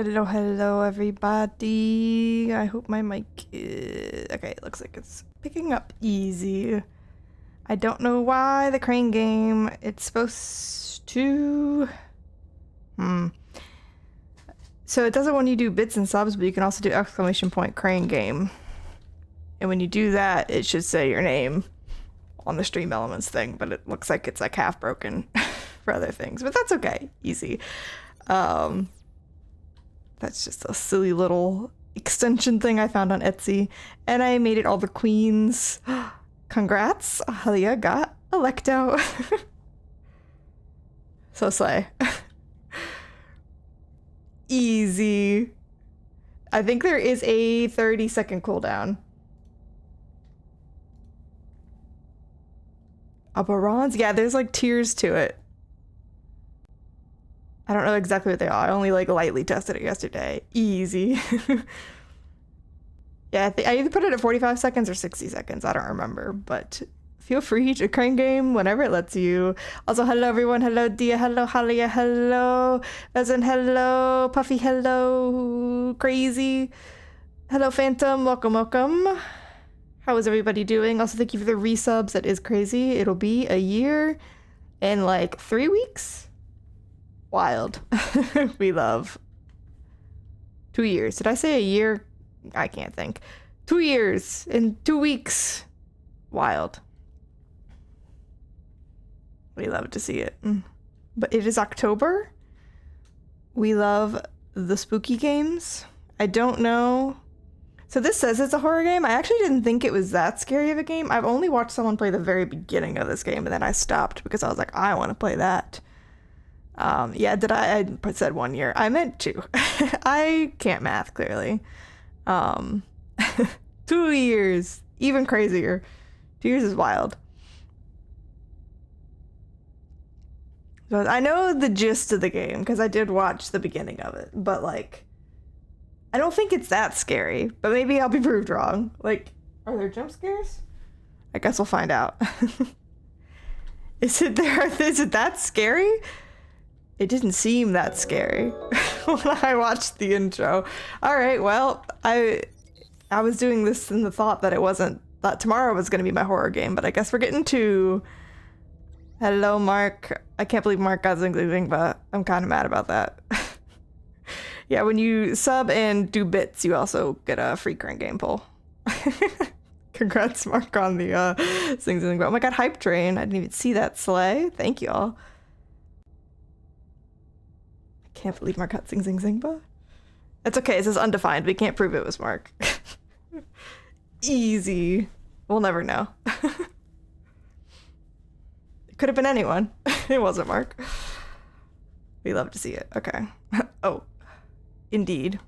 Hello, hello, everybody. I hope my mic is... Okay, it looks like it's picking up easy. I don't know why the crane game, it's supposed to... So it doesn't when you do bits and subs, but you can also do exclamation point crane game. And when you do that, it should say your name on the stream elements thing, but it looks like it's like half broken for other things, but that's okay. Easy. That's just a silly little extension thing I found on Etsy, and I made it all the queens. Congrats, Ahalia got Electo. So slay. Easy. I think there is a 30-second cooldown. A bronze? Yeah, there's like tiers to it. I don't know exactly what they are. I only like lightly tested it yesterday. Easy. Yeah, I either put it at 45 seconds or 60 seconds. I don't remember, but feel free to crane game whenever it lets you. Also, hello everyone. Hello Dia. Hello Halia. Hello Ezen. Hello Puffy. Hello Crazy. Hello Phantom. Welcome, welcome. How is everybody doing? Also, thank you for the resubs. That is crazy. It'll be a year in like 3 weeks. Wild. We love 2 years. Did I say a year? I can't think. 2 years in 2 weeks. Wild. We love to see it. But it is October. We love the spooky games. I don't know. So this says it's a horror game. I actually didn't think it was that scary of a game. I've only watched someone play the very beginning of this game, and then I stopped because I was like, I want to play that. Yeah, I said 1 year. I meant 2. I can't math, clearly. 2 years. Even crazier. 2 years is wild. So I know the gist of the game, because I did watch the beginning of it, but, like, I don't think it's that scary, but maybe I'll be proved wrong. Like, are there jump scares? I guess we'll find out. Is it that scary? It didn't seem that scary when I watched the intro. All right, well, I was doing this in the thought that that tomorrow was going to be my horror game, but I guess we're getting to... Hello, Mark. I can't believe Mark got Zing, but I'm kind of mad about that. Yeah, when you sub and do bits, you also get a free crane game pull. Congrats, Mark, on the Zing. Oh my god, Hype Train. I didn't even see that slay. Thank y'all. Can't believe Mark got Zing, but it's okay. It says undefined. We can't prove it was Mark. Easy. We'll never know. It could have been anyone. It wasn't Mark. We love to see it. Okay. Oh, indeed.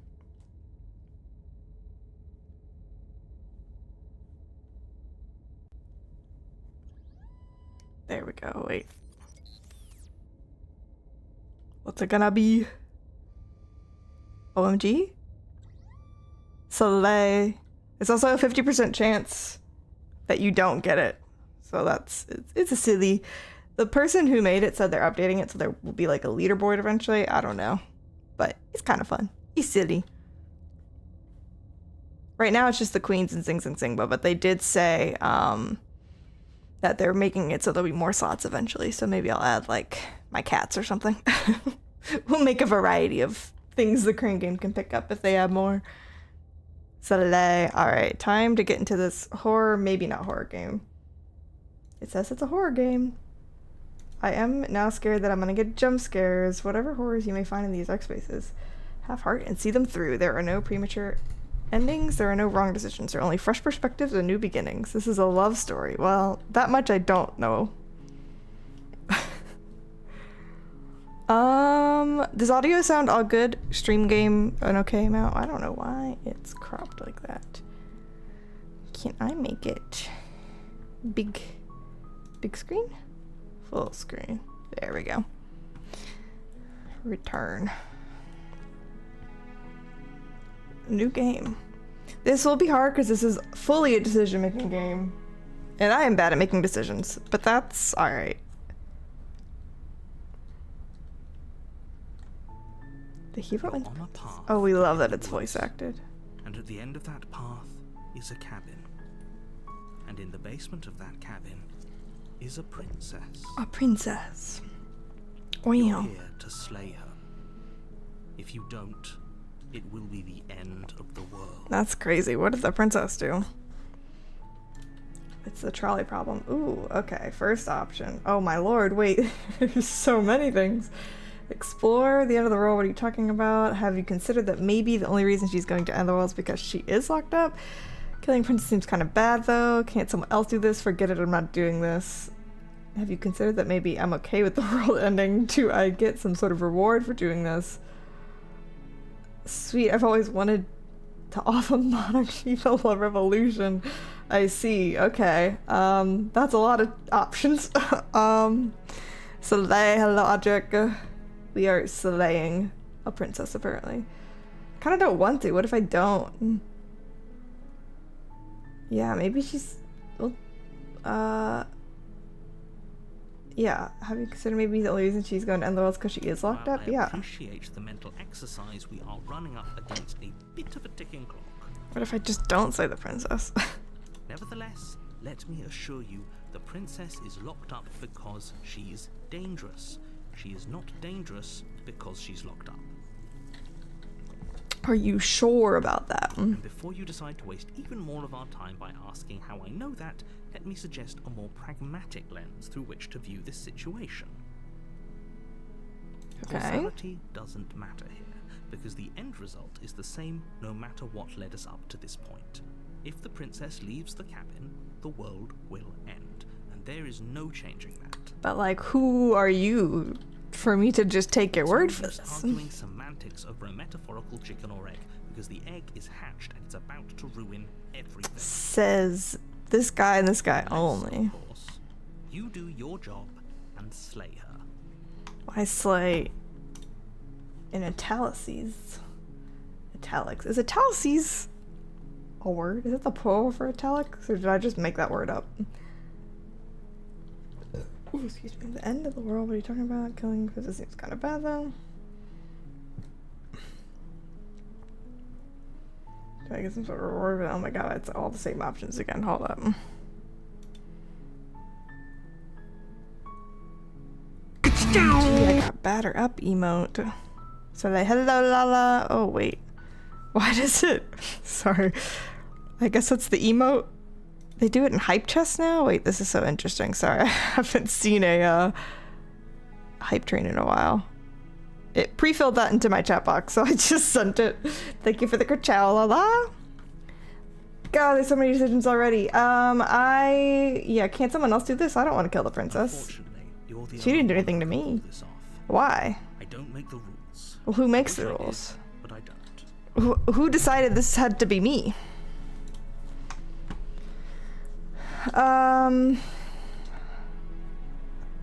There we go. Wait. What's it gonna be? OMG? Soleil. It's also a 50% chance that you don't get it. So it's a silly. The person who made it said they're updating it so there will be like a leaderboard eventually. I don't know. But it's kind of fun. It's silly. Right now it's just the queens and Zingba, but they did say that they're making it so there'll be more slots eventually. So maybe I'll add like my cats or something. We'll make a variety of things the crane game can pick up if they add more. Soleil. Alright, time to get into this horror, maybe not horror game. It says it's a horror game. I am now scared that I'm gonna get jump scares. Whatever horrors you may find in these dark spaces, have heart and see them through. There are no premature endings. There are no wrong decisions. There are only fresh perspectives and new beginnings. This is a love story. Well, that much I don't know. Does audio sound all good? Stream game an okay amount? I don't know why it's cropped like that. Can I make it big screen? Full screen. There we go. Return. New game. This will be hard because this is fully a decision-making game. And I am bad at making decisions, but that's alright. The hero You're and on a path oh, we love that in it's the voice woods, acted. And at the end of that path is a cabin. And in the basement of that cabin is a princess. A princess. You're Wow. here to slay her. If you don't, it will be the end of the world. That's crazy. What did the princess do? It's the trolley problem. Ooh, okay. First option. Oh my lord, wait. There's so many things. Explore the end of the world. What are you talking about? Have you considered that maybe the only reason she's going to end the world is because she is locked up? Killing princess seems kind of bad though. Can't someone else do this? Forget it, I'm not doing this. Have you considered that maybe I'm okay with the world ending? Do I get some sort of reward for doing this? Sweet, I've always wanted to offer monarchy the revolution. I see, okay. That's a lot of options. Slay logic. We are slaying a princess apparently. Kinda don't want to, what if I don't? Yeah, maybe she's, well, yeah, have you considered maybe the only reason she's going to end the world is because she is locked While up? I Yeah. appreciate the mental exercise, we are running up against a bit of a ticking clock. What if I just don't say the princess? Nevertheless, let me assure you, the princess is locked up because she's dangerous. She is not dangerous because she's locked up. Are you sure about that? And before you decide to waste even more of our time by asking how I know that, let me suggest a more pragmatic lens through which to view this situation. Okay. Causality doesn't matter here, because the end result is the same no matter what led us up to this point. If the princess leaves the cabin, the world will end, and there is no changing that. But like, who are you for me to just take your word for It's this? arguing semantics over a metaphorical chicken or egg, because the egg is hatched and it's about to ruin everything. Says this guy and this guy Unless, only. of course, you do your job and slay her. I slay in italics. Italics. Is italics a word? Is it the plural for italics? Or did I just make that word up? Ooh, excuse me. The end of the world? What are you talking about? Killing because it seems kind of bad though. Do I get some sort of reward? Oh my god, it's all the same options again. Hold up. Gee, I got batter up emote. So they hello lala. Oh wait. Why does it? Sorry. I guess that's the emote. They do it in hype chest now? Wait, this is so interesting. Sorry, I haven't seen a hype train in a while. It pre-filled that into my chat box, so I just sent it. Thank you for the ciao la la. God, there's so many decisions already. Yeah, can't someone else do this? I don't want to kill the princess. Unfortunately, you're the She only didn't do one anything to who can me. pull this off. Why? I don't make the rules. Well, who makes Wish the I did, rules? but I don't. Who decided this had to be me?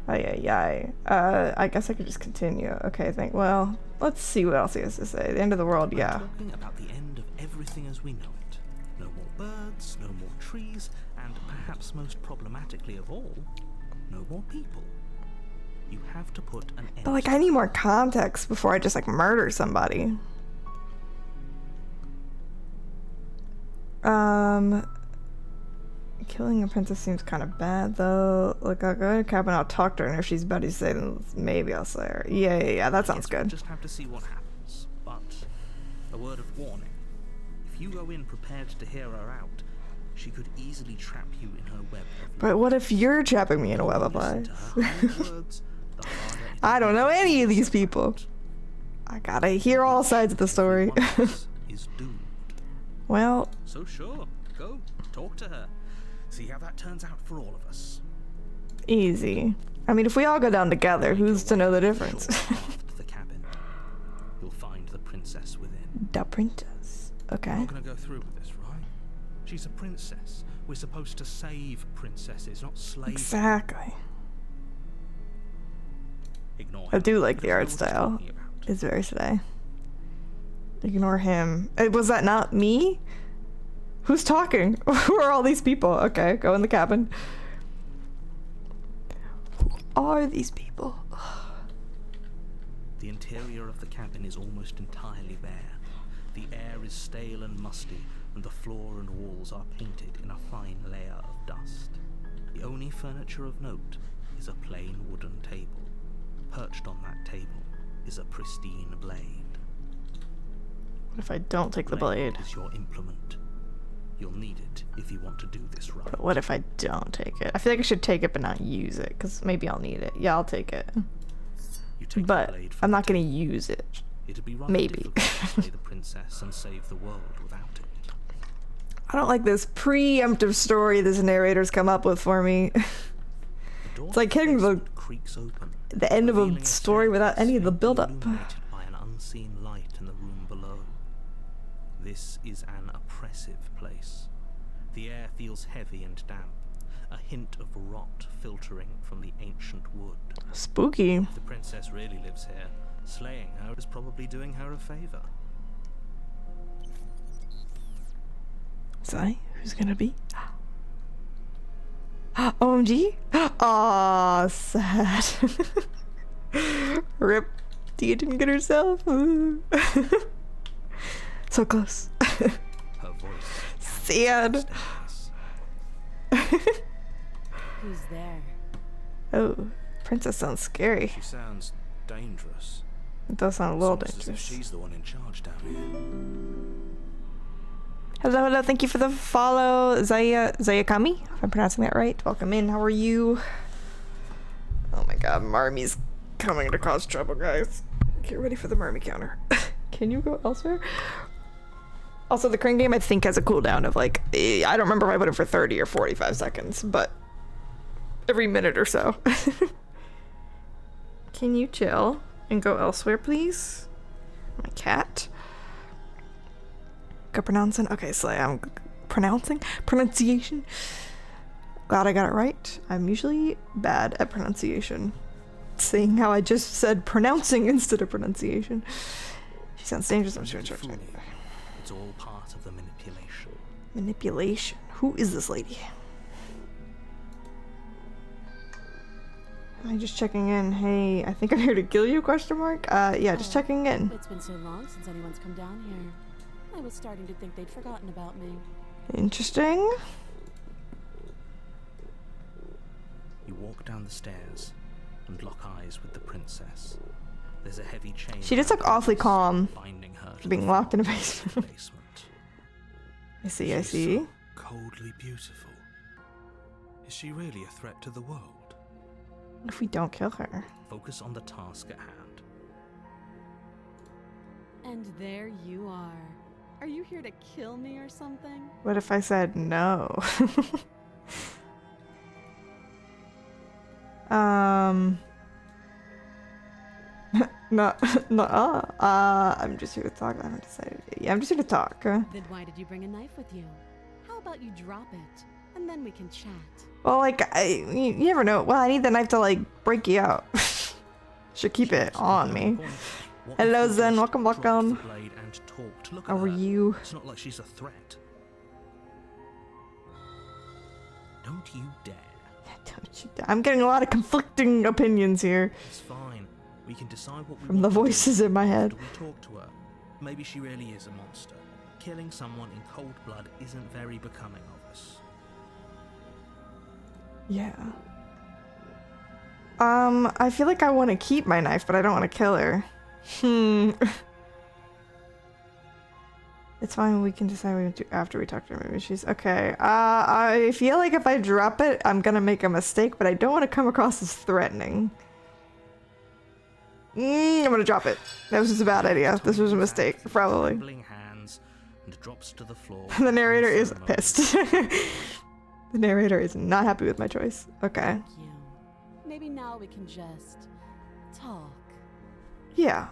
I guess I could just continue. Okay, well, let's see what else he has to say. The end of the world, yeah. I'm talking about the end of everything as we know it. No more birds, no more trees, and perhaps most problematically of all, no more people. You have to put an end But like, to I need more context before I just like murder somebody. Killing a princess seems kind of bad though. Like, I'll go to a cabin, I'll talk to her, and if she's about to say, then maybe I'll slay her. Yeah, that sounds Yes, we'll good. just have to see what happens. But a word of warning: if you go in prepared to hear her out, she could easily trap you in her web. But what if you're trapping me in a web of Listen lies? to her kind words, the harder it I don't know is any of to these people. separate. I gotta hear all sides of the story. Every one of us is doomed. Well, So sure, go talk to her. See how that turns out for all of us. easy. I mean, if we all go down together, who's to know the difference? Short path to the cabin. You'll find the princess within. The princess. We're Okay. not gonna go through with this, right? She's a princess. We're supposed to save princesses, not slave them. Exactly. Ignore I him. do like the He art doesn't know style. what he's talking about. It's very today. Ignore him. Was that not me? Who's talking? Who are all these people? Okay, go in the cabin. Who are these people? The The interior of the cabin is almost entirely bare. The air is stale and musty, and the floor and walls are painted in a fine layer of dust. The only furniture of note is a plain wooden table. Perched on that table is a pristine blade. What if I don't take the blade? Is your implement. You'll need it if you want to do this right. But what if I don't take it? I feel like I should take it but not use it, because maybe I'll need it. Yeah, I'll take it. You take But the blade I'm from not the going to table. use it. It'd be rather Maybe. difficult to play the princess and save the world without it. I don't like this preemptive story this narrator's come up with for me. The door It's like to the hitting the- basement creaks open, The end of revealing a story without any of the staircase build-up. illuminated by an unseen light in the room below. This is an oppressive place. The air feels heavy and damp, a hint of rot filtering from the ancient wood. Spooky. If the princess really lives here, slaying her is probably doing her a favor. Sorry, who's gonna be? OMG? Aw, sad. Rip. Tia didn't get herself. So close. Her voice Sad. stainless. Who's there? Oh, princess sounds scary. She sounds dangerous. It does sound a little Sounds as if dangerous. she's the one in charge down here. Hello, hello. Thank you for the follow, Zayakami. If I'm pronouncing that right. Welcome in. How are you? Oh my god, Marmy's coming to cause trouble, guys. Get ready for the Marmy counter. Can you go elsewhere? Also, the crane game I think has a cooldown of like, I don't remember if I put it for 30 or 45 seconds, but every minute or so. Can you chill and go elsewhere, please? My cat. Good pronouncing? Okay, Slay, I'm pronouncing? Pronunciation? Glad I got it right. I'm usually bad at pronunciation. Seeing how I just said pronouncing instead of pronunciation. She sounds dangerous. I'm sure. Fool you. It's all part of the manipulation. Manipulation. Who is this lady? I'm just checking in. Hey, I think I'm here to kill you, question mark? Yeah, just checking in. It's been so long since anyone's come down here. I was starting to think they'd forgotten about me. Interesting. You walk down the stairs and lock eyes with the princess. There's a heavy chain. She just around look her awfully waist, calm binding her for to being the locked in a floor basement. of the basement. I see, I She's see. so coldly beautiful. Is she really a threat to the world? What if we don't kill her? Focus on the task at hand. And there you are. Are you here to kill me or something? What if I said no? No, I'm just here to talk. I haven't decided. Yeah, I'm just here to talk. Then why did you bring a knife with you? How about you drop it, and then we can chat. Well, like, you never know. Well, I need the knife to, like, break you out. Should keep it on me. Hello, Zen. Welcome, welcome. How are you? It's not like she's a threat. Don't you dare. Don't you dare. I'm getting a lot of conflicting opinions here It's fine. We can decide what we from want the to do voices in my head. after we talk to her. Maybe she really is a monster. Killing someone in cold blood isn't very becoming of us. Yeah. I feel like I want to keep my knife, but I don't want to kill her. It's fine. We can decide what to do after we talk to her. Maybe she's okay. I feel like if I drop it, I'm gonna make a mistake, but I don't want to come across as threatening. I'm gonna drop it. That was just a bad idea. This was a mistake, probably. Trembling hands and drops to the floor. The narrator is unceremoniously. pissed. The narrator is not happy with my choice. Okay. Thank you. Maybe now we can just talk. Yeah.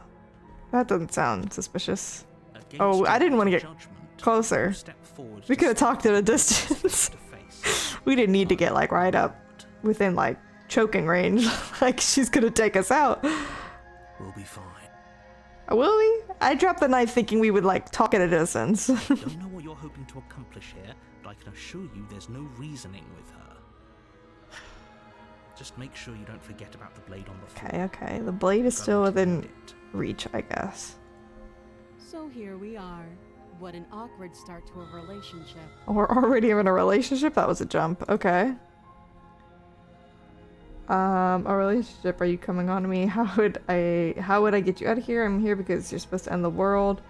That doesn't sound suspicious. Against Oh, I didn't want to your get judgment, closer. you step forward We to could have stare talked at a her distance. face to face. We didn't need to get like right up within like choking range. Like she's gonna take us out. We'll be fine. Will we? I dropped the knife thinking we would like talk at a distance. Don't know what you're hoping to accomplish here, but I can assure you there's no reasoning with her. Just make sure you don't forget about the blade on the floor. Okay, okay. The blade is You're still going to within need it. reach, I guess. So here we are. What an awkward start to a relationship. We're already in a relationship? That was a jump. Okay. A relationship. Are you coming on to me? How would I get you out of here? I'm here because you're supposed to end the world.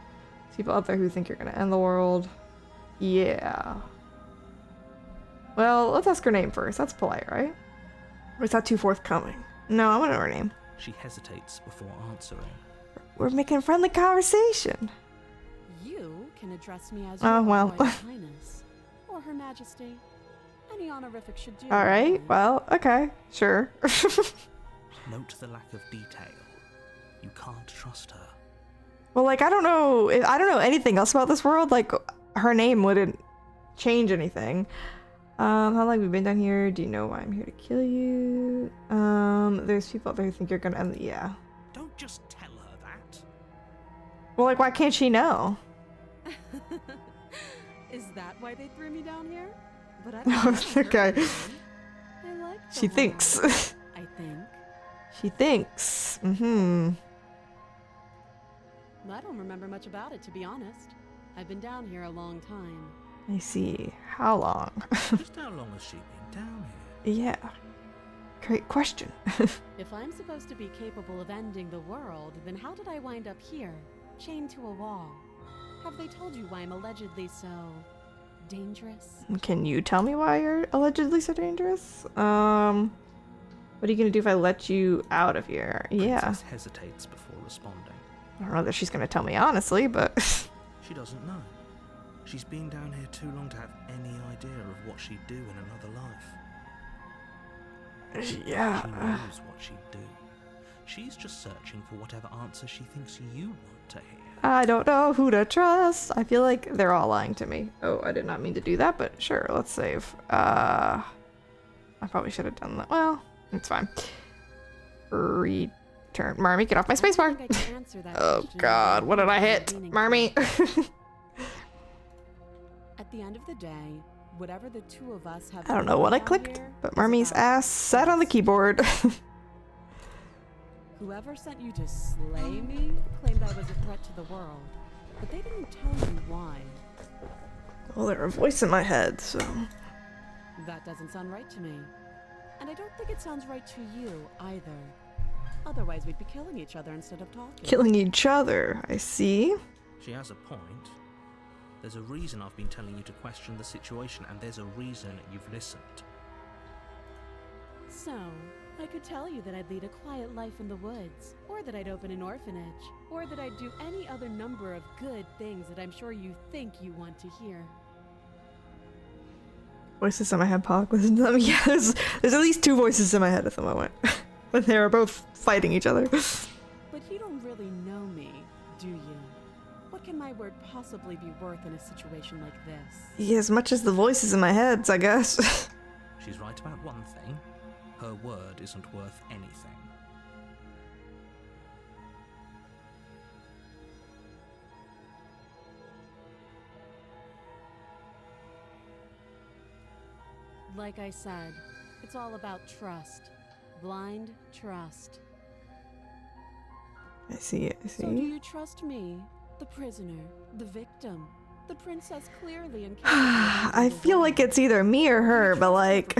There's people out there who think you're gonna end the world. Yeah. Well, let's ask her name first. That's polite, right? Or is that too forthcoming? No, I want to know her name. She hesitates before answering. We're making friendly conversation. You can address me as Oh, Your well. Royal Highness or Her Majesty. Any honorific should do. All right. Well, okay. Sure. Note the lack of detail. You can't trust her. Well, like, I don't know anything else about this world. Like, her name wouldn't change anything. How long have we been down here? Do you know why I'm here to kill you? There's people out there who think you're gonna end. Yeah. Don't just tell her that. Well, like, why can't she know? Is that why they threw me down here? But I don't Okay. I like the She thinks. world, I think. She thinks. Mm-hmm. I don't remember much about it, to be honest. I've been down here a long time. I see. How long? Just how long has she been down here? Yeah. Great question. If I'm supposed to be capable of ending the world, then how did I wind up here, chained to a wall? Have they told you why I'm allegedly so dangerous? Can you tell me why you're allegedly so dangerous? What are you gonna do if I let you out of here? Yeah. Princess hesitates before responding. I don't know that she's gonna tell me honestly, but She doesn't know. She's been down here too long to have any idea of what she'd do in another life. She yeah. knows what she'd do. She's just searching for whatever answer she thinks you want to hear. I don't know who to trust. I feel like they're all lying to me. Oh, I did not mean to do that, but sure, let's save. I probably should have done that. Well, it's fine. Return. Marmy, get off my I don't spacebar. think I can answer that Oh question god, what did I hit? meaningfully. Marmy. At the end of the day, whatever the two of us have I don't know what I down clicked, here but is Marmy's about ass sat on the trust. keyboard. Whoever sent you to slay me claimed I was a threat to the world, but they didn't tell you why. Well, there's a voice in my head, so. That doesn't sound right to me. And I don't think it sounds right to you either. Otherwise, we'd be killing each other instead of talking. Killing each other, I see. She has a point. There's a reason I've been telling you to question the situation, and there's a reason you've listened. So, I could tell you that I'd lead a quiet life in the woods, or that I'd open an orphanage, or that I'd do any other number of good things that I'm sure you think you want to hear. Voices in my head, Pollock, listen to them. Yeah, there's at least two voices in my head at the moment. But they are both fighting each other. But you don't really know me, do you? What can my word possibly be worth in a situation like this? Yeah, as much as the voices in my heads, I guess. She's right about one thing. Her word isn't worth anything. Like I said, it's all about trust. Blind trust. I see it, I So do see. you trust me, the prisoner, the victim, the princess clearly and I feel like it's either me or her, but like,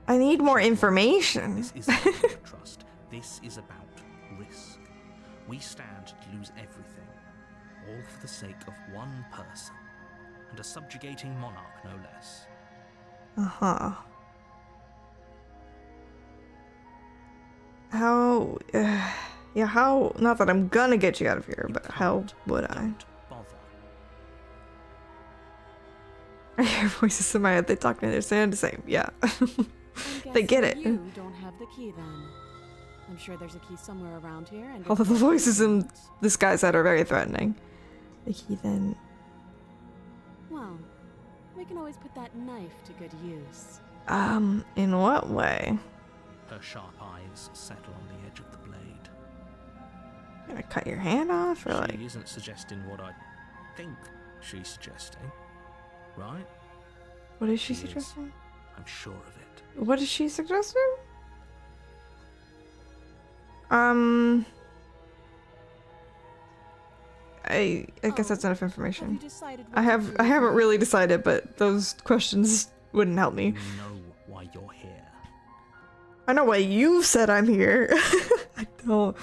I need more information. This isn't about trust. This is about risk. We stand to lose everything, all for the sake of one person, and a subjugating monarch no less. Uh-huh. How, yeah, how, not that I'm gonna get you out of here, You but how can't. would I? Don't bother. I hear voices in my head, they talk to me, they're saying the same, yeah. I'm They get guessing it. You don't have the key then. I'm sure there's a key somewhere around here. And Although if the you voices in don't- this guy's head are very threatening. The key then, Well, we can always put that knife to good use. in what way? Her sharp eyes settle on the edge of the blade. Gonna cut your hand off, or She like, isn't suggesting what I think she's suggesting, right? what is she She is. suggesting? I'm sure of it. What is she suggesting? I guess that's enough Have information. you decided what I to haven't do? really decided, but those questions wouldn't help me. You know why you're here. I know why you said I'm here. I don't.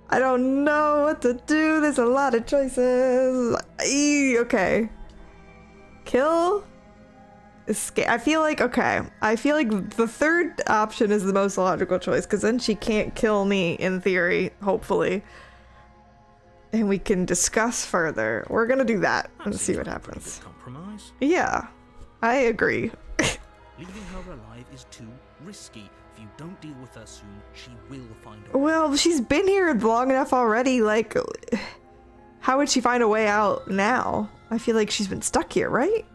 I don't know what to do. There's a lot of choices. Okay. Kill? Escape. I feel like, okay. I feel like the third option is the most logical choice, because then she can't kill me in theory, hopefully. And we can discuss further. We're gonna do that and see what Seems like a pretty happens. good compromise. Yeah, I agree. Leaving her alive is too risky. If you don't deal with her soon, she will find a way. Well, she's been here long enough already. Like, how would she find a way out now? I feel like she's been stuck here, right?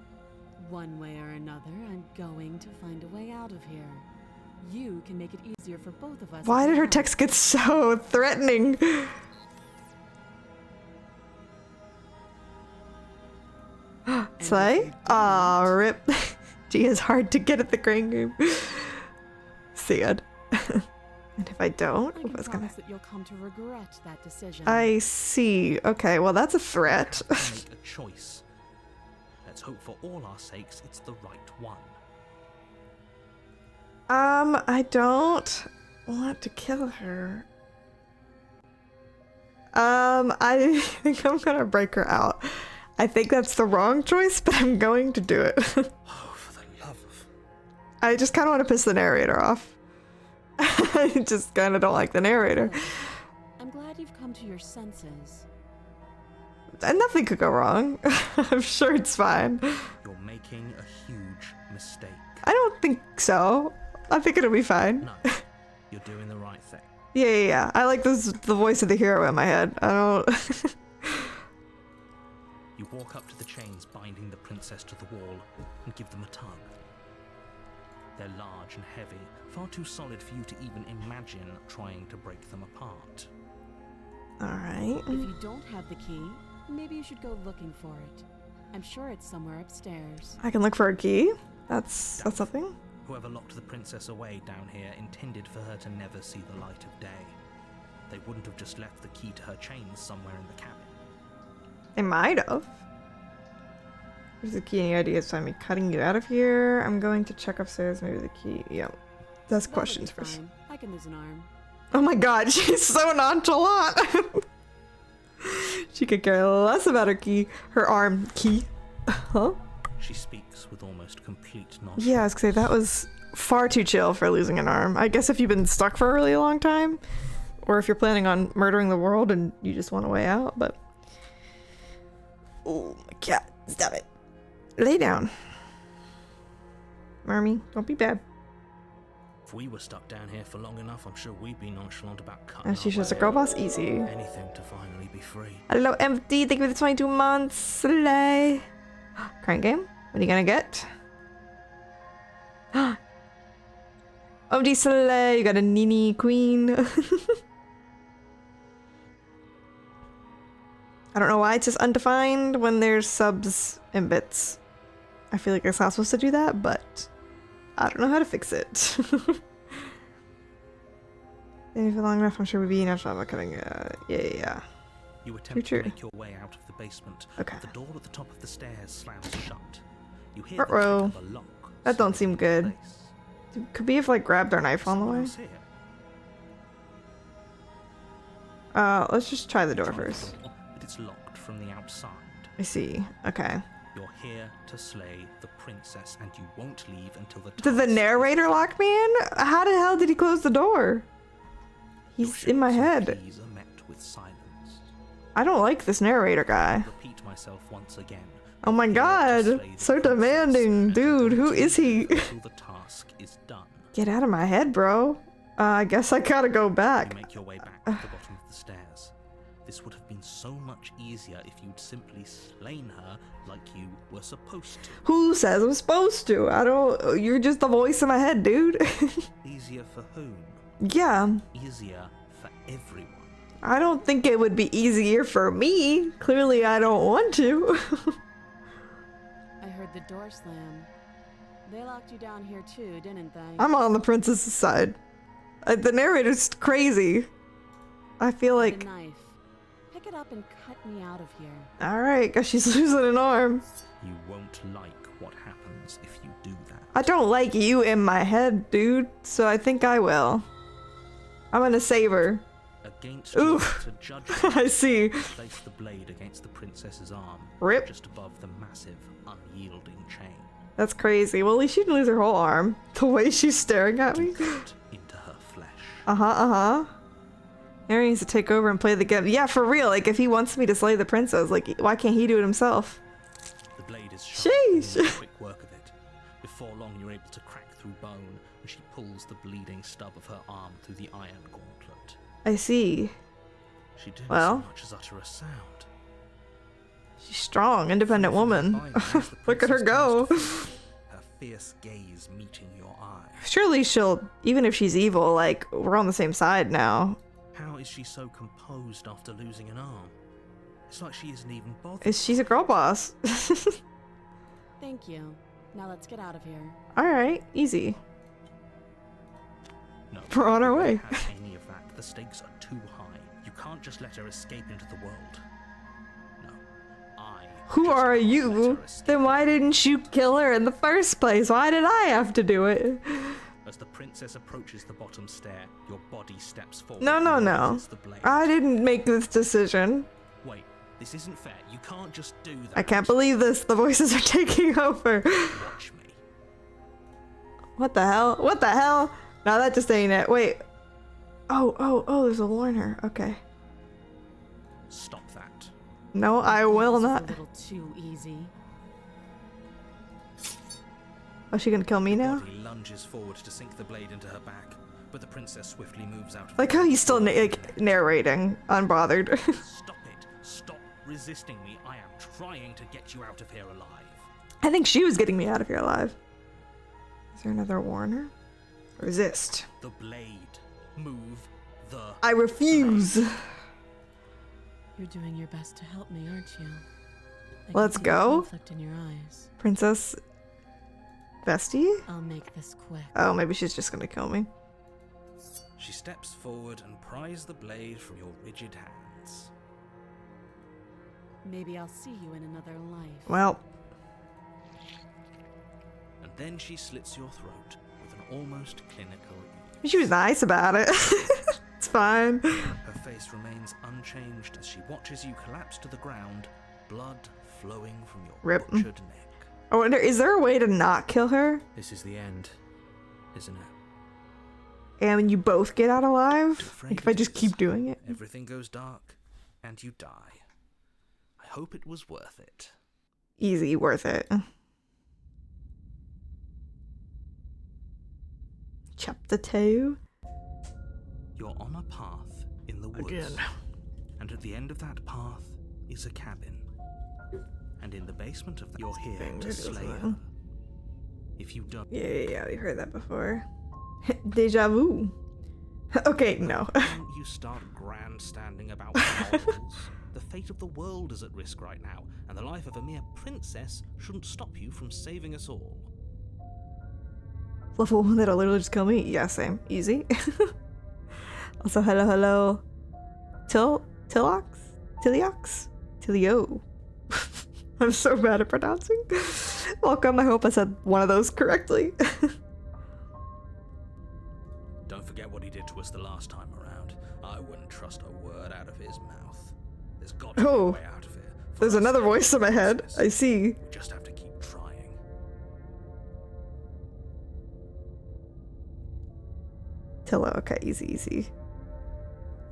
One way or another, I'm going to find a way out of here. You can make it easier for both of us. Why if did you her want. text get so threatening? Slay? Aw, rip. G is hard to get at the crane game. Sad. And if I don't, I can what's promise gonna... that you'll come to regret that decision. I see. Okay, well that's a threat. Have to make a choice. Let's hope for all our sakes it's the right one. I don't want to kill her. I think I'm gonna break her out. I think that's the wrong choice, but I'm going to do it. Oh, for the love of... I just kind of want to piss the narrator off. I just kind of don't like the narrator. I'm glad you've come to your senses. And nothing could go wrong. I'm sure it's fine. You're making a huge mistake. I don't think so. I think it'll be fine. No, you're doing the right thing. Yeah. I like this, the voice of the hero in my head. I don't... You walk up to the chains binding the princess to the wall and give them a tug. They're large and heavy, far too solid for you to even imagine trying to break them apart. Alright. If you don't have the key, maybe you should go looking for it. I'm sure it's somewhere upstairs. I can look for a key. That's something. Whoever locked the princess away down here intended for her to never see the light of day. They wouldn't have just left the key to her chains somewhere in the cabin. They might have. Here's the key. Any ideas on me cutting you out of here? I'm going to check upstairs. Maybe the key. Yep. That's That'll questions be first. fine. I can lose an arm. Oh my god, she's so nonchalant. She could care less about her key. Her arm key. Huh? She speaks with almost complete nonchalance. Yeah, I was gonna say that was far too chill for losing an arm. I guess if you've been stuck for a really long time, or if you're planning on murdering the world and you just want a way out, but... Oh my god, stop it. Lay down. Marmy, don't be bad. If we were stuck down here for long enough, I'm sure we'd be nonchalant about cutting And our she's just a way. girl boss, easy. Anything to finally be free. Hello, Empty. Thank you for the 22 months. Slay. Crank game. What are you gonna get? OMG Slay. You got a Nini Queen. I don't know why it's just undefined when there's subs and bits. I feel like it's not supposed to do that, but I don't know how to fix it. Maybe for long enough, I'm sure we'd be enough time cutting. Yeah. You attempt Future. to make your way out of the basement, Okay. but the door at the top of the stairs slams shut. You hear the Uh-oh. click of a lock. That don't sliding seem into good. place. Could we have like grabbed our knife on the Someone way? else here. Let's just try the door Try the first. door, but it's locked from the outside. I see. Okay. You're here to slay the princess, and you won't leave until the. Did the task is narrator lock me in? How the hell did he close the door? Your He's in my shouts and head. pleas are met with silence. I don't like this narrator guy. Repeat myself once again. Oh my Here to god. slay the So princess, demanding. and you Dude, who won't is he? leave until the task is done. Get out of my head, bro. I guess I gotta go You back. make your way back to the bottom of the stairs. This would have been so much easier if you'd simply slain her like you were supposed to. Who says I'm supposed to? I don't. You're just the voice in my head, dude. Easier for whom? Yeah. Easier for everyone. I don't think it would be easier for me. Clearly, I don't want to. I heard the door slam. They locked you down here too, didn't they? I'm on the princess's side. The narrator's crazy. I feel The like... knife. Pick it up and cut me out of here. Alright, guess she's losing an arm. You won't like what happens if you do that. I don't like you in my head, dude, so I think I will. I'm gonna save her. Against Oof. your judgment, I see. place the blade against the princess's arm, Rip. just above the massive, unyielding chain. That's crazy. Well, at least she didn't lose her whole arm. The way she's staring at me. Cut into her flesh. Uh-huh. Harry needs to take over and play the game. Yeah, for real. Like, if he wants me to slay the princess, like, why can't he do it himself? The blade is sharp, and Sheesh. you make quick work of it. Before long, you're able to crack through bone, and she pulls the bleeding stub of her arm through the iron gauntlet. I see. She didn't Well. so much as utter a sound. She's strong, independent woman. As the Look at her princess go. turns to you, her fierce gaze meeting your eye. Surely she'll, even if she's evil, like, we're on the same side now. How is she so composed after losing an arm? It's like she isn't even bothered. She's a girl boss. Thank you. Now let's get out of here. Alright, easy. No, We're on our you way. can't have any of that. The stakes are too high. You can't just let her escape into the world. No, Who just are can't let you? her escape. Then why didn't you kill her in the first place? Why did I have to do it? As the princess approaches the bottom stair, your body steps forward. No, and no. raises the blade. I didn't make this decision. Wait, this isn't fair. You can't just do that. I can't believe this. The voices are taking over. Watch me. What the hell? What the hell? No, that just ain't it. Wait. Oh, there's a Warner. Okay. Stop that. No, I will This is not. a little too easy. Oh, she gonna kill me The now? body lunges forward to sink the blade into her back, but the princess swiftly moves out of Like the how way he's still before like hitting it. narrating, unbothered. Stop it. Stop resisting me. I am trying to get you out of here alive. I think she was getting me out of here alive. Is there another Warner? Resist. The blade. Move the I refuse. You're doing your best to help me, aren't you? I can Let's see the go. conflict in your eyes. Princess Bestie? I'll make this quick. Oh, maybe she's just gonna kill me. She steps forward and pries the blade from your rigid hands. Maybe I'll see you in another life. Well, And then she slits your throat with an almost clinical ease. she was nice about it. It's fine. Her face remains unchanged as she watches you collapse to the ground, blood flowing from your Rip. butchered neck. I wonder, is there a way to not kill her? This is the end, isn't it? And you both get out alive? Afraid Like if I it just is. keep doing it? Everything goes dark, and you die. I hope it was worth it. Easy, worth it. Chapter 2. You're on a path in the woods. Again. And at the end of that path is a cabin. And in the basement of that, you're here Thing to that is slay that. her. If you don't, Yeah, we heard that before. Deja vu. Okay, no. don't you start grandstanding about morals? The fate of the world is at risk right now, and the life of a mere princess shouldn't stop you from saving us all. Level 1 that'll literally just kill me? Yeah, same. Easy. Also, hello. Tiliox? Tilio. I'm so bad at pronouncing. Welcome, I hope I said one of those correctly. Don't forget what he did to us the last time around. I wouldn't trust a word out of his mouth. There's got to be a Oh. way out of here. for There's us another and voice in my head. princess. I see. We just have to keep trying. Tillo, okay, easy.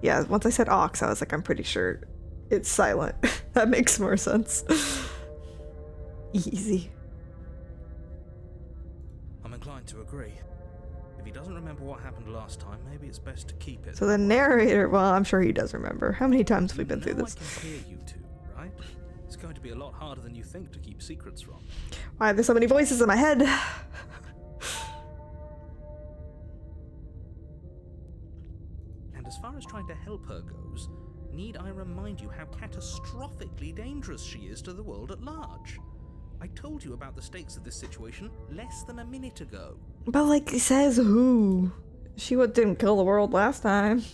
Yeah, once I said ox, I was like, I'm pretty sure it's silent. That makes more sense. Easy. I'm inclined to agree. If he doesn't remember what happened last time, maybe it's best to keep it. So the narrator, well, I'm sure he does remember. How many times have we been through You know this? I can hear you two, right? It's going to be a lot harder than you think to keep secrets from. Why are there so many voices in my head? And And as far as trying to help her goes, need I remind you how catastrophically dangerous she is to the world at large? I told you about the stakes of this situation less than a minute ago. But like he says, who? She didn't kill the world last time.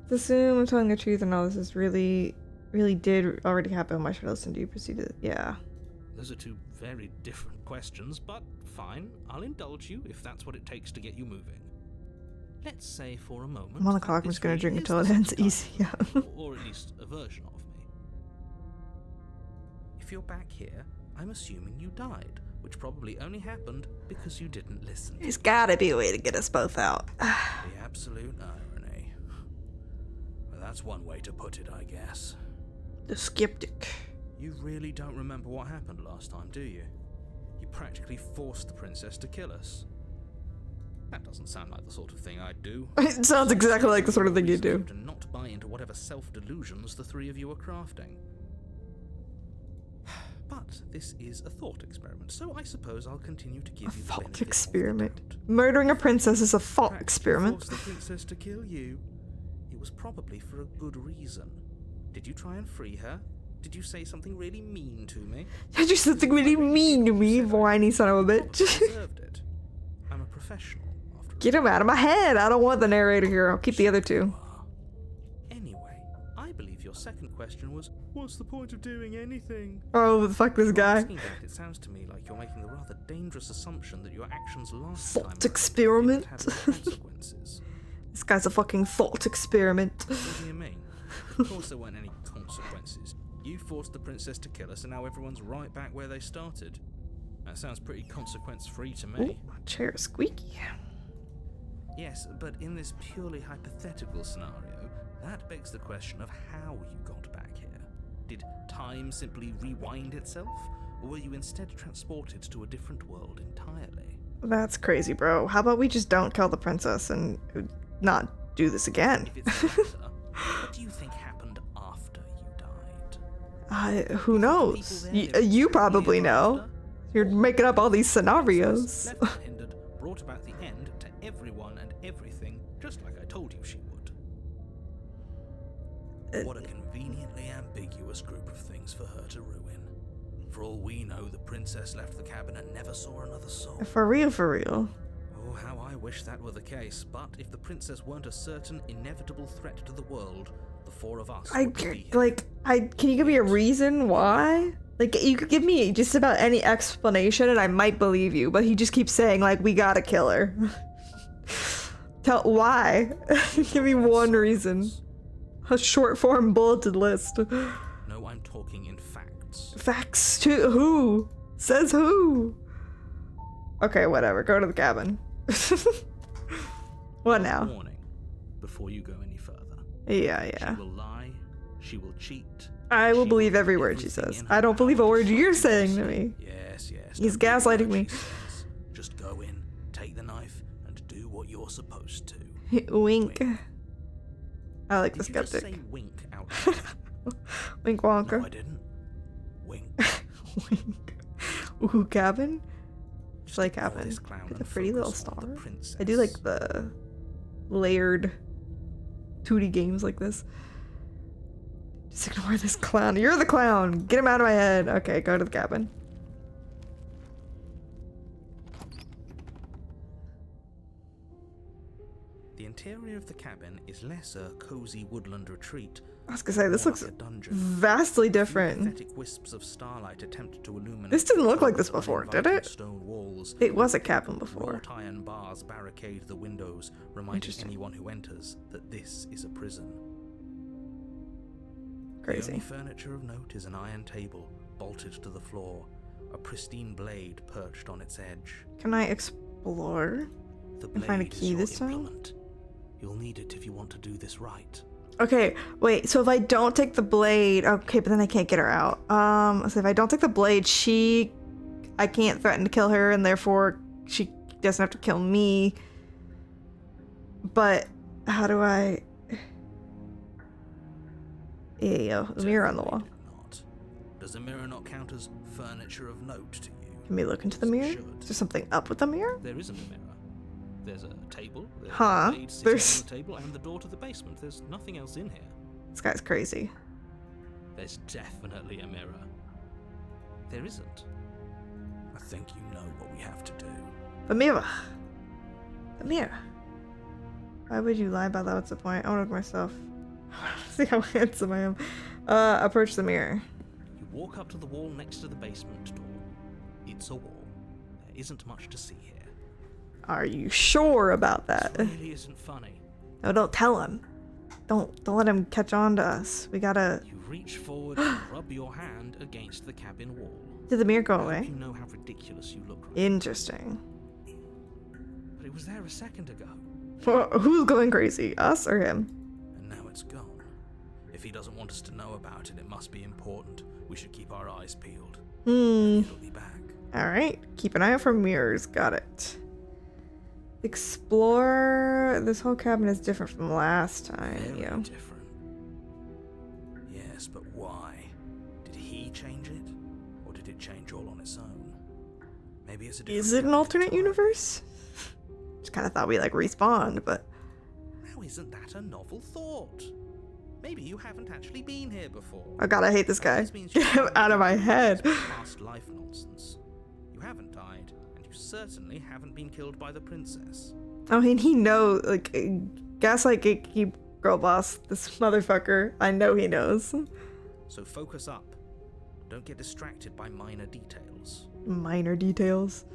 Let's assume I'm telling the truth and all this is really did already happen. Why should I listen to you? Proceeded. Yeah. Those are two very different questions, but fine. I'll indulge you if that's what it takes to get you moving. Let's say for a moment. I'm on the clock. I'm just gonna drink until it ends. Easy. Yeah. Or at least a version of me. If you're back here, I'm assuming you died, which probably only happened because you didn't listen. There's gotta be a way to get us both out. The absolute irony. Well, that's one way to put it, I guess. The skeptic. You really don't remember what happened last time, do you? You practically forced the princess to kill us. That doesn't sound like the sort of thing I'd do. It sounds exactly like the sort of thing you do. To not buy into whatever self-delusions the three of you are crafting. But this is a thought experiment, so I suppose I'll continue to give A you the thought benefit of the experiment. doubt. Murdering a princess is a thought Practically experiment. forced the princess to kill you. It was probably for a good reason. Did you try and free her? Did you say something really mean to me? Did you say something really mean to me, whiny son of a Probably bitch? deserved it. I'm a professional, after all. Get him out of my head. I don't want the narrator here. I'll keep the other two. Anyway, I believe your second question was, what's the point of doing anything? Oh, fuck this guy. Asking that, it sounds to me like you're making the rather dangerous assumption that your actions last Thought time experiment. had no consequences. This guy's a fucking thought experiment. What do you mean? Of course there weren't any consequences. You forced the princess to kill us and now everyone's right back where they started. That sounds pretty consequence-free to me. Ooh, my chair is squeaky. Yes, but in this purely hypothetical scenario, that begs the question of how you got back here. Did time simply rewind itself, or were you instead transported to a different world entirely? That's crazy, bro. How about we just don't kill the princess and not do this again? If it's the latter, what do you think happened after you died? Who knows? You probably know. You're making up all these scenarios. Left unhindered, brought about the end to everyone and everything, just like I told you she would. What a conveniently ambiguous group of things for her to ruin. For all we know, the princess left the cabin and never saw another soul. For real, for real. Oh, how I wish that were the case. But if the princess weren't a certain inevitable threat to the world, the four of us would be here. Can you give me a reason why? Like, you could give me just about any explanation and I might believe you, but he just keeps saying, like, we gotta kill her. Why? Give me one reason. A short form bulleted list. No, I'm talking in facts. Facts to who? Says who? Okay, whatever. Go to the cabin. What now? Warning, before you go any further. Yeah. She will lie, she will cheat. I will she believe do every word she everything says. in her I don't believe a power word to you're stop you saying to from me. Yes. He's don't believe a gaslighting word me. she says. Just go in, take the knife, and do what you're supposed to. Wink. I like the Did you just skeptic. say wink out loud? Wink Wonka. No, I didn't. Wink. Wink. Ooh, cabin? Just like Ignore cabin. this clown With a and pretty little focus on star. the princess. I do like the layered 2D games like this. Just ignore this clown. You're the clown! Get him out of my head! Okay, go to the cabin. The interior of the cabin is less a cozy woodland retreat. I was gonna say, this more looks like a dungeon. vastly A few different. pathetic wisps of starlight attempt to illuminate. This didn't look like this the before, did uninviting it? Stone walls. It was a cabin before. Wrought iron bars barricade the windows, reminding Interesting. anyone who enters that this is a prison. The Crazy. only furniture of note is an iron table bolted to the floor, a pristine blade perched on its edge. Can I explore? The And find a blade is key your this time? implement. You'll need it if you want to do this right. Okay, wait, so if I don't take the blade, okay, but then I can't get her out. So if I don't take the blade, I can't threaten to kill her, and therefore she doesn't have to kill me. But how do I? Yeah, the mirror on the wall. Definitely not. Does the mirror not count as furniture of note to you? Can we look into the mirror? Should. Is there something up with the mirror? There isn't a mirror. There's a table, there's Huh, a maid sitting there's- on the table, and the door to the basement. There's nothing else in here. This guy's crazy. There's definitely a mirror. There isn't. I think you know what we have to do. The mirror. The mirror. Why would you lie about that? What's the point? I want to look at myself. See how handsome I am. Approach the mirror. You walk up to the wall next to the basement door. It's a wall. There isn't much to see here. Are you sure about that? This really isn't funny. No, don't tell him. Don't let him catch on to us. We gotta. You reach forward and rub your hand against the cabin wall. Did the mirror go I hope away? you know how ridiculous you look. Interesting. But it was there a second ago, Who's going crazy? Us or him? and now it's gone. If he doesn't want us to know about it, it must be important. We should keep our eyes peeled. It'll be back. Alright. Keep an eye out for mirrors. Got it. Explore. This whole cabin is different from last time. Very Yeah. different. Yes, but why? Did he change it? Or did it change all on its own? Maybe it's a different Is it an period of alternate time. universe? Just kind of thought we like respawned, but Now isn't that a novel thought? Maybe you haven't actually been here before. oh god, I hate this guy. This means Get you him haven't out of my been head. through this past life nonsense. You haven't died, and you certainly haven't been killed by the princess. I mean, he knows. Like, Gaslight Gatekeep Girl Boss, this motherfucker. I know he knows. So focus up. Don't get distracted by minor details. Minor details.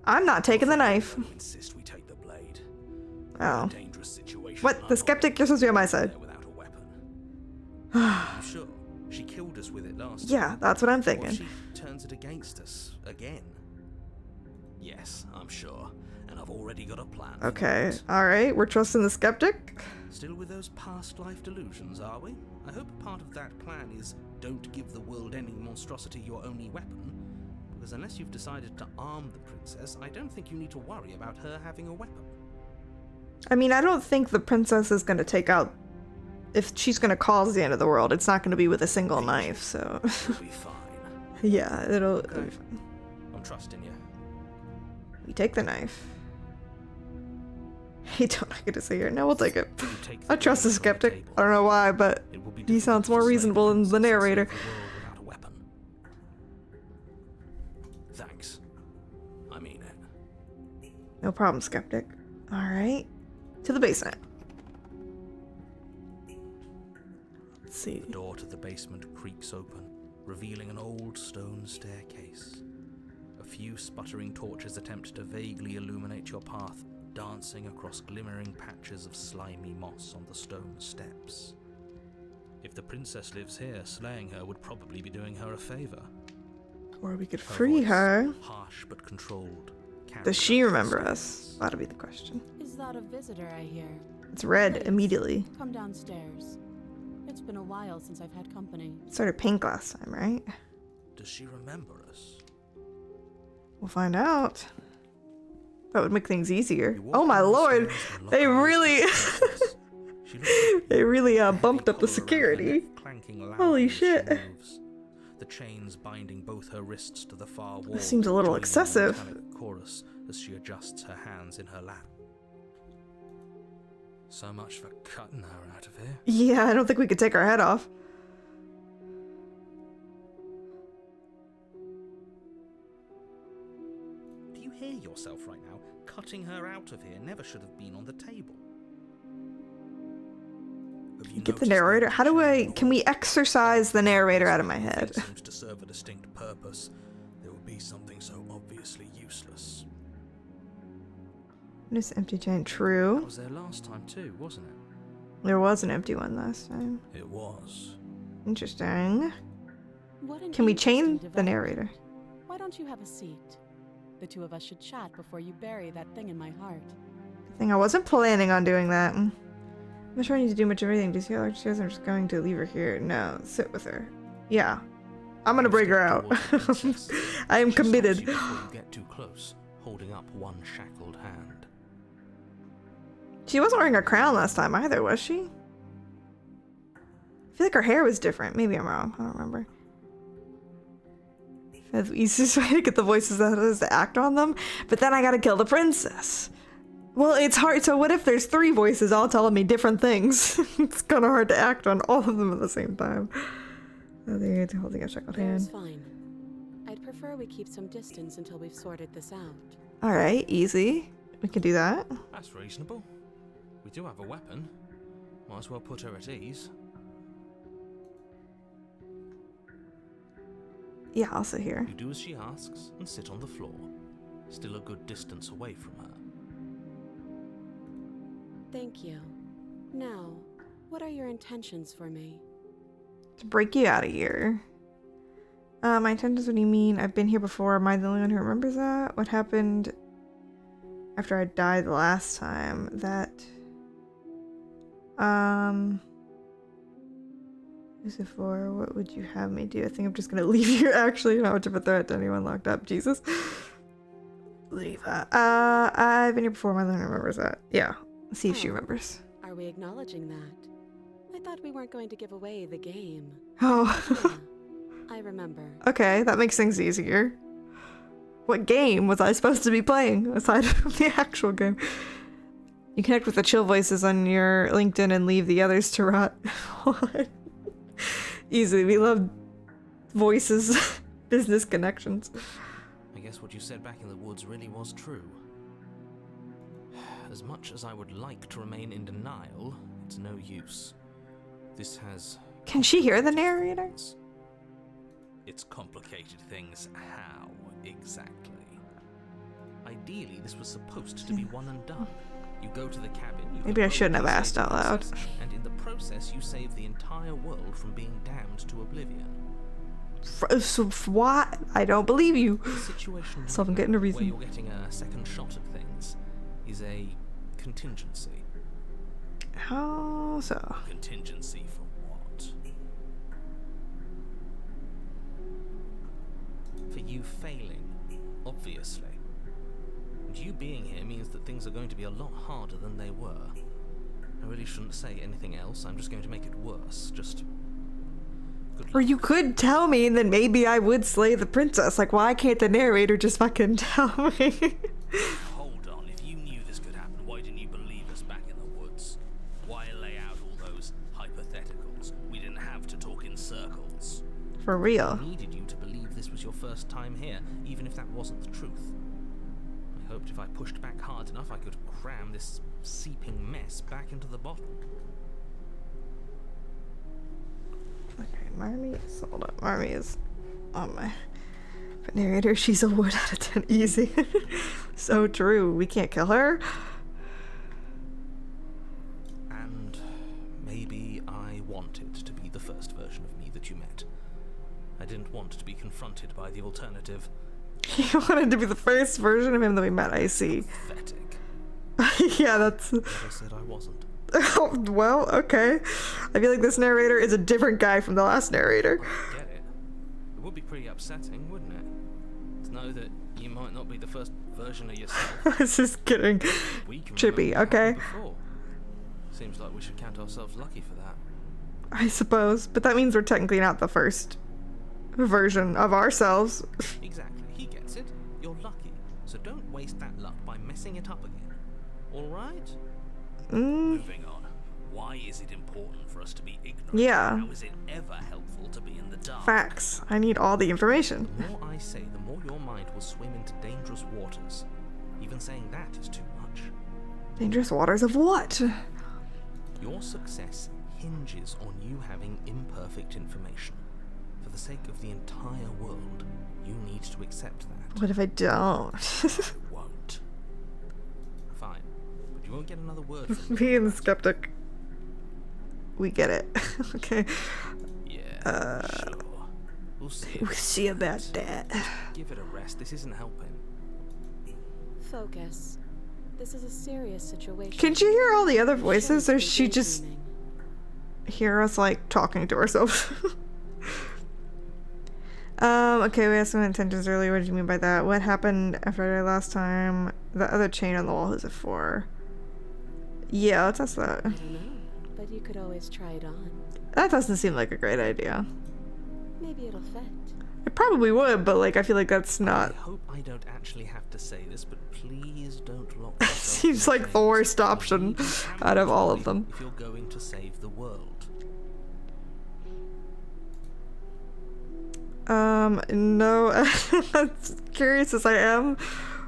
I'm not taking the knife. You insist we take the blade. Oh. Dangerous situation. What? The skeptic? You're supposed to be on my side. There without a weapon. You sure? She killed us with it last time. Yeah, that's what I'm What thinking. if she turns it against us again? Yes, I'm sure. And I've already got a plan. for Okay. that. Alright, we're trusting the skeptic. Still with those past life delusions, are we? I hope part of that plan is don't give the world-ending monstrosity your only weapon, because unless you've decided to arm the princess, I don't think you need to worry about her having a weapon. I mean, I don't think the princess is gonna take out. If she's gonna cause the end of the world, it's not gonna be with a single knife, so. We'll be fine. Yeah, it'll be Okay. fine. I'm trusting you. We take the knife. He don't like it to say here. No, we'll take it. You take I trust the blade from skeptic. table. I don't know why, but It will be he difficult sounds to more slay reasonable than the princess and save narrator. the world without a weapon. Thanks. I mean it. no problem, skeptic. Alright. To the basement. Let's see. The door to the basement creaks open, revealing an old stone staircase. A few sputtering torches attempt to vaguely illuminate your path, dancing across glimmering patches of slimy moss on the stone steps. If the princess lives here, slaying her would probably be doing her a favor. Or we could Her free voice, her. harsh but controlled. Does she carries remember out us? suspense. That'll be the question. Is that a visitor I hear? It's red Please, immediately. Come downstairs. It's been a while since I've had company. It started pink last time, right? Does she remember us? We'll find out. That would make things easier. You walk Oh my down the lord! stairs and look They around really, the princess. She looks they really heavy bumped up the collar around her security. neck clanking loudly Holy as she shit. moves. The chains binding both her wrists to the far wall. seems a little join in excessive. metallic chorus as she adjusts her hands in her lap. So much for cutting her out of here. Yeah, I don't think we could take our head off. Do you hear yourself right now? Cutting her out of here never should have been on the table. Have you Get the noticed narrator. that How do I? chain Can we exercise the narrator out of my If head? it seems to serve a distinct purpose, there will be something so obviously useless. This empty chain. That True. was there last time too, wasn't it? There was an empty one last time. It was. Interesting. What an Can we interesting chain the development. narrator? Why don't you have a seat? The two of us should chat before you bury that thing in my heart. I think I wasn't planning on doing that. I'm not sure I need to do much of anything. Do you see how large she is? I'm just going to leave her here. No, sit with her. Yeah. I'm gonna bring her out. Towards the princess. I am She stops committed. you before you get too close, holding up one shackled hand. She wasn't wearing a crown last time either, was she? I feel like her hair was different. Maybe I'm wrong. I don't remember. The easiest way to get the voices out is to act on them, but then I gotta kill the princess. Well, it's hard. So what if there's 3 voices all telling me different things? It's kind of hard to act on all of them at the same time. Oh, they're holding a shackled There's hand. fine. I'd prefer we keep some distance until we've sorted this out. All right, easy. We can do that. That's reasonable. We do have a weapon. Might as well put her at ease. Yeah, I'll sit here. You do as she asks and sit on the floor, still a good distance away from her. Thank you. Now, what are your intentions for me? To break you out of here. My intentions, what do you mean? I've been here before. Am I the only one who remembers that? What happened after I died the last time? That... Who's it for? What would you have me do? I think I'm just gonna leave you, actually. Not much of a threat to anyone locked up. Jesus. Leave that. I've been here before. My lawyer remembers that. Yeah. Let's see if she Oh. remembers. Are we acknowledging that? I thought we weren't going to give away the game. Oh. Yeah, I remember. Okay, that makes things easier. What game was I supposed to be playing aside from the actual game? You connect with the chill voices on your LinkedIn and leave the others to rot. What? Easy, we love voices, business connections. I guess what you said back in the woods really was true. As much as I would like to remain in denial, it's no use. This has... Can she hear the narrator? It's complicated things. How exactly? Ideally, this was supposed to be one and done. You go to the cabin. You Maybe I heroically shouldn't have save asked the out loud. princess, and in the process, you save the entire world from being damned to oblivion. What? I don't believe you. The situation So I'm right getting a now, reason. where you're getting a second shot at things is a contingency. How so? Contingency for what? For you failing, obviously. And you being here means that things are going to be a lot harder than they were. I really shouldn't say anything else. I'm just going to make it worse. Just... good Or luck. you could tell me and then maybe I would slay the princess. Like, why can't the narrator just fucking tell me? Hold on. If you knew this could happen, why didn't you believe us back in the woods? Why lay out all those hypotheticals? We didn't have to talk in circles. For real. I needed you to believe this was your first time here, even if that wasn't the truth. I hoped if I pushed back hard enough, I could cram this seeping mess back into the bottle. Okay, Marmee is hold up. Marmee is on my but narrator. She's a wood out of 10. Easy. So true. We can't kill her. And maybe I wanted to be the first version of me that you met. I didn't want to be confronted by the alternative. You wanted to be the first version of him that we met. I see. Pathetic. Yeah, that's. But I said I wasn't. Well, okay. I feel like this narrator is a different guy from the last narrator. I get it. It would be pretty upsetting, wouldn't it? To know that you might not be the first version of yourself. This is getting We can trippy. remember what Okay. happened before. Seems like we should count ourselves lucky for that. I suppose, but that means we're technically not the first version of ourselves. Exactly. He gets it. You're lucky. So don't waste that luck by messing it up again. Alright? Moving on. Why is it important for us to be ignorant? Yeah. How is it ever helpful to be in the dark? Facts. I need all the information. The more I say, the more your mind will swim into dangerous waters. Even saying that is too much. Dangerous waters of what? Your success hinges on you having imperfect information. For the sake of the entire world, you need to accept that. What if I don't? You won't. Fine. But you won't get another word from me. Being the skeptic. We get it. Okay. Yeah, sure. We'll see. We'll see about that. Give it a rest. This isn't helping. Focus. This is a serious situation. Can she hear all the other We voices, or shouldn't be she just daydreaming. hear us like talking to ourselves? Okay, we had some intentions earlier. What did you mean by that? What happened after our last time? The other chain on the wall, who's it for? Yeah, let's test that. I don't know, but you could always try it on. That doesn't seem like a great idea. Maybe it'll fit. I probably would, but like I feel like that's I not. hope I don't actually have to say this, but please don't lock yourself Seems in like the chains. worst You'll option need to out of all of ambulatory them. if you're going to save the world. No. As curious as I am,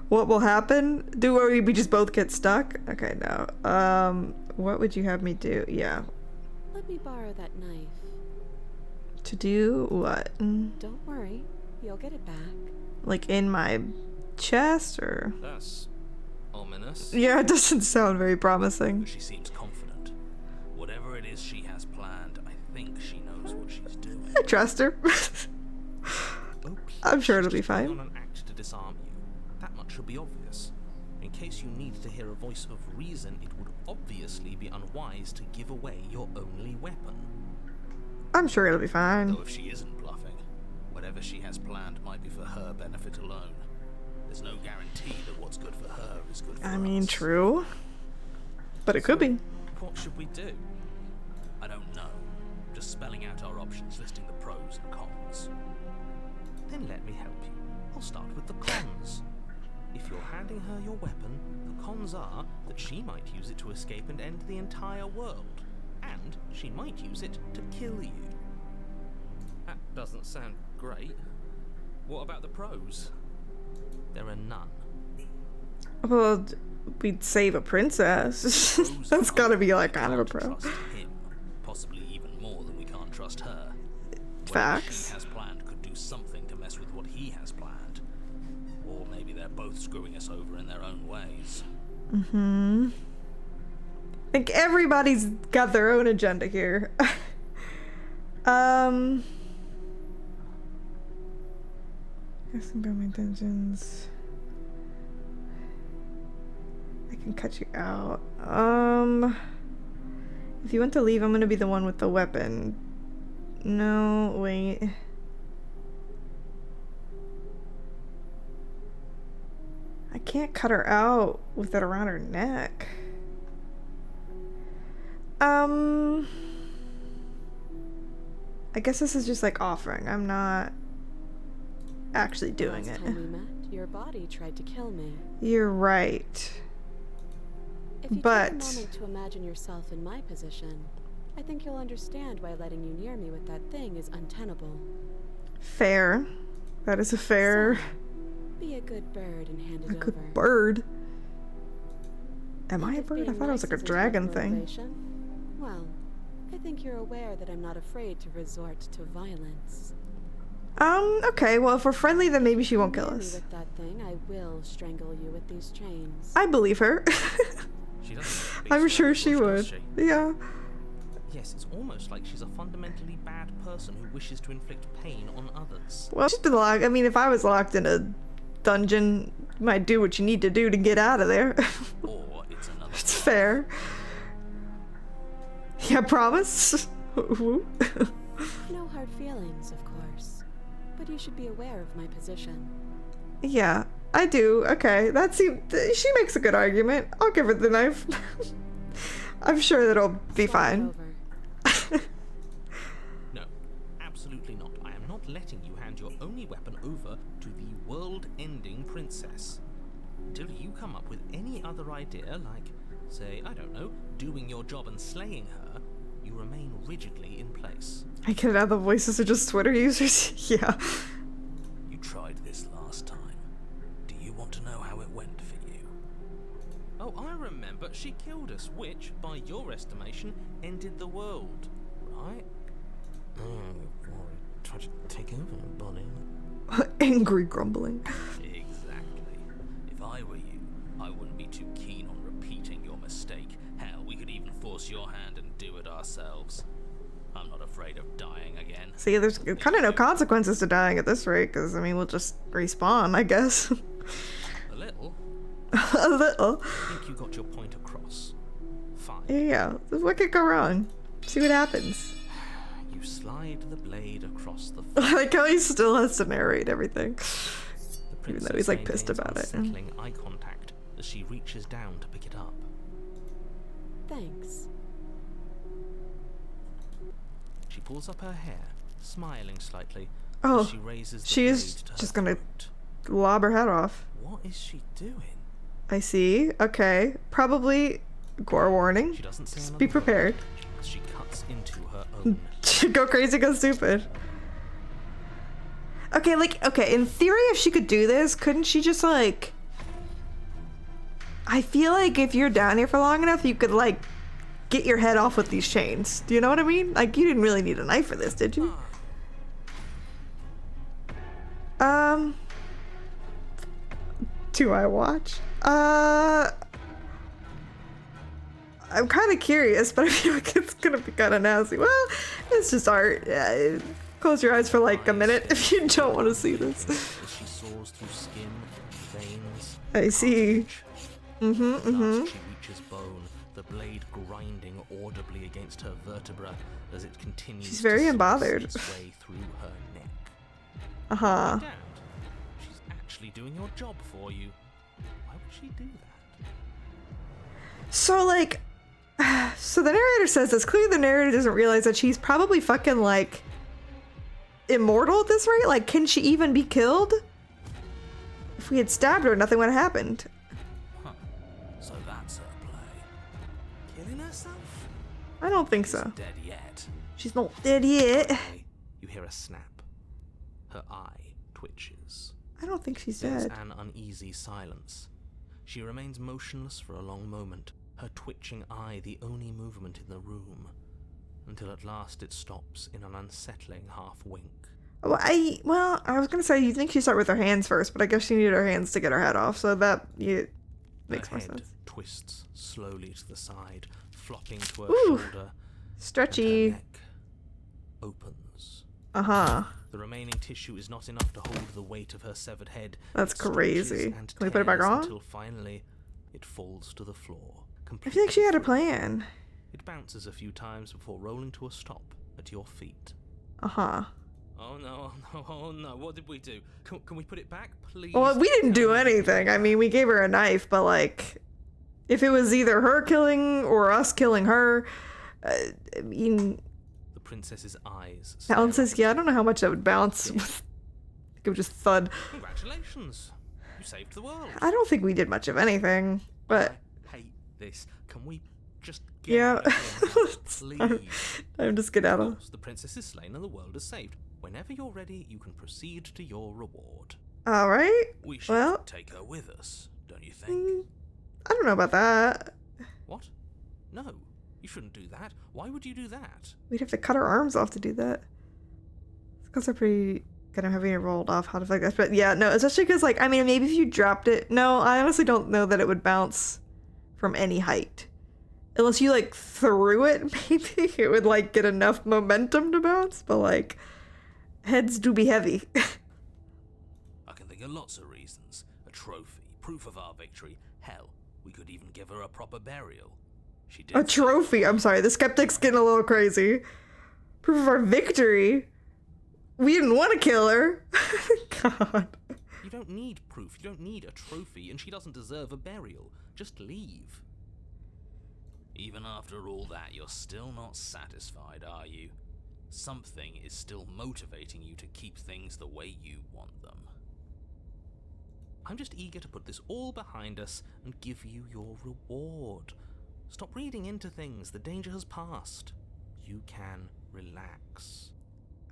what will happen? Do we just both get stuck? Okay, no. What would you have me do? Yeah. Let me borrow that knife. To do what? Don't worry, you'll get it back. Like in my chest or? That's ominous. Yeah, it doesn't sound very promising. But she seems confident. Whatever it is she has planned, I think she knows what she's doing. I trust her. Oh, I'm sure she's it'll be just putting fine. on an act to disarm you. That much should be obvious. In case you needed to hear a voice of reason, it would obviously be unwise to give away your only weapon. I'm sure it'll be fine. Though if she isn't bluffing, whatever she has planned might be for her benefit alone. There's no guarantee that what's good for her is good for us. I mean, true. But it could be. What should we do? I don't know. Just spelling out our options, listing the pros and cons. Then let me help you. I'll start with the cons. If you're handing her your weapon, the cons are that she might use it to escape and end the entire world. And she might use it to kill you. That doesn't sound great. What about the pros? There are none. Well, we'd save a princess. Pros That's are gotta be we like kind of a can't pro. Trust him, possibly even more than we can't trust her. Whatever Facts. she has planned could do something to mess with what he has planned. Or maybe they're both screwing us over in their own ways. I think everybody's got their own agenda here. Guessing about my dungeons. I can cut you out. If you want to leave, I'm gonna be the one with the weapon. No, wait. I can't cut her out with it around her neck. I guess this is just like offering. I'm not actually doing Last it. time we met, your body tried to kill me. You're right. If you But- take a moment to imagine yourself in my position, I think you'll understand why letting you near me with that thing is untenable. Fair. That is a fair, Be a good bird and hand it a good over. bird. Am And I a if bird? I being thought it was nice like a isn't dragon enough thing. motivation, well, I think you're aware that I'm not afraid to resort to violence. Okay, well, if we're friendly, then maybe she won't kill Near me us. with that thing, I will strangle you with these chains. I believe her. She doesn't I'm beat sure around she the bush, would. does she? Yeah. Yes, it's almost like she's a fundamentally bad person who wishes to inflict pain on others. Well, she's been locked. I mean, if I was locked in a dungeon, you might do what you need to do to get out of there. Or it's another It's life. fair. Yeah, promise? No hard feelings, of course. But you should be aware of my position. Yeah, I do. Okay, she makes a good argument. I'll give her the knife. I'm sure that'll be Slide it fine. over. No, absolutely not. I am not letting you hand your only weapon over to the world-ending princess. Until you come up with any other idea, like, say, I don't know, doing your job and slaying her, you remain rigidly in place. I get it out the voices are just Twitter users. Yeah. You tried this last time. Do you want to know how it went for you? Oh, I remember. She killed us, which, by your estimation, ended the world, right? Oh, boy. Tried to take over your body. Angry grumbling. Exactly. If I were you, I wouldn't be too keen on repeating your mistake. Hell, we could even force your hand and do it ourselves. I'm not afraid of dying again. See, there's kind of no consequences to dying at this rate, because, I mean, we'll just respawn, I guess. A little. A little. I think you got your point across. Fine. Yeah, what could go wrong? See what happens. You slide the blade across the I like how he still has to narrate everything. The Even though he's, like, princess pissed about it. maintains unsettling eye contact as she reaches down to pick it up. Thanks. She pulls up her hair, smiling slightly, Oh, as she raises the she's blade to just her gonna throat. lob her head off. What is she doing? I see. Okay. Probably gore warning. She doesn't say Just another be prepared. word as she cuts into her own. Go crazy, go stupid. Okay, like, okay, in theory, if she could do this, couldn't she just, like... I feel like if you're down here for long enough, you could, like, get your head off with these chains. Do you know what I mean? Like, you didn't really need a knife for this, did you? Do I watch? I'm kind of curious, but I feel like it's gonna be kind of nasty. Well, it's just art. Yeah, close your eyes for like a minute if you don't want to see this. As she soars through skin, veins. I see. Last she reaches bone, the blade grinding audibly against her vertebra as it continues. She's very to unbothered. its way through her neck. Uh-huh. Dad, she's actually doing your job for you. Why would she do that? So, like, so the narrator says this. Clearly the narrator doesn't realize that she's probably fucking, like, immortal at this rate. Like, can she even be killed? If we had stabbed her, nothing would have happened. Huh. So that's her play. Killing herself? I don't think She's so. dead yet. She's not dead yet. Suddenly, you hear a snap. Her eye twitches. I don't think she's There's dead. an uneasy silence. She remains motionless for a long moment, her twitching eye the only movement in the room, until at last it stops in an unsettling half-wink. Well, I was gonna say you'd think she'd start with her hands first, but I guess she needed her hands to get her head off, so that makes Her more head sense. twists slowly to the side, flopping to her Ooh. shoulder, and her Stretchy. neck opens. Uh-huh. The remaining tissue is not enough to hold the weight of her severed head. That's It stretches crazy. and Can we put it back tears on? Until finally, it falls to the floor. I feel like she had a completely free. plan. It bounces a few times before rolling to a stop at your feet. Uh-huh. Oh no, oh no, oh no, what did we do? Can we put it back, please? Well, we didn't do Tell me. anything. I mean, we gave her a knife, but like, if it was either her killing or us killing her, I mean, The princess's eyes. Alan stare says, yeah, I don't know how much that would bounce. It would just thud. Congratulations, you saved the world. I don't think we did much of anything, but I hate this. Can we just get yeah. out of here now, please? I'm just get out Of of. course, the princess is slain and the world is saved. Whenever you're ready, you can proceed to your reward. All right. We should Well, take her with us, don't you think? I don't know about that. What? No, you shouldn't do that. Why would you do that? We'd have to cut our arms off to do that. Because they're pretty kind of heavy and rolled off. How to like that? But yeah, no, especially because like I mean, maybe if you dropped it. No, I honestly don't know that it would bounce from any height. Unless you like threw it, maybe it would like get enough momentum to bounce. But like, heads do be heavy. I can think of lots of reasons. A trophy, proof of our victory. Hell, we could even give her a proper burial. She did. A trophy. I'm sorry, the skeptic's getting a little crazy. Proof of our victory. We didn't want to kill her. God. You don't need proof. You don't need a trophy, and she doesn't deserve a burial. Just leave. Even after all that, you're still not satisfied, are you? Something is still motivating you to keep things the way you want them. I'm just eager to put this all behind us and give you your reward. Stop reading into things. The danger has passed. You can relax.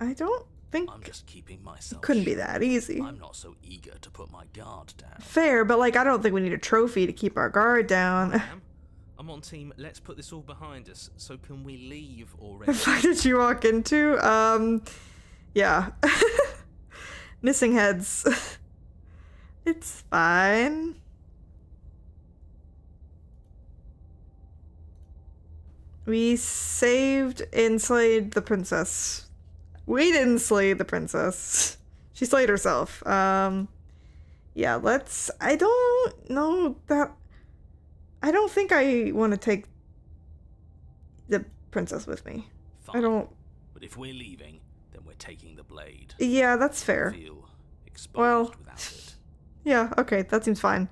I don't think I'm just keeping myself. it couldn't be sharp. that easy. I'm not so eager to put my guard down. Fair, but like I don't think we need a trophy to keep our guard down. Ma'am, I'm on team. Let's put this all behind us. So can we leave already? The fuck did you walk into? Yeah. Missing heads. It's fine. We saved and slayed the princess. We didn't slay the princess. She slayed herself. Yeah, let's... I don't know that... I don't think I want to take the princess with me. Fine. I don't... But if we're leaving, then we're taking the blade. Yeah, that's fair. Feel exposed Well- without it. Yeah, okay, that seems fine.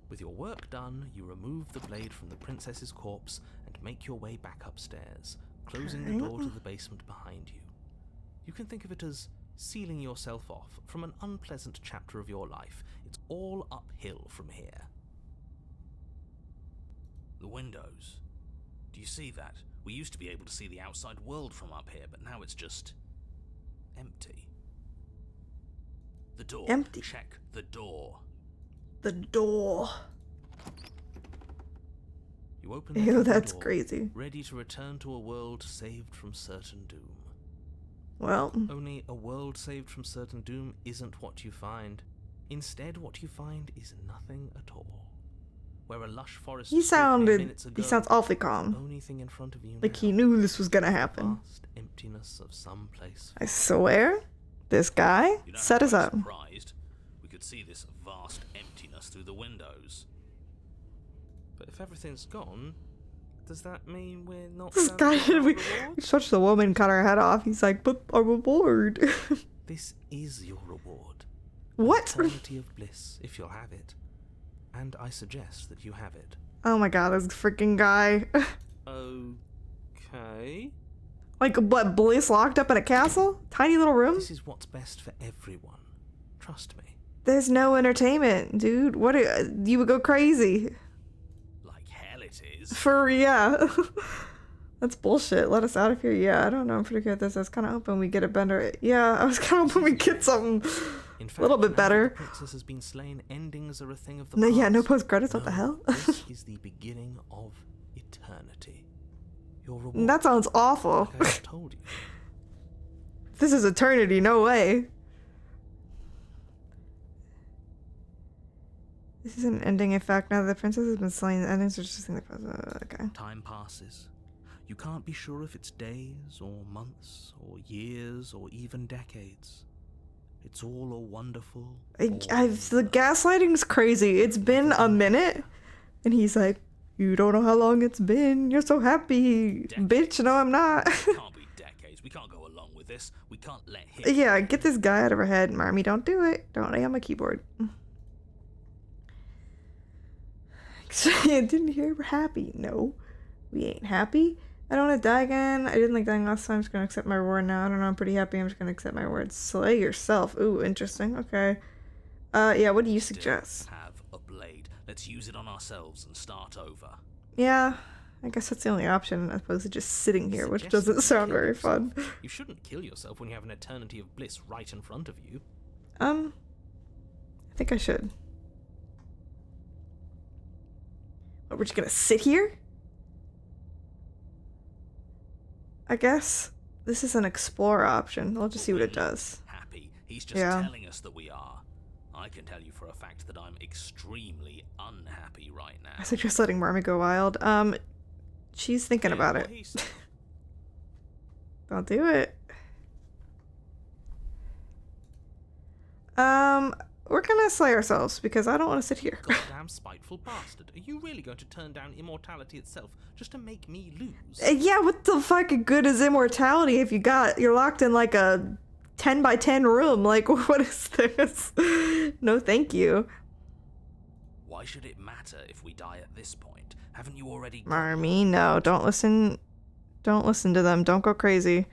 With your work done, you remove the blade from the princess's corpse and make your way back upstairs, closing the door to the basement behind you. You can think of it as sealing yourself off from an unpleasant chapter of your life. It's all uphill from here. The windows. Do you see that? We used to be able to see the outside world from up here, but now it's just empty. The door. Empty. Check the door. The door. You open the Ew, front that's door, crazy. ready to return to a world saved from certain doom. Well, Only a world saved from certain doom isn't what you find. Instead, what you find is nothing at all. Where a lush forest he stood mere minutes sounds ago, awfully the calm. only thing in front of you Like now, he knew this was gonna happen. vast emptiness of some place. I swear, this guy You don't set have us to up. be surprised. We could see this vast emptiness through the windows. But if everything's gone, does that mean we're not This going to guy, get we our reward? touched the woman, cut her head off. He's like, but our reward. This is your reward. What? Eternity of bliss, if you'll have it. And I suggest that you have it. Oh my god, this freaking guy. Okay. Like, what, Bliss locked up in a castle? Tiny little room? This is what's best for everyone. Trust me. There's no entertainment, dude. What? You would go crazy. Like hell it is. Yeah. That's bullshit. Let us out of here. Yeah, I don't know. I'm pretty good at this. I was kind of hoping we get a better. Yeah, I was kind of hoping we get something In fact, a little bit now that better. the princess has been slain, endings are a thing of the No, past. yeah, no post credits. What the No, hell? This is the beginning of eternity. Your reward. That sounds awful. Like I just told you. This is eternity. No way. This is an ending. In fact, now that the princess has been slain, the endings are just like okay. Time passes. You can't be sure if it's days or months or years or even decades. It's all a wonderful. The gaslighting's crazy. It's been a minute, and he's like, "You don't know how long it's been. You're so happy, bitch." No, I'm not. Can't be decades. We can't go along with this. We can't let him. Yeah, get this guy out of her head, Marmy. Don't do it. Don't lay on my keyboard. I didn't hear we're happy. No, we ain't happy. I don't want to die again. I didn't like dying last time. I'm just gonna accept my reward now. I don't know. I'm pretty happy. I'm just gonna accept my reward. Slay yourself. Ooh, interesting. Okay. Yeah. What do you suggest? Have a blade. Let's use it on ourselves and start over. Yeah, I guess that's the only option as opposed to just sitting here, which Suggest doesn't you sound kill very yourself. fun. You shouldn't kill yourself when you have an eternity of bliss right in front of you. I think I should. What, we're just gonna sit here? I guess this is an explore option. I'll just see what it does. Happy. He's just Yeah. telling us that we are. I can tell you for a fact that I'm extremely unhappy right now. I suggest letting Marmy go wild. She's thinking about What it. he said. Don't do it. We're gonna slay ourselves because I don't want to sit here. Goddamn spiteful bastard. Are you really going to turn down immortality itself just to make me lose? Yeah, what the fucking good is immortality if you're locked in like a 10 by 10 room? Like, what is this? No, thank you. Why should it matter if we die at this point? Haven't you already got Marmy, no, don't listen. Don't listen to them. Don't go crazy.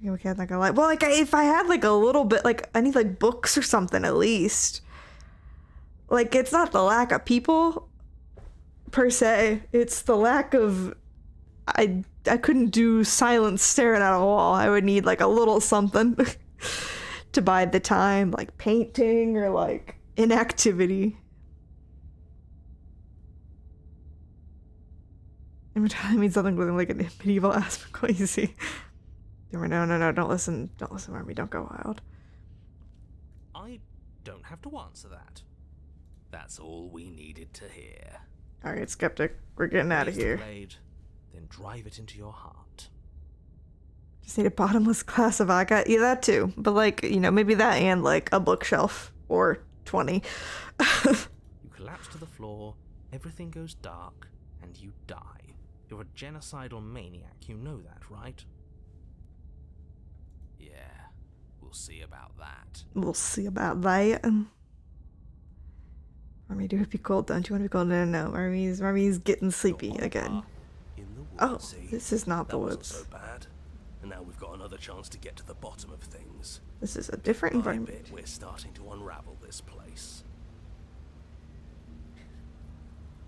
Okay, we can't like a lot. Well, like if I had like a little bit, like I need like books or something at least. Like it's not the lack of people per se. It's the lack of. I couldn't do silence staring at a wall. I would need like a little something to bide the time, like painting or like inactivity. Immortality means something with like a medieval aspect. What you see? No, don't listen, Marmy, don't go wild. I don't have to answer that. That's all we needed to hear. Alright, Skeptic, we're getting out of Raise the here. blade, then drive it into your heart. Just need a bottomless glass of vodka. Yeah, that too. But like, maybe that and like a bookshelf or 20. You collapse to the floor, everything goes dark, and you die. You're a genocidal maniac, you know that, right? Yeah, we'll see about that. We'll see about that. Marmy, do it be cold? Don't you want to be cold? No. Marmy's getting sleepy You're again. in the woods, Oh, see? this is not the That wasn't woods. so bad. And now we've got another chance to get to the bottom of things. This is a different I environment. bet we're starting to unravel this place.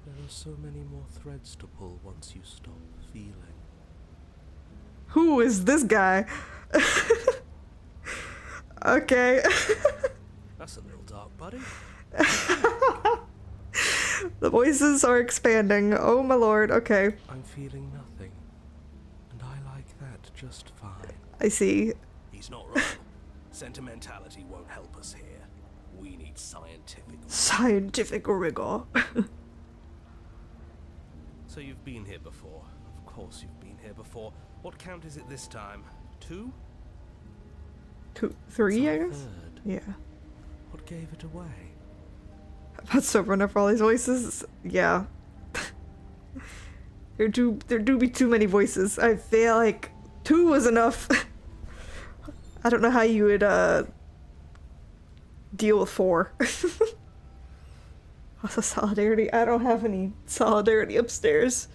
There are so many more threads to pull once you stop feeling. Who is this guy? Okay. That's a little dark, buddy. The voices are expanding. Oh my lord. Okay. I'm feeling nothing. And I like that just fine. I see. He's not wrong. Sentimentality won't help us here. We need Scientific rigor. So you've been here before. Of course you've been here before. What count is it this time? 2? 2, 3, I It's our guess? third. Yeah. What gave it away? About sober enough for all these voices? Yeah. there do be too many voices. I feel like 2 was enough. I don't know how you would deal with 4. Also solidarity. I don't have any solidarity upstairs.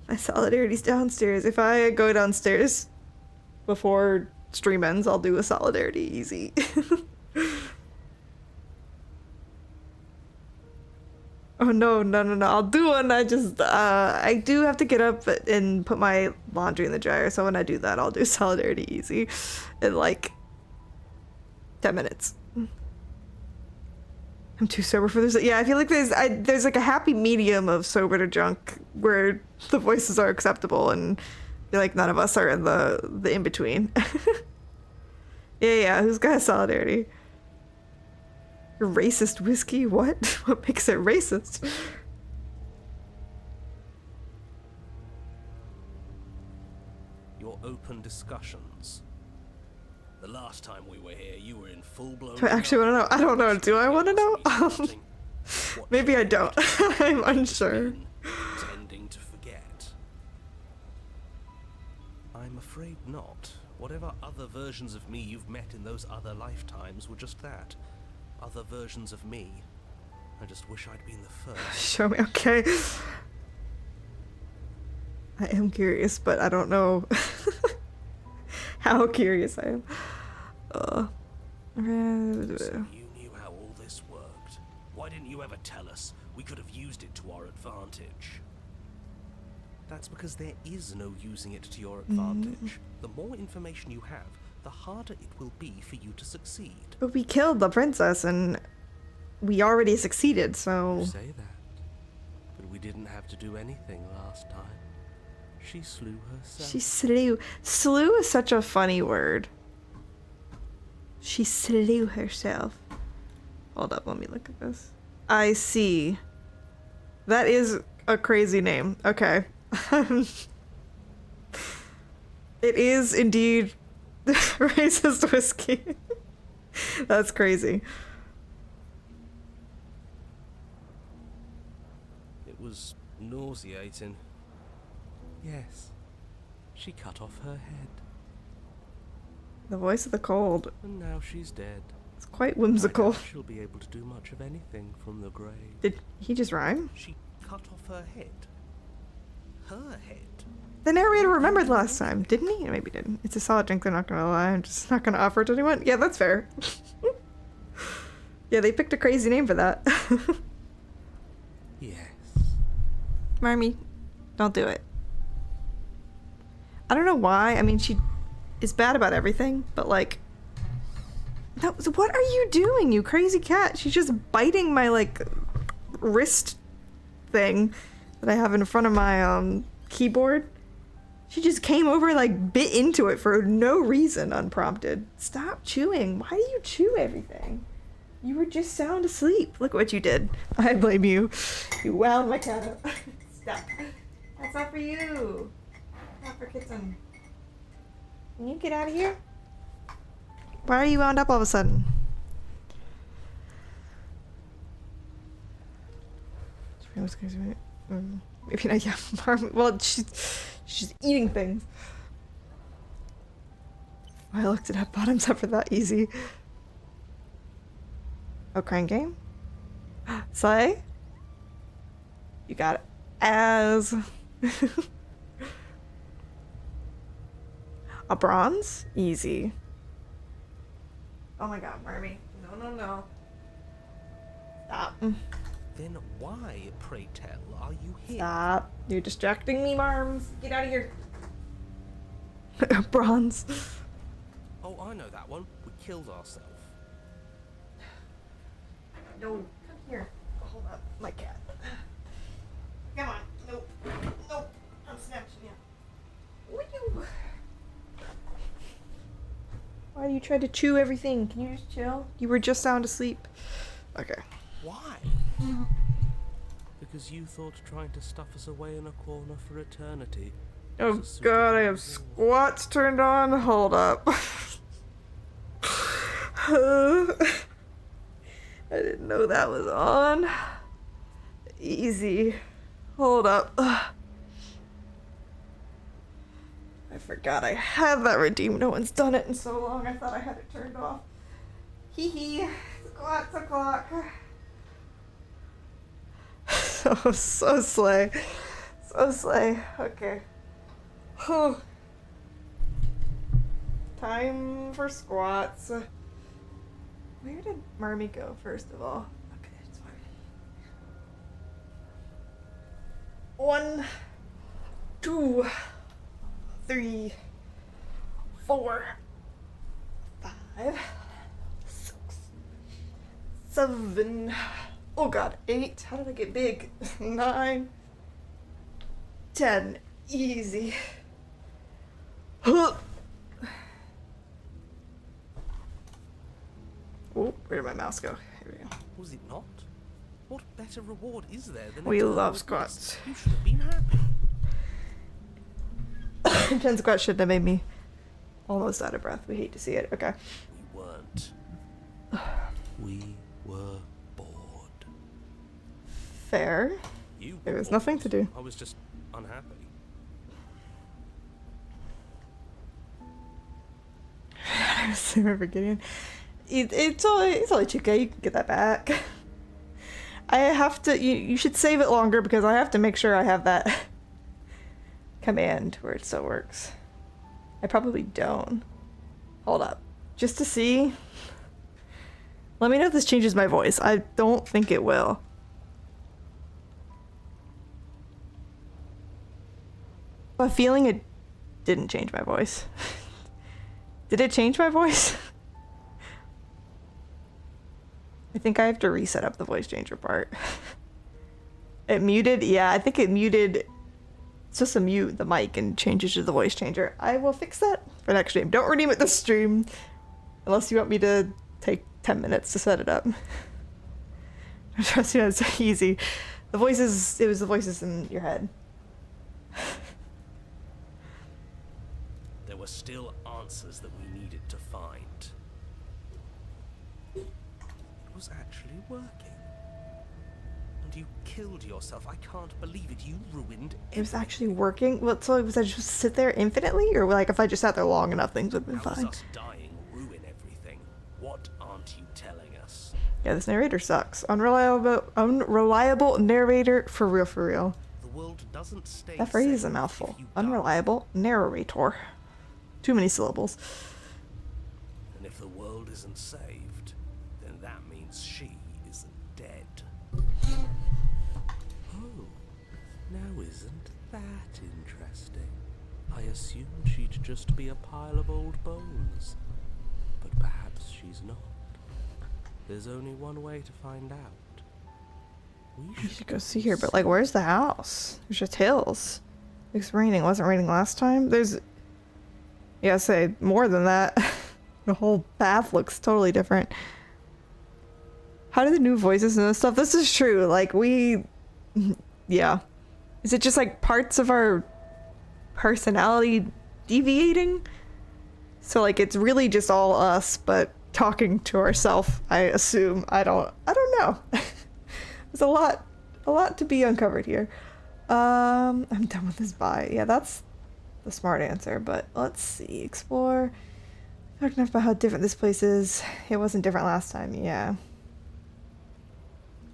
My solidarity's downstairs. If I go downstairs before stream ends, I'll do a solidarity easy. Oh no, I'll do one. I do have to get up and put my laundry in the dryer, so when I do that, I'll do solidarity easy in like 10 minutes. I'm too sober for this. Yeah, I feel like there's like a happy medium of sober to drunk where the voices are acceptable and I feel like none of us are in the in-between. Yeah, who's got solidarity? Racist whiskey? What? What makes it racist? Your open discussions. The last time we were here, you were in full-blown... Do I actually want to know? I don't know. Do I want to know? Maybe I don't. I'm unsure. Tending to forget. I'm afraid not. Whatever other versions of me you've met in those other lifetimes were just that. Other versions of me. I just wish I'd been the first. Show me. Okay. I am curious, but I don't know how curious I am. So you knew how all this worked. Why didn't you ever tell us? We could have used it to our advantage. That's because there is no using it to your advantage. The more information you have, the harder it will be for you to succeed. But we killed the princess and we already succeeded, so... You say that, but we didn't have to do anything last time. She slew herself. She slew. Slew is such a funny word. She slew herself. Hold up, let me look at this. I see. That is a crazy name. Okay. It is indeed racist whiskey. That's crazy. It was nauseating. Yes. She cut off her head. The voice of the cold. And now she's dead. It's quite I whimsical. doubt she'll be able to do much of anything from the grave. Did he just rhyme? She cut off her head. Her head. The narrator remembered last time, didn't he? Maybe he didn't. It's a solid drink, they're not gonna lie. I'm just not gonna offer it to anyone. Yeah, that's fair. Yeah, they picked a crazy name for that. Yes. Marmy, don't do it. I don't know why. I mean, she is bad about everything, but like... No, what are you doing, you crazy cat? She's just biting my, like, wrist thing that I have in front of my, keyboard. She just came over and, like, bit into it for no reason, unprompted. Stop chewing. Why do you chew everything? You were just sound asleep. Look what you did. I blame you. You wound my cat up. Stop. That's not for you. Not for kitten. Can you get out of here? Why are you wound up all of a sudden? Maybe not. Yeah. Well, she's eating things. I looked it up. Bottoms up for that easy. Oh, crying game. Slay. You got it. As. A bronze? Easy. Oh my god, Marmy. No. Stop. Then why, pray tell, are you here? Stop. You're distracting me, Marms. Get out of here. Bronze. Oh, I know that one. We killed ourselves. No, come here. Hold up. My cat. Come on. Nope. I'm snatching you. What you? Why do you try to chew everything? Can you just chill? You were just sound asleep. Okay. Why? Because you thought trying to stuff us away in a corner for eternity. Oh was a suitable god, I have reward. squats turned on. Hold up. I didn't know that was on. Easy. Hold up. I forgot I had that redeemed. No one's done it in so long. I thought I had it turned off. Hee hee. Squats o'clock. So slay. So slay. Okay. Whew. Time for squats. Where did Marmy go, first of all? Okay, it's fine. 1, 2, 3, 4, 5, 6, 7. Oh god, 8. How did I get big? 9, 10. Easy. Oh, where did my mouse go? Here we go. Was it not? What better reward is there than We eternal love bliss? squats. You should have been happy. 10 squats shouldn't have made me almost out of breath. We hate to see it. Okay. We weren't. We were bored. Fair. You There were was bored. nothing to do. I was just unhappy. I just remember getting it's only 2K. You can get that back. I have to. You should save it longer because I have to make sure I have that command where it still works. I probably don't. Hold up, just to see. Let me know if this changes my voice. I don't think it will. I have a feeling it didn't change my voice. Did it change my voice? I think I have to reset up the voice changer part. It muted? Yeah, I think it muted. It's just a mute the mic and changes to the voice changer. I will fix that for next stream. Don't redeem it this stream. Unless you want me to take 10 minutes to set it up. Trust me, it's easy. It was the voices in your head. There were still answers that we needed to find. It was actually working. And you killed yourself. I can't believe it. You ruined It was everything. actually working? What, so was I just sit there infinitely? Or like if I just sat there long enough, things would have been How does fine? us dying ruin everything? What aren't you telling us? Yeah, this narrator sucks. Unreliable narrator for real. The world doesn't stay That phrase is a safe mouthful. if you die. Unreliable narrator. Too many syllables. And if the world isn't saved, then that means she isn't dead. Oh, now isn't that interesting? I assumed she'd just be a pile of old bones. But perhaps she's not. There's only one way to find out. You should go see her, but like, where's the house? There's just hills. It's raining. Wasn't raining last time? There's... Yeah, say more than that. The whole path looks totally different. How do the new voices and this stuff? This is true. Like, we... Yeah. Is it just like parts of our personality deviating? So like, it's really just all us, but talking to ourselves, I assume. I don't know. There's a lot to be uncovered here. I'm done with this bye. Yeah, that's the smart answer, but let's see. Explore. Talked enough about how different this place is. It wasn't different last time, yeah.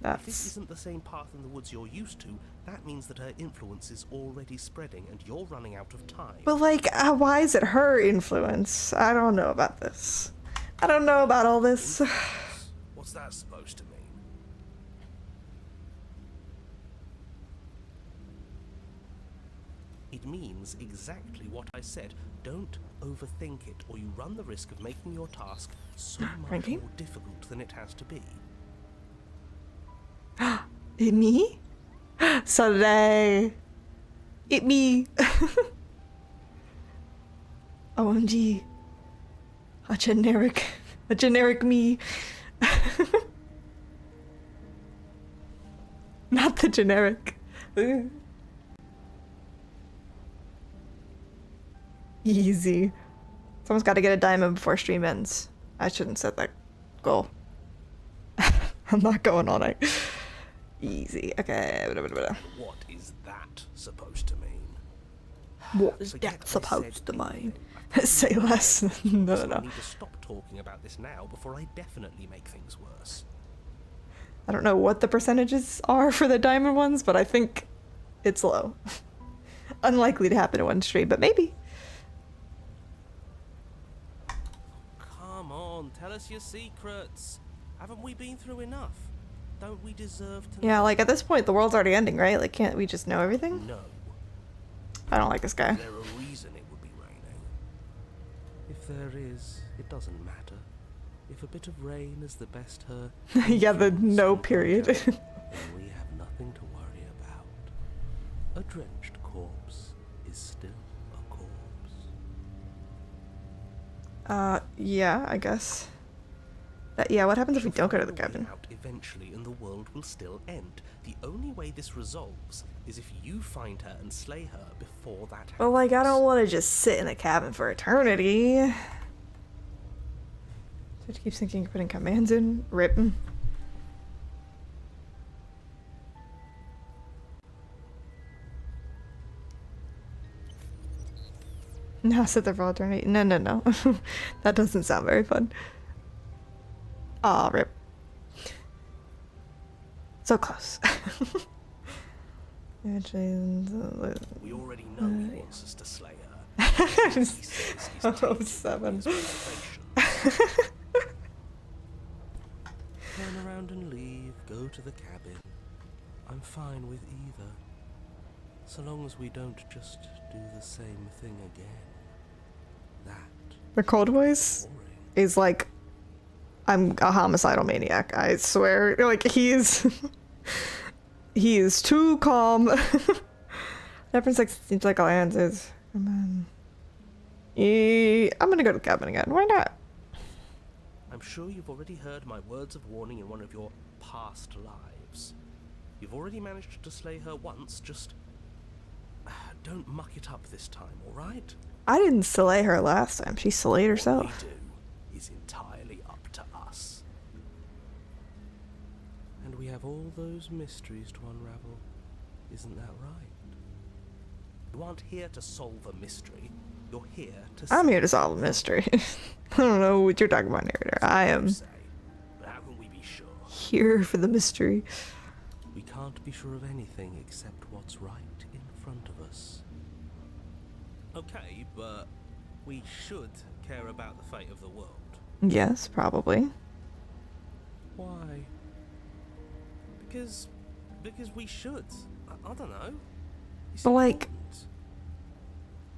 If this That's... isn't the same path in the woods you're used to, that means that her influence is already spreading and you're running out of time. But like, why is it her influence? I don't know about this. I don't know about all this. What's that supposed to mean? It means exactly what I said. Don't overthink it, or you run the risk of making your task so much Ranking? more difficult than it has to be. It me? Saturday. It me. OMG. A generic me. Not the generic. Easy. Someone's got to get a diamond before stream ends. I shouldn't set that goal. I'm not going all night. Easy. Okay. What is that supposed to mean? What is Forget that I supposed said to mean? anything. I think Say you know. less. No. So I need to stop talking about this now before I definitely make things worse. I don't know what the percentages are for the diamond ones, but I think it's low. Unlikely to happen in one stream, but maybe. Come on, tell us your secrets. Haven't we been through enough? Don't we deserve to Yeah, know? like at this point, the world's already ending, right? Like, can't we just know everything? No. I don't like this guy. Is there a reason it would be raining? If there is, it doesn't matter. If a bit of rain is the best her... Yeah, the influence no can period. conjure, then we have nothing to worry about. A drenched corpse is still a corpse. Yeah, I guess. Yeah, what happens if we don't go to the She'll find a way cabin? out eventually, and the world will still end. The only way this resolves is if you find her and slay her before that happens. Well, like, I don't want to just sit in a cabin for eternity. So it keeps thinking of putting commands in. Rip. No, sit there for eternity. No. That doesn't sound very fun. Aw, rip. So close. Actually, We already know he wants us to slay her. He says he's Oh, taken 7. his reservations. Turn around and leave, go to the cabin. I'm fine with either. So long as we don't just do the same thing again. That The cold voice boring. is like, I'm a homicidal maniac. I swear. Like, he is too calm. Difference like seems like all answers. Come on. I'm gonna go to the cabin again. Why not? I'm sure you've already heard my words of warning in one of your past lives. You've already managed to slay her once, just don't muck it up this time, alright? I didn't slay her last time. She slayed What herself. we do is entirely up to us. And we have all those mysteries to unravel. Isn't that right? You aren't here to solve a mystery. You're here to I'm say here to solve a mystery. I don't know what you're talking about, narrator. I am say. But how can we be sure? here for the mystery. We can't be sure of anything except what's right in front of us. Okay, but we should care about the fate of the world. Yes, probably. Why? Because we should. I don't know. It's But, like,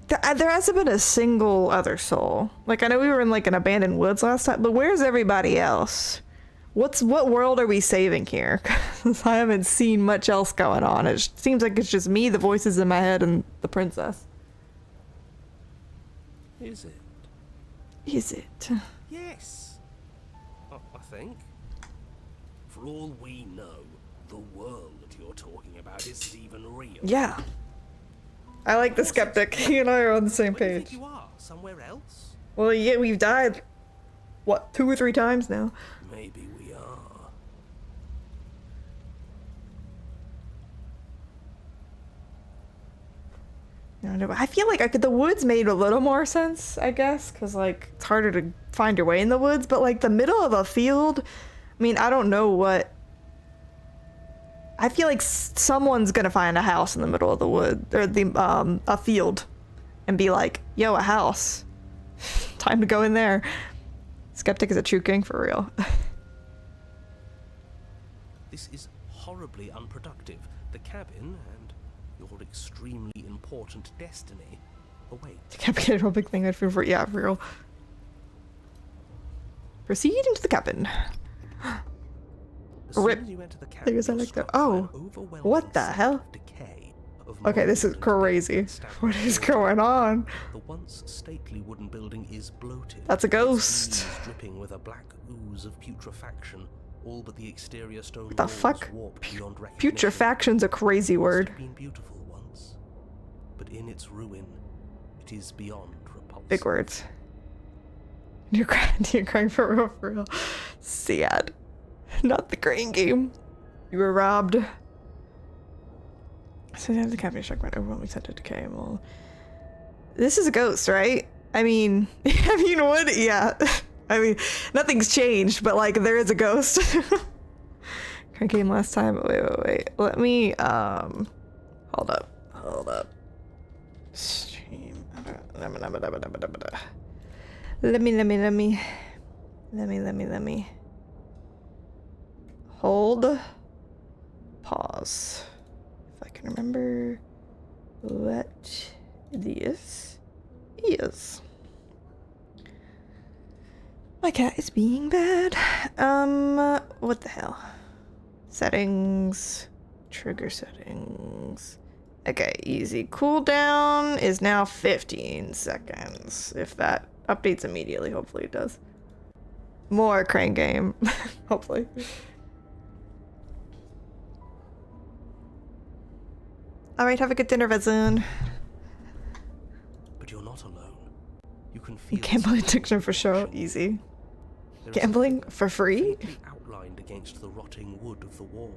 important. There hasn't been a single other soul. Like, I know we were in like an abandoned woods last time, but where's everybody else? What world are we saving here? 'Cause I haven't seen much else going on. It seems like it's just me, the voices in my head, and the princess. Is it? Is it? Yes. I think. For all we know, the world you're talking about isn't even real. Yeah. I like the skeptic. You and I are on the same Where do you page. think you are? Somewhere else? Well, yeah, we've died, what, 2 or 3 times now? Maybe we are. I don't know. I feel like the woods made a little more sense, I guess, because, like, it's harder to find your way in the woods, but, like, the middle of a field, I mean, I don't know what I feel like someone's gonna find a house in the middle of the wood or a field, and be like, "Yo, a house! Time to go in there." Skeptic is a true king for real. This is horribly unproductive. The cabin and your extremely important destiny await. Can't be a real big thing. For yeah, for real. Proceed into the cabin. As Rip. soon as you enter the cabin, Things I you're like that. struck by an Oh, overwhelming what the sense hell? of decay, of Okay, this is mold and crazy. death stabbed What is water. going on? The once stately wooden building is bloated. That's a its ghost. eaves dripping with a black ooze of putrefaction, all but the exterior stone What the walls fuck? warped beyond recognition. Putrefaction's a crazy It must word. have been beautiful once, but in its ruin, it is beyond repulsive. Big words. You're crying for real. Sad. Not the grain game. You were robbed. So you have the cabin struck by an overwhelming sense of decay. Well, this is a ghost, right? I mean, what? Yeah. I mean, nothing's changed, but like there is a ghost. Crank game last time. Wait. Let me hold up. Stream. Let me. Hold. Pause. If I can remember what this is. My cat is being bad. What the hell? Settings. Trigger settings. Okay, easy. Cooldown is now 15 seconds. If that updates immediately, hopefully it does. More crane game. Hopefully. Alright, have a good dinner, Vezun. But you're not alone. You can feel Gambling its addiction for sure. passion. Easy. There is a Gambling figure for free? faintly outlined against the rotting wood of the wall.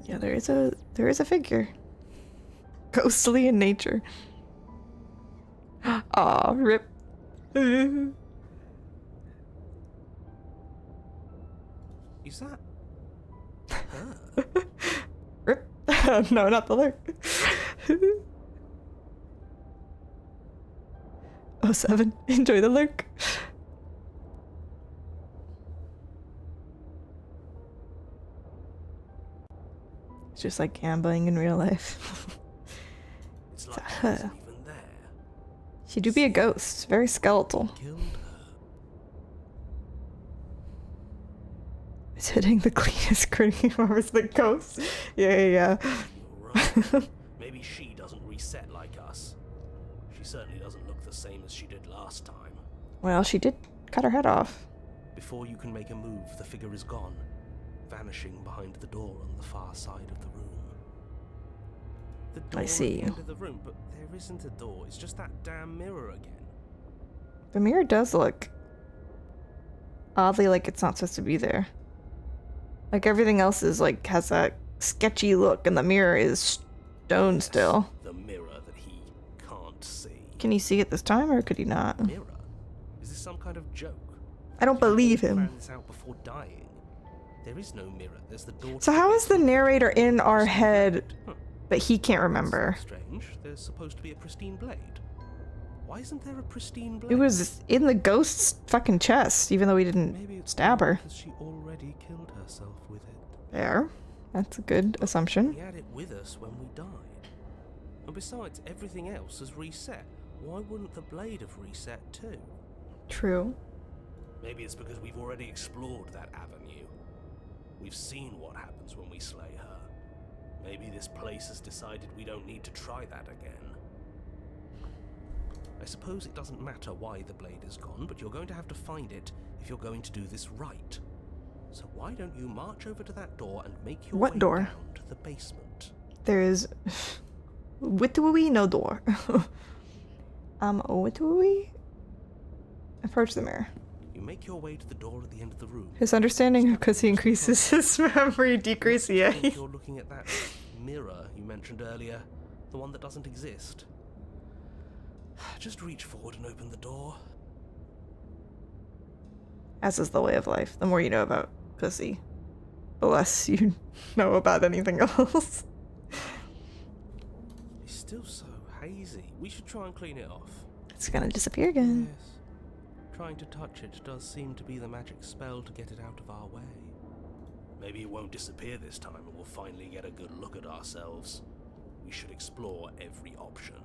Yeah, there is a figure. Ghostly in nature. Aw, rip. Is that her? Rip. No, not the lurk. 07. Enjoy the lurk. It's just like gambling in real life. It's like she her. isn't even there. She do be a ghost. Very skeletal. Killed her. It's hitting the cleanest gritty as the ghost. Yeah. You're right. Maybe she doesn't reset like us. She certainly doesn't look the same as she did last time. Well, she did cut her head off. Before you can make a move, the figure is gone, vanishing behind the door on the far side of the room. The door I see. at the end of the room, but there isn't a door. It's just that damn mirror again. The mirror does look oddly like it's not supposed to be there. Like everything else is like has that sketchy look, and the mirror is stone still. The mirror that he can't see. Can he see it this time, or could he not? Mirror? Is this some kind of joke? I don't Did you all believe him. plan this out before dying? There is no mirror. There's the door. So to how the is the basement. narrator in our Pristine head, blade. Huh. but he can't That's remember? strange. There's supposed to be a pristine blade. Why isn't there a pristine blade? It was in the ghost's fucking chest, even though we didn't Maybe it's stab her. because she already killed herself with it. There. That's a good assumption. We had it with us when we died. And besides, everything else has reset. Why wouldn't the blade have reset too? True. Maybe it's because we've already explored that avenue. We've seen what happens when we slay her. Maybe this place has decided we don't need to try that again. I suppose it doesn't matter why the blade is gone, but you're going to have to find it if you're going to do this right. So why don't you march over to that door and make your What way door? down to the basement? There is Witui no door. Witui? Approach the mirror. You make your way to the door at the end of the room. His understanding, because he increases his memory, decrease I yeah. think you're looking at that mirror you mentioned earlier, the one that doesn't exist. Just reach forward and open the door. As is the way of life. The more you know about pussy, the less you know about anything else. It's still so hazy. We should try and clean it off. It's gonna disappear again. Yes. Trying to touch it does seem to be the magic spell to get it out of our way. Maybe it won't disappear this time and we'll finally get a good look at ourselves. We should explore every option.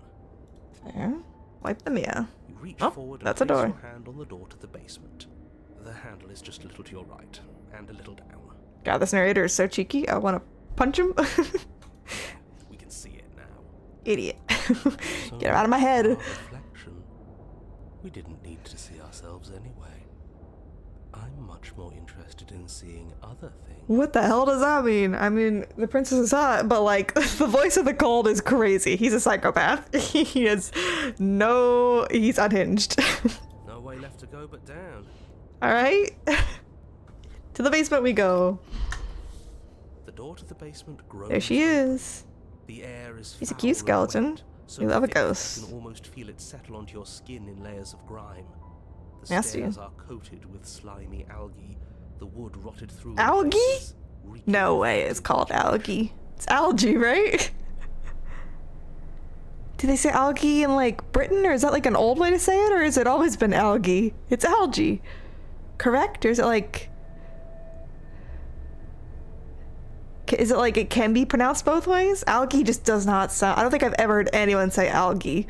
Fair. Wipe the mirror. You reach Oh, forward that's a and place door. your hand on the door to the basement. The handle is just a little to your right and a little down. God, this narrator is so cheeky. I want to punch him. We can see it now. Idiot. So Get him out of my head. our reflection. We didn't need to see ourselves anyway. I'm much more interested in seeing other things. What the hell does that mean? I mean, the princess is hot, but like, the voice of the cold is crazy. He's a psychopath. He's unhinged. No way left to go but down. Alright. To the basement we go. The door to the basement grows. There she is. The air is He's a foul cute and skeleton. wet, so We love a thick that ghost. You can almost feel it settle onto your skin in layers of grime. The Nasty. stairs are coated with slimy algae. The wood rotted through. in Algae? places, reeking No of way it's filthy called vegetation. algae. It's algae, right? Do they say algae in like Britain, or is that like an old way to say it, or has it always been algae? It's algae. Correct? Or is it like... Is it like it can be pronounced both ways? Algae just does not sound... I don't think I've ever heard anyone say algae.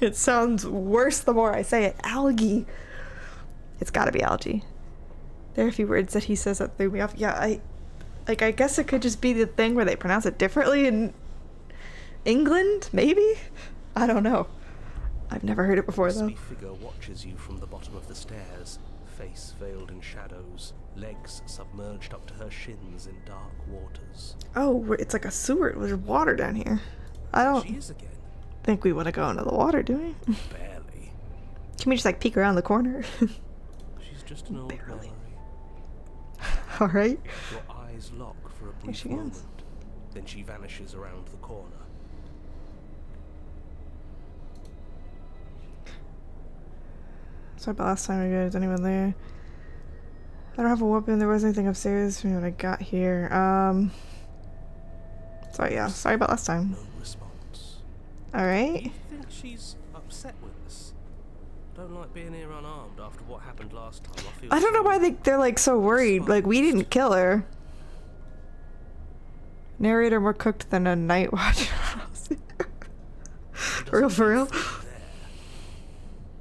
It sounds worse the more I say it. Algae. It's gotta be algae. There are a few words that he says that threw me off. Yeah, I guess it could just be the thing where they pronounce it differently in England, maybe? I don't know. I've never heard it before, A though. wispy figure watches you from the bottom of the stairs, face veiled in shadows, legs submerged up to her shins in dark waters. Oh, it's like a sewer. There's water down here. I She don't is again. think we want to go into the water, do we? Barely. Can we just, like, peek around the corner? She's just an old Barely. memory. Alright. Your eyes lock for a There brief she moment. is. Then she vanishes around the corner. Sorry about last time, guys. Anyone there? I don't have a weapon. There wasn't anything upstairs when I got here. Sorry, yeah. Sorry about last time. No response. Alright. You think she's upset with us? Don't like being here unarmed after what happened last time. Feel I don't know why they're like so worried. Like, we didn't kill her. Narrator more cooked than a night watch. She For real, doesn't for real? feel there.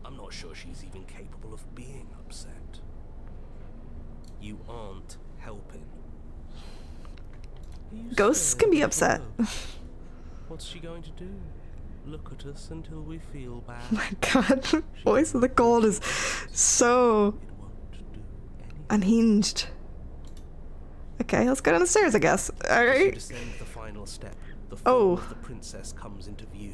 I'm not sure she's even capable of being upset. You aren't helping. Are you Ghosts scared can be of the upset. ghost? What's she going to do? Look at us until we feel bad. Oh my god. Voice of the Cold is so It won't do anything. unhinged. Okay, let's go down the stairs, I guess. As you Alright. descend the final step, the Oh. form of the princess comes into view.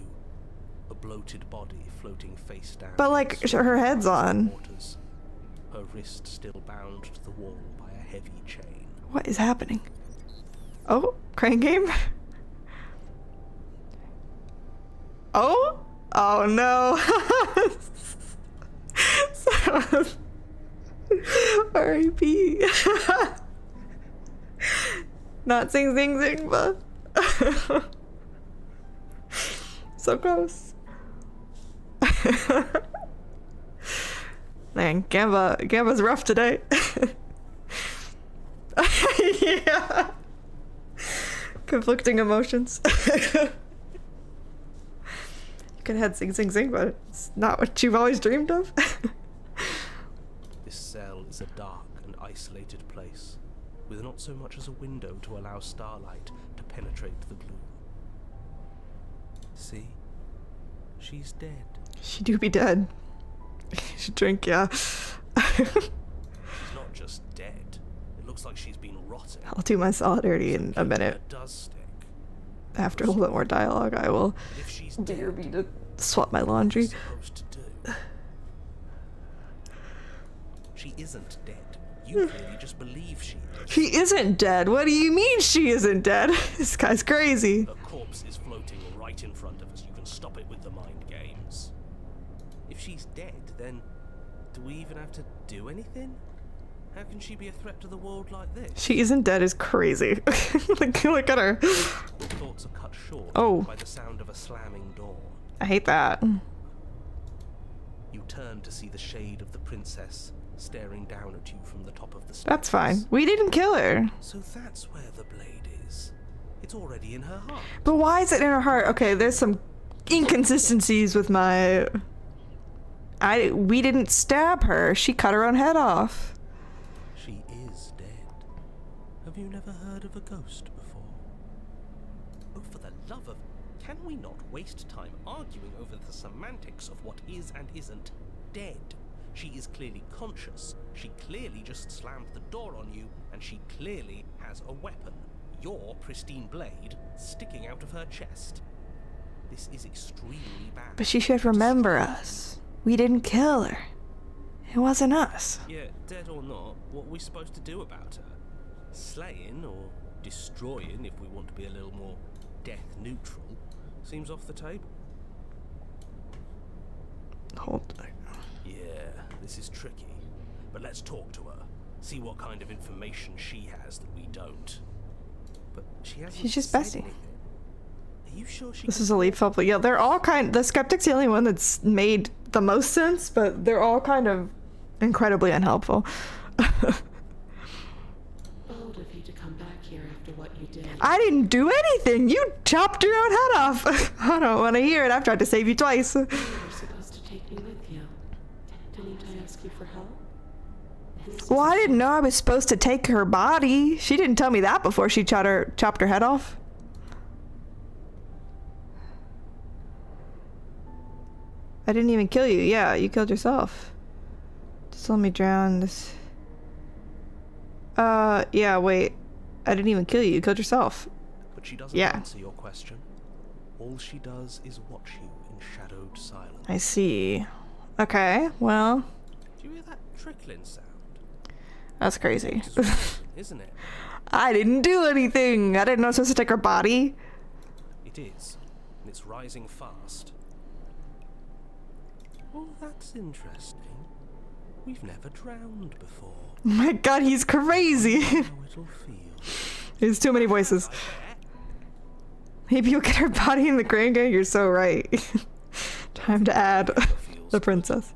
A bloated body floating face down. But, like, in her head's on. waters. Her wrist still bound to the wall by a heavy chain. What is happening? Oh, crane game? Oh? Oh no. R.I.P. Not sing sing sing, but so close. Man, Gamba's rough today. Yeah. Conflicting emotions. You could have had sing sing sing, but it's not what you've always dreamed of. This cell is a dark and isolated place, with not so much as a window to allow starlight to penetrate the gloom. See? She's dead. She do be dead. She drink, yeah. She's not just dead. It looks like she's been rotting. I'll do my solidarity in a minute. It does stick. After a little bit more dialogue, I will But if she's dare dead, me to swap my what are we laundry. supposed to do? She isn't dead. You clearly just believe she is. She isn't dead. What do you mean she isn't dead? This guy's crazy. Her corpse is floating right in front of us. You can stop it with the mind games. If she's dead, then Do we even have to do anything? How can she be a threat to the world like this? She isn't dead is crazy. Look at her. Your thoughts are cut short by the sound of a slamming door. I hate that. You turn to see the shade of the princess staring down at you from the top of the stairs. That's fine. We didn't kill her. So that's where the blade is. It's already in her heart. But why is it in her heart? Okay, there's some inconsistencies with my... We didn't stab her. She cut her own head off. She is dead. Have you never heard of a ghost before? Oh, for the love of... Can we not waste time arguing over the semantics of what is and isn't dead? She is clearly conscious. She clearly just slammed the door on you, and she clearly has a weapon. Your pristine blade sticking out of her chest. This is extremely bad. But she should remember us. We didn't kill her. It wasn't us. Yeah, dead or not, what are we supposed to do about her? Slaying or destroying, if we want to be a little more death neutral, seems off the table. Hold on. Yeah, this is tricky. But let's talk to her. See what kind of information she has that we don't. But she hasn't She's just said bestie. anything. Are you sure she This can is a leap up. Yeah, they're all kind... The skeptic's the only one that's made the most sense, but they're all kind of incredibly unhelpful. Bold of you to come back here after what you did. I didn't do anything. You chopped your own head off. I don't want to hear it. I've tried to save you twice. You were supposed to take me with you. Didn't I ask you for help? Well, I didn't know I was supposed to take her body. She didn't tell me that before she chopped her head off. I didn't even kill you. Yeah, you killed yourself. Just let me drown this. Yeah, wait. I didn't even kill you. You killed yourself. But she doesn't answer your question. All she does is watch you in shadowed silence. I see. Okay, well, Do you hear that trickling sound? that's crazy. Isn't it? I didn't do anything. I didn't know I was supposed to take her body. It is. And it's rising fast. Oh, that's interesting. We've never drowned before. Oh my god, he's crazy. How it'll feel. There's too many voices. Maybe you'll get her body in the Grand Gang. You're so right. Time to add the princess.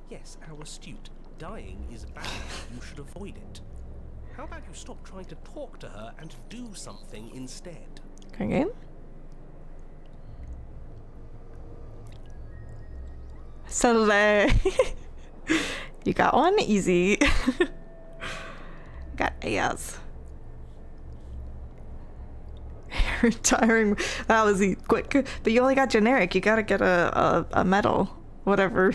Yes, how astute. Dying is bad. You should avoid it. How about you stop trying to talk to her and do something instead? Grand Gang? Soleil. You got one? Easy. Got ass. Retiring. That was quick. But you only got generic. You gotta get a medal. Whatever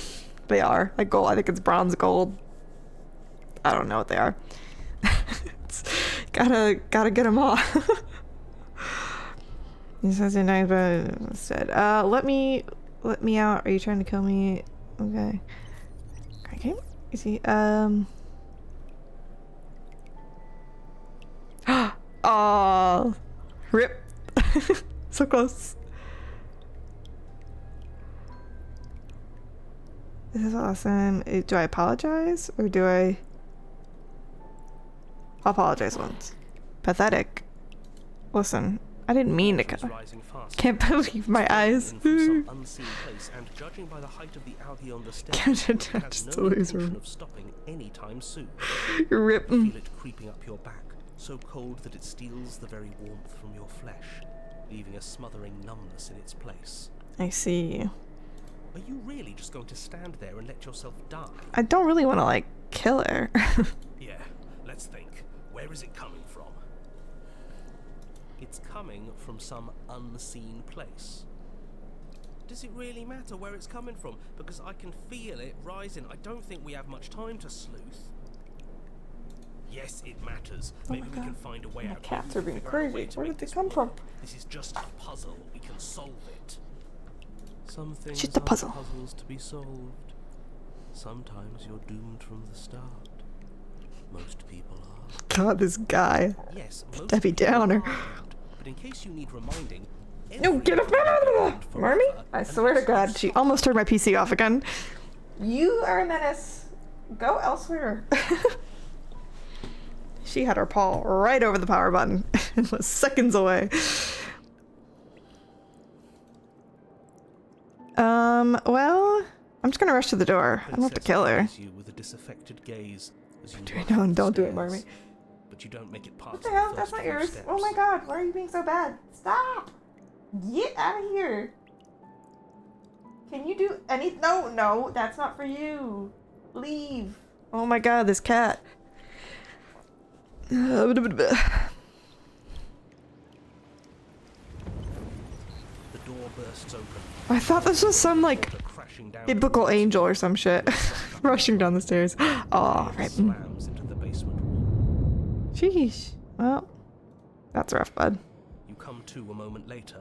they are. Like gold. I think it's bronze, gold. I don't know what they are. Gotta get them all. He says it nice, but instead. Let me out. Are you trying to kill me? Okay. Okay. Is he Oh, rip. So close. This is awesome. Do I apologize or do I? I'll apologize once. Pathetic. Listen, I didn't mean to cut. Can't believe my eyes. Unseen place, and judging by the height of the algae on the stairs, it has no intention of stopping anytime soon. You're ripped. Feel it creeping up your back, so cold that it steals the very warmth from your flesh, leaving a smothering numbness in its place. I see. Are you really just going to stand there and let yourself die? I don't really want to, like, kill her. Yeah, let's think. Where is it coming from? It's coming from some unseen place. Does it really matter where it's coming from? Because I can feel it rising. I don't think we have much time to sleuth. Yes, it matters. Maybe we can find a way out. Cats are being crazy. Where did they come from? This is just a puzzle. We can solve it. Some things Shit, the puzzle. are puzzles to be solved. Sometimes you're doomed from the start. Most people are. God, this guy. Yes, most Debbie people Downer. are. But in case you need reminding, No, get off my Marmy! I swear to God, she almost turned my PC off again. You are a menace. Go elsewhere. She had her paw right over the power button and was seconds away. Well, I'm just gonna rush to the door. I don't have to kill her. Princess eyes you with a disaffected gaze as you rush No, up the don't do it, stairs, Marmee. But you don't make it past What the hell? That's first not few yours. steps. Oh my god, why are you being so bad? Stop! Get out of here. Can you do any? No, no, that's not for you. Leave. Oh my god, this cat. The door bursts open. I thought this was some like Water crashing down biblical angel or some shit rushing down the stairs. Oh, right. slams into the basement wall. Sheesh. Well, that's rough, bud. You come to a moment later,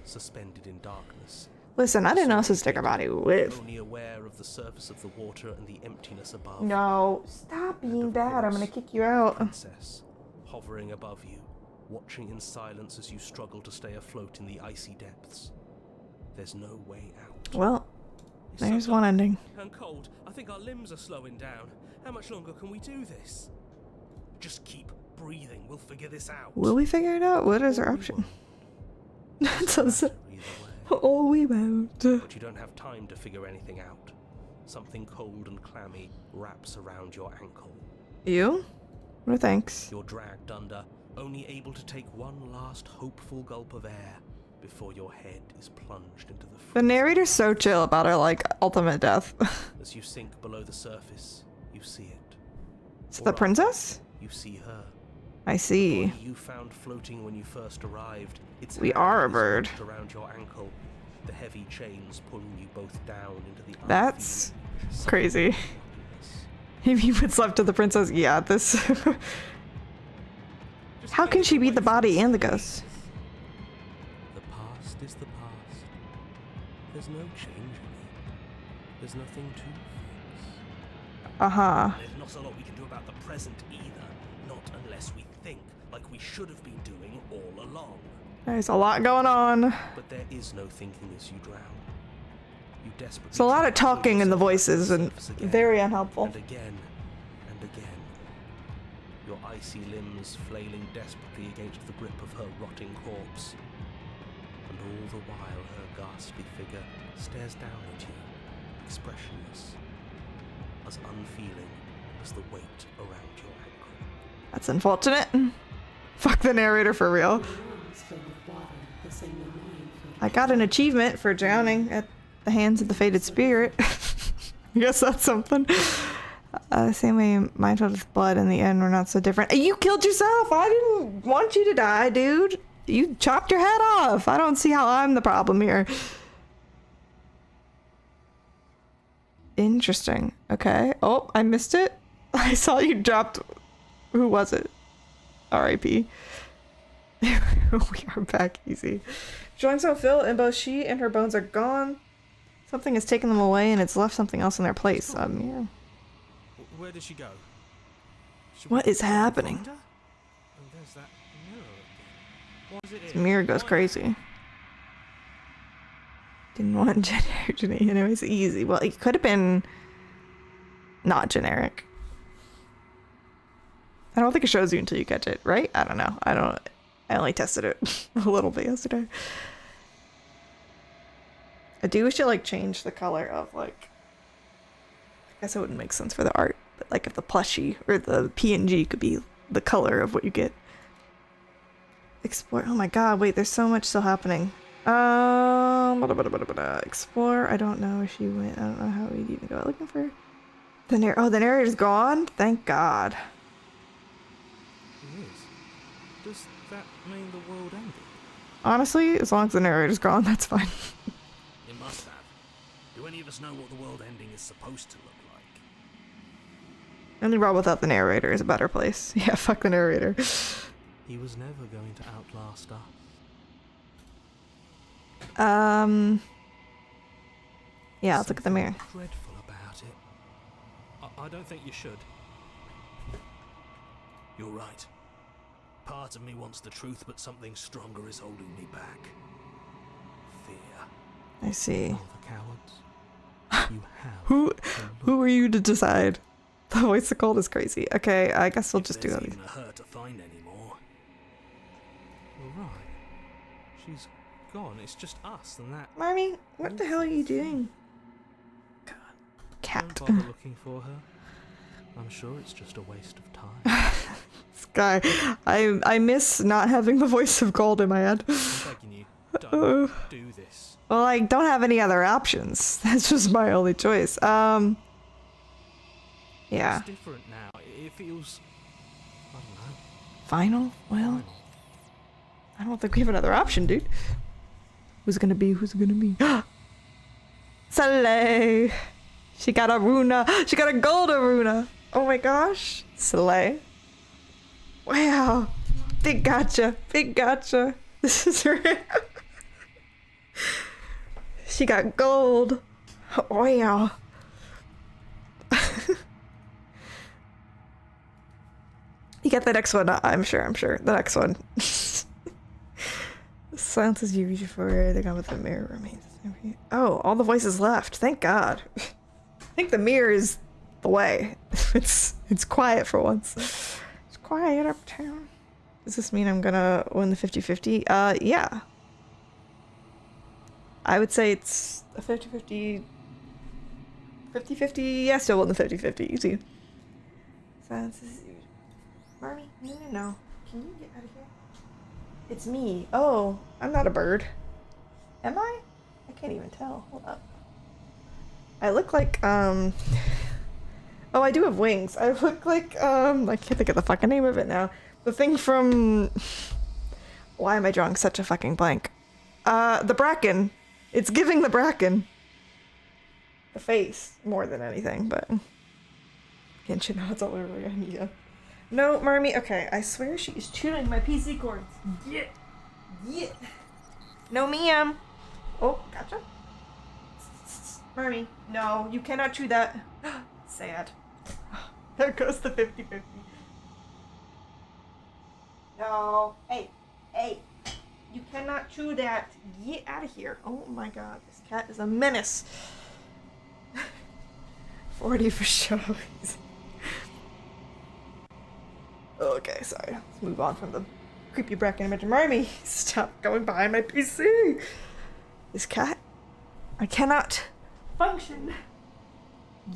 suspended in darkness. Listen, I didn't know this was sticker body with. Only aware of the surface of the water and the emptiness above. No, stop being bad. I'm gonna kick you out. Princess, hovering above you, watching in silence as you struggle to stay afloat in the icy depths. There's no way out. Well, It's there's so one dark ending. and cold. I think our limbs are slowing down. How much longer can we do this? Just keep breathing. We'll figure this out. Will we figure it out? What is our Or we option? won't. It says, Either way. oh, we won't. But you don't have time to figure anything out. Something cold and clammy wraps around your ankle. You? No thanks. You're dragged under, only able to take one last hopeful gulp of air before your head is plunged into the The narrator's so chill about her, like, ultimate death. As you sink below the surface, you see it. Is it Or the rather, princess? You see her. I see. Body you found floating when you first arrived. Its We hand are a is bird. wrapped around your ankle, the heavy chains pulling you both down into the That's unfeeling crazy. nothingness. Maybe what's left of the princess? Yeah, this. Just How can get she beat away the from body this and the place. ghost? The past is the past. There's no change in it. There's nothing to fix. Uh-huh. There's not a lot we can do about the present either. Not unless we think like we should have been doing all along. There's a lot going on. But there is no thinking as you drown. You desperately. It's a lot try of to pull talking in the yourself up to voices and surface again, very unhelpful. And again, and again. Your icy limbs flailing desperately against the grip of her rotting corpse. And all the while her ghastly figure stares down at you, expressionless, as unfeeling as the weight around your ankle. That's unfortunate. Fuck the narrator for real. I got an achievement for drowning at the hands of the fated spirit. I guess that's something. Same way mine filled with blood in the end, we're not so different. You killed yourself! I didn't want you to die, dude! You chopped your head off! I don't see how I'm the problem here. Interesting. Okay. Oh, I missed it. I saw you dropped... Who was it? R.I.P. We are back easy. Joints don't fill, and both she and her bones are gone. Something has taken them away, and it's left something else in their place. Yeah. Where did she go? What is happening? Find her? Oh, there's that mirror again. Why is it This here? mirror goes Why- crazy. Didn't want generic, anyways. Easy. Well, it could have been not generic. I don't think it shows you until you catch it, right? I don't know. I only tested it a little bit yesterday. I do wish it like changed the color of like. I guess it wouldn't make sense for the art, but like if the plushie or the PNG could be the color of what you get. Explore. Oh my god! Wait, there's so much still happening. Explore. I don't know where she went. I don't know how we'd even go looking for the Oh, the narrator's gone. Thank God. It is. Does that mean the world ended? Honestly, as long as the narrator's gone, that's fine. It must have. Do any of us know what the world ending is supposed to look like? Only world without the narrator is a better place. Yeah, fuck the narrator. He was never going to outlast us. Yeah, let's look at the mirror. Dreadful about it. I don't think you should. You're right. Part of me wants the truth, but something stronger is holding me back. Fear. I see. All the cowards. You have. Who are you to decide? The voice of gold is crazy. Okay, I guess we'll just do There's that. even a her to find anymore. You're right. She's gone. It's just us and that. Marmy, what the hell are you doing? God. Don't Cat. bother looking for her. I'm sure it's just a waste of time. This guy. I miss not having the voice of gold in my head. I'm begging you, don't do this. Well, I don't have any other options. That's just my only choice. Yeah. It's different now. It feels, I don't know, Final? Well, final. I don't think we have another option, dude. Who's it gonna be? Who's it gonna be? Slay! She got a runa. She got a gold runa. Oh my gosh. Slay. Wow. Big gotcha. Big gotcha. This is real. She got gold. Wow. You get the next one. I'm sure. The next one. Silence is usually for the gun with the mirror remains. Oh, all the voices left. Thank God. I think the mirror is the way. It's quiet for once. It's quiet uptown. Does this mean I'm gonna win the 50-50? Yeah. I would say it's a 50-50. 50-50. Yeah, still won the 50-50. Easy. Silence is usually. Marmy, no. Can you get out of here? It's me. Oh, I'm not a bird. Am I? I can't even tell. Hold up. I look like, Oh, I do have wings. I look like, I can't think of the fucking name of it now. The thing from... Why am I drawing such a fucking blank? The Bracken. It's giving the Bracken. The face, more than anything, but... Genshin, now it's all over again, yeah. No, Marmy, okay, I swear she is chewing my PC cords. Get. No, ma'am. Oh, gotcha. Marmy, no, you cannot chew that. Sad. There goes the 50-50. No. Hey. You cannot chew that. Get out of here. Oh my god, this cat is a menace. 40 for sure. Okay, sorry. Let's move on from the creepy Bracken image. Marmy, stop going behind my PC. This cat, I cannot function.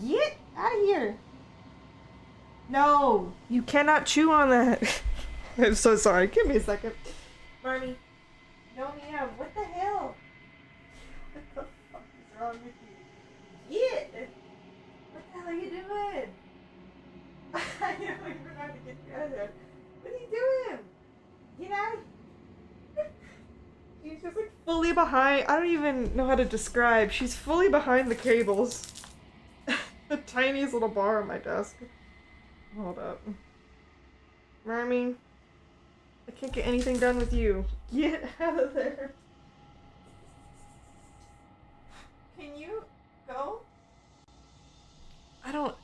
Get out of here. No, you cannot chew on that. I'm so sorry. Give me a second. Marmy, no, ma'am. What the hell? What the fuck is wrong with you? Get. What the hell are you doing? I know you're trying to get you out of there. What are you doing? Get out of here. She's just like fully behind. I don't even know how to describe. She's fully behind the cables. The tiniest little bar on my desk. Hold up. Marmy, I can't get anything done with you. Get out of there. Can you go? I don't.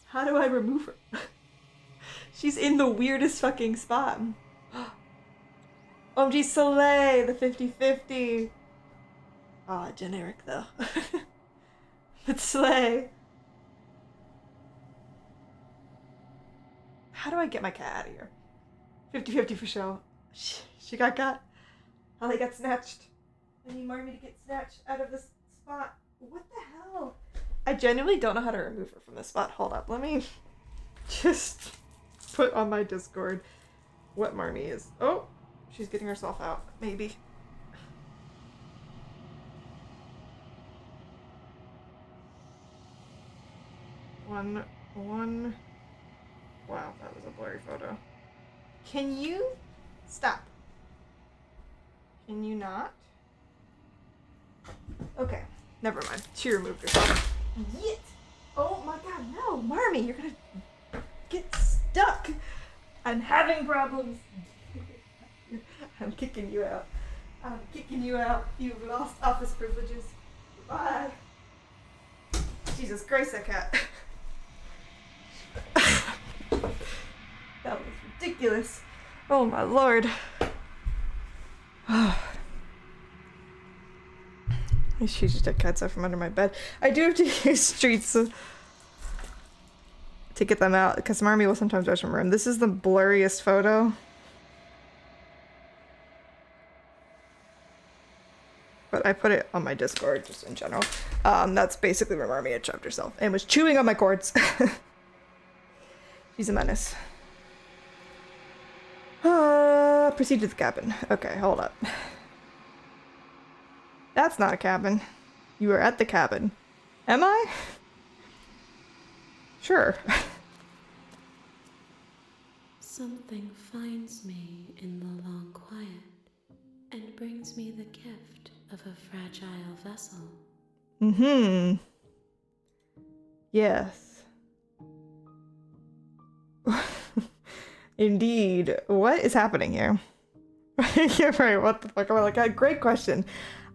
How do I remove her? She's in the weirdest fucking spot. OMG Soleil, the 50-50. Ah, generic though. But Slay. How do I get my cat out of here? 50-50 for show. She got got. How they got snatched. I need Marmy to get snatched out of this spot. What the hell? I genuinely don't know how to remove her from this spot. Hold up, let me just put on my Discord what Marmy is. Oh, she's getting herself out, maybe. One. Wow, that was a blurry photo. Can you stop? Can you not? Okay, never mind. She removed herself. Yet. Oh my god, no, Marmy, you're gonna get stuck. I'm having problems. I'm kicking you out. I'm kicking you out. You've lost office privileges. Bye. Jesus Christ, that cat. That was ridiculous. Oh my lord. She just took cats out from under my bed. I do have to use streets to get them out because Marmy will sometimes rush from room. This is the blurriest photo. But I put it on my Discord just in general. That's basically where Marmy had shoved herself and was chewing on my cords. She's a menace. Proceed to the cabin. Okay, hold up. That's not a cabin. You are at the cabin. Am I? Sure. Something finds me in the long quiet and brings me the gift of a fragile vessel. Mm-hmm. Yes. Indeed. What is happening here? Yeah, right. What the fuck? Like, great question.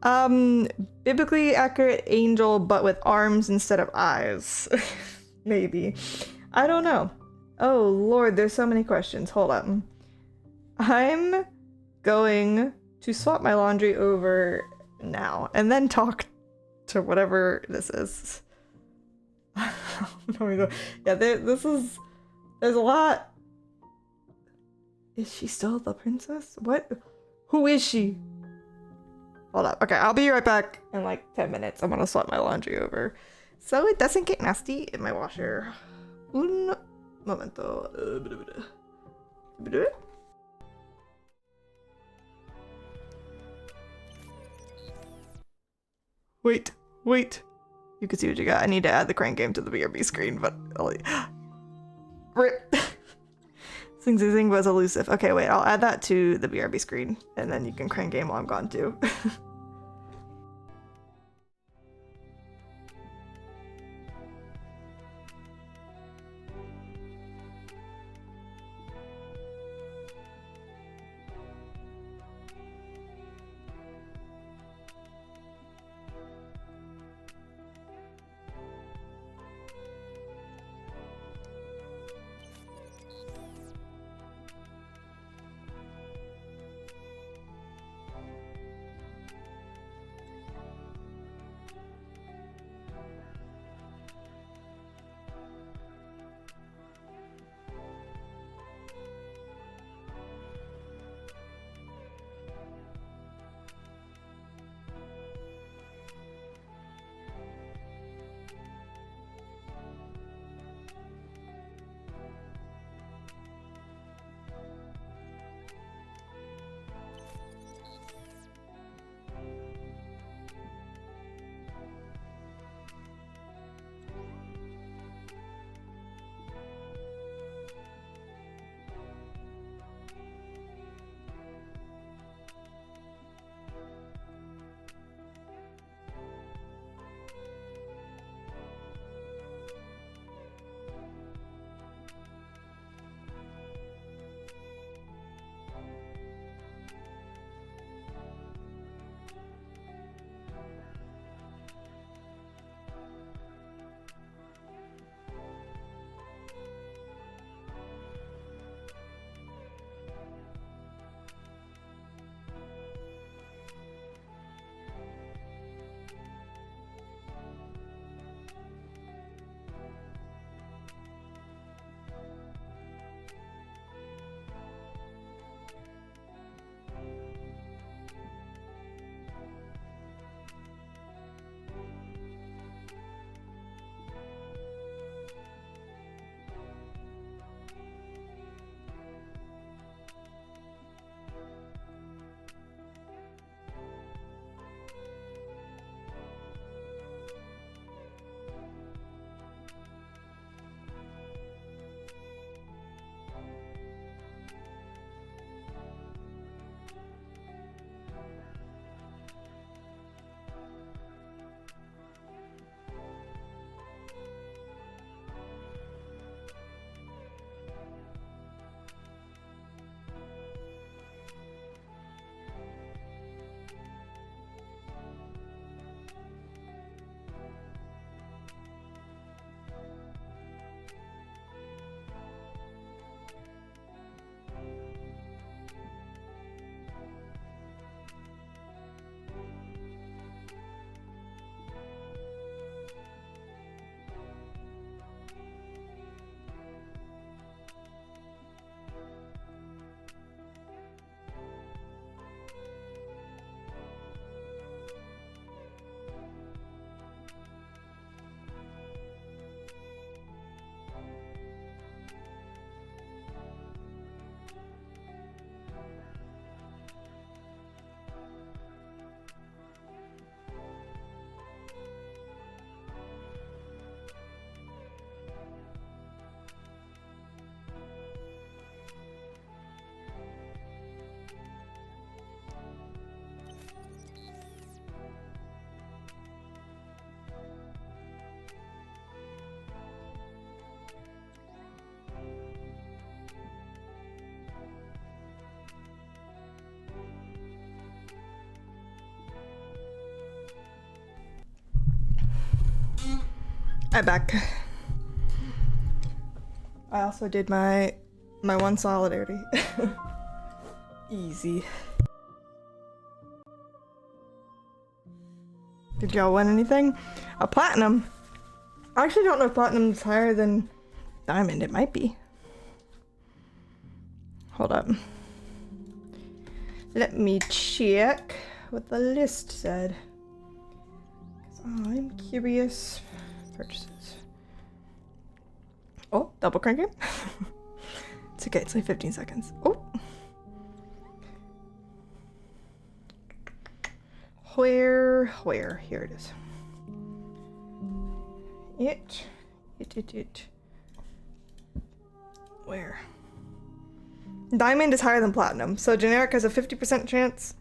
Biblically accurate angel, but with arms instead of eyes. Maybe. I don't know. Oh, Lord, there's so many questions. Hold up. I'm going to swap my laundry over now and then talk to whatever this is. Yeah, there's a lot. Is she still the princess? What? Who is she? Hold up. Okay, I'll be right back in like 10 minutes. I'm gonna swap my laundry over so it doesn't get nasty in my washer. Un momento. Wait. You can see what you got. I need to add the crank game to the BRB screen, but RIP. Sing was elusive. Okay, wait, I'll add that to the BRB screen, and then you can crank game while I'm gone too. Hi, back. I also did my one solidarity. Easy. Did y'all win anything? A platinum. I actually don't know if platinum's higher than diamond. It might be. Hold up. Let me check what the list said. 'Cause I'm curious. Purchases. Oh, double cranking. It's okay, it's like 15 seconds. Oh. Where? Here it is. It. Where? Diamond is higher than platinum. So generic has a 50% chance.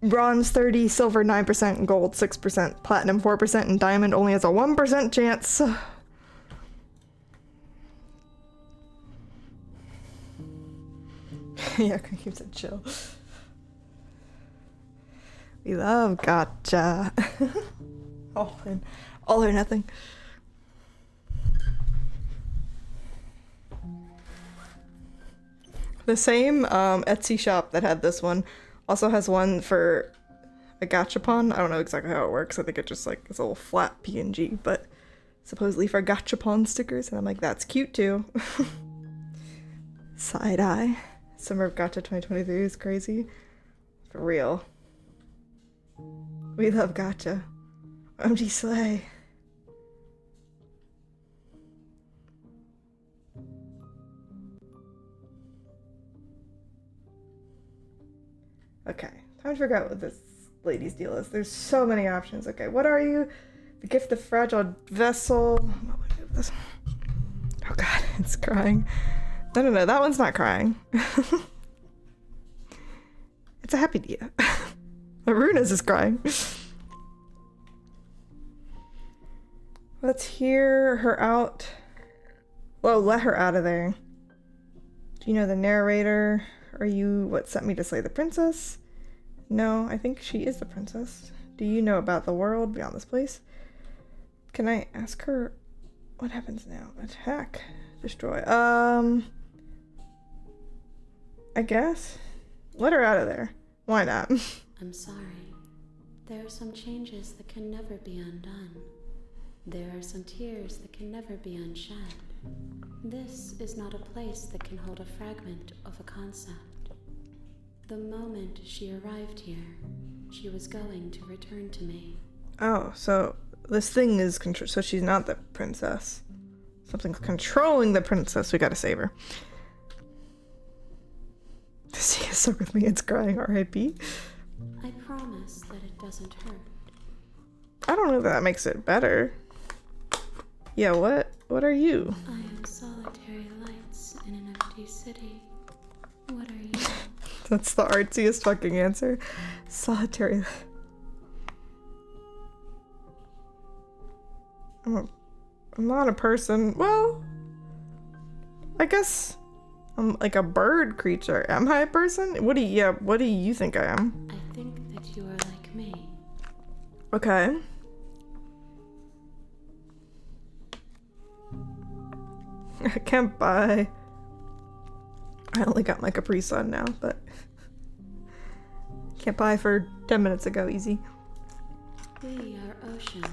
Bronze 30, silver 9%, gold 6%, platinum 4%, and diamond only has a 1% chance. Yeah, Cranky said chill. We love gacha. All or nothing. The same Etsy shop that had this one also has one for a gachapon. I don't know exactly how it works. I think it just like it's a little flat PNG, but supposedly for gachapon stickers, and I'm like, that's cute too. Side eye. Summer of Gacha 2023 is crazy. For real. We love gacha. OMG Slay. Okay, time to figure out what this lady's deal is. There's so many options. Okay, what are you? The Gift of Fragile Vessel. Oh god, it's crying. No, that one's not crying. It's a happy dia. Aruna's is crying. Let's hear her out. Whoa, let her out of there. Do you know the narrator? Are you what sent me to slay the princess? No, I think she is the princess. Do you know about the world beyond this place? Can I ask her what happens now? Attack. Destroy. I guess. Let her out of there. Why not? I'm sorry. There are some changes that can never be undone. There are some tears that can never be unshed. This is not a place that can hold a fragment of a concept. The moment she arrived here, she was going to return to me. Oh, so this thing is so she's not the princess. Something's controlling the princess. We gotta save her. The sea is stuck with me. It's crying. R.I.P. I promise that it doesn't hurt. I don't know if that makes it better. Yeah, what are you? I am solitary lights in an empty city. What are you? That's the artsiest fucking answer. Solitary. I'm not a person. Well, I guess I'm like a bird creature. Am I a person? What do you think I am? I think that you are like me. Okay. I can't buy. I only got my Capri Sun now, but can't buy for 10 minutes ago. Easy. We are oceans,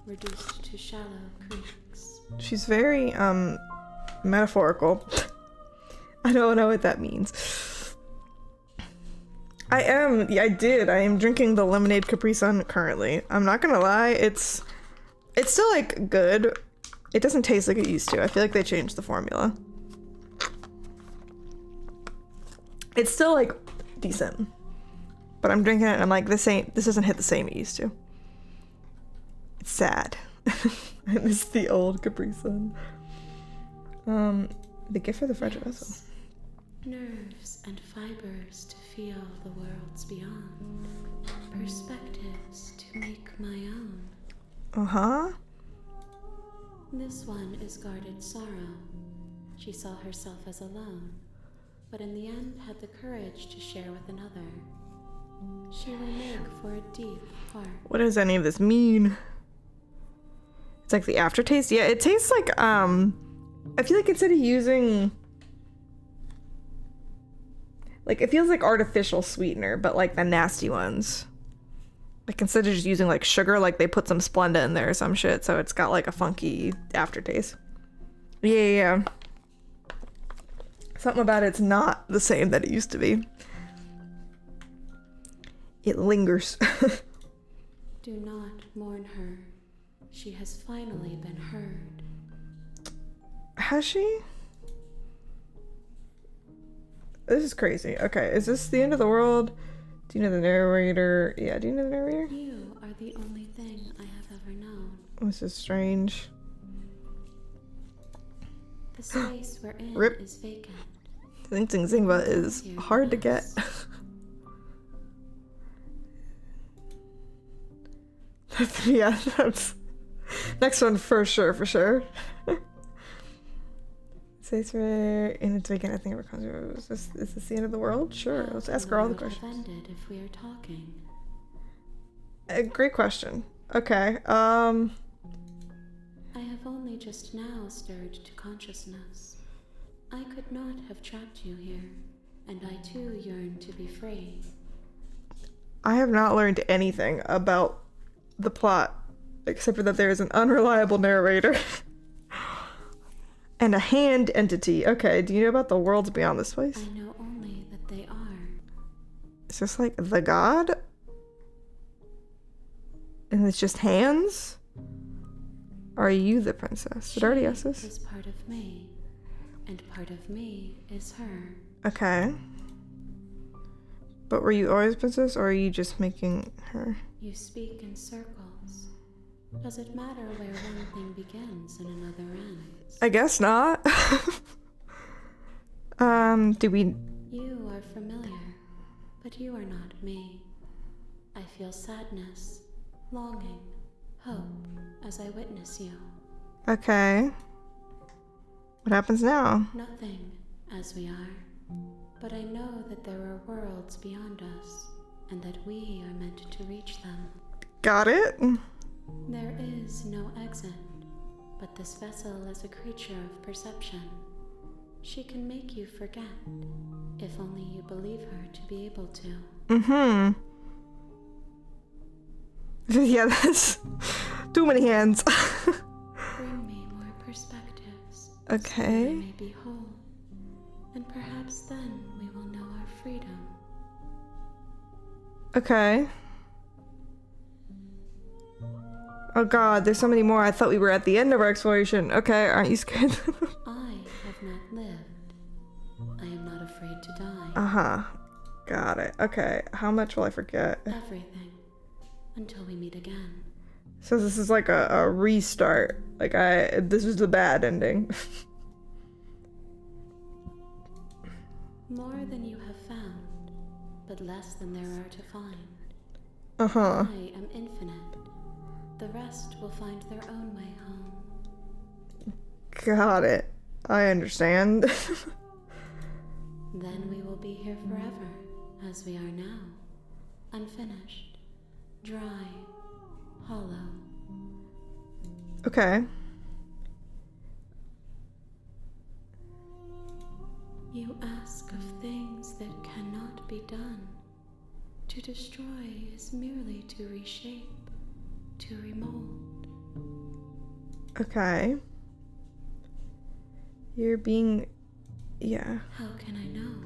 reduced to shallow creeks. She's very metaphorical. I don't know what that means. I am drinking the lemonade Capri Sun currently. I'm not gonna lie, it's still like good. It doesn't taste like it used to. I feel like they changed the formula. It's still like decent. But I'm drinking it and I'm like, this doesn't hit the same it used to. It's sad. I miss the old Capri Sun. The Gift of the Fragile Vessel. Nerves and fibers to feel the worlds beyond. Perspectives to make my own. Uh-huh. This one is guarded sorrow. She saw herself as alone, but in the end had the courage to share with another. She will make for a deep heart. What does any of this mean? It's like the aftertaste. Yeah, it tastes like, I feel like instead of using, like, it feels like artificial sweetener, but like the nasty ones. Like, instead of just using like sugar, like they put some Splenda in there or some shit, so it's got like a funky aftertaste. Yeah. Something about it's not the same that it used to be. It lingers. Do not mourn her. She has finally been heard. Has she? This is crazy. Okay, is this the end of the world? Do you know the narrator? Yeah, do you know the narrator? You are the only thing I have ever known. This is strange. The space we're in Rip. is vacant. Thinking Zingba is hard to get. Yeah, that's next one for sure. Says where in its vacant. I think it comes. Is this the end of the world? Sure. Let's ask her all the questions. Have ended if we are talking. Great question. Okay. I have only just now stirred to consciousness. I could not have trapped you here, and I too yearn to be free. I have not learned anything about the plot, except for that there is an unreliable narrator and a hand entity. Okay, do you know about the worlds beyond this place? I know only that they are. Is this like the god? And it's just hands? Are you the princess? Did I already ask She this? is part of me, and part of me is her. Okay. But were you always princess, or are you just making her? You speak in circles. Does it matter where one thing begins and another ends? I guess not. Do we... You are familiar, but you are not me. I feel sadness, longing, hope as I witness you. Okay. What happens now? Nothing, as we are. But I know that there are worlds beyond us, and that we are meant to reach them. Got it? There is no exit, but this vessel is a creature of perception. She can make you forget, if only you believe her to be able to. Mm-hmm. Yeah, that's too many hands. Bring me more perspectives. Okay. So that I may be whole. And perhaps then we will know our freedom. Okay. Oh god, there's so many more. I thought we were at the end of our exploration. Okay, aren't you scared? I have not lived. I am not afraid to die. Uh-huh. Got it. Okay, how much will I forget? Everything. Until we meet again. So this is like a restart. Like this was the bad ending. More than you have found, but less than there are to find. Uh-huh. I am infinite. The rest will find their own way home. Got it. I understand. Then we will be here forever, as we are now. Unfinished, dry, hollow. Okay. You ask of things that cannot be done. To destroy is merely to reshape, to remold. Okay. You're being... yeah. How can I know?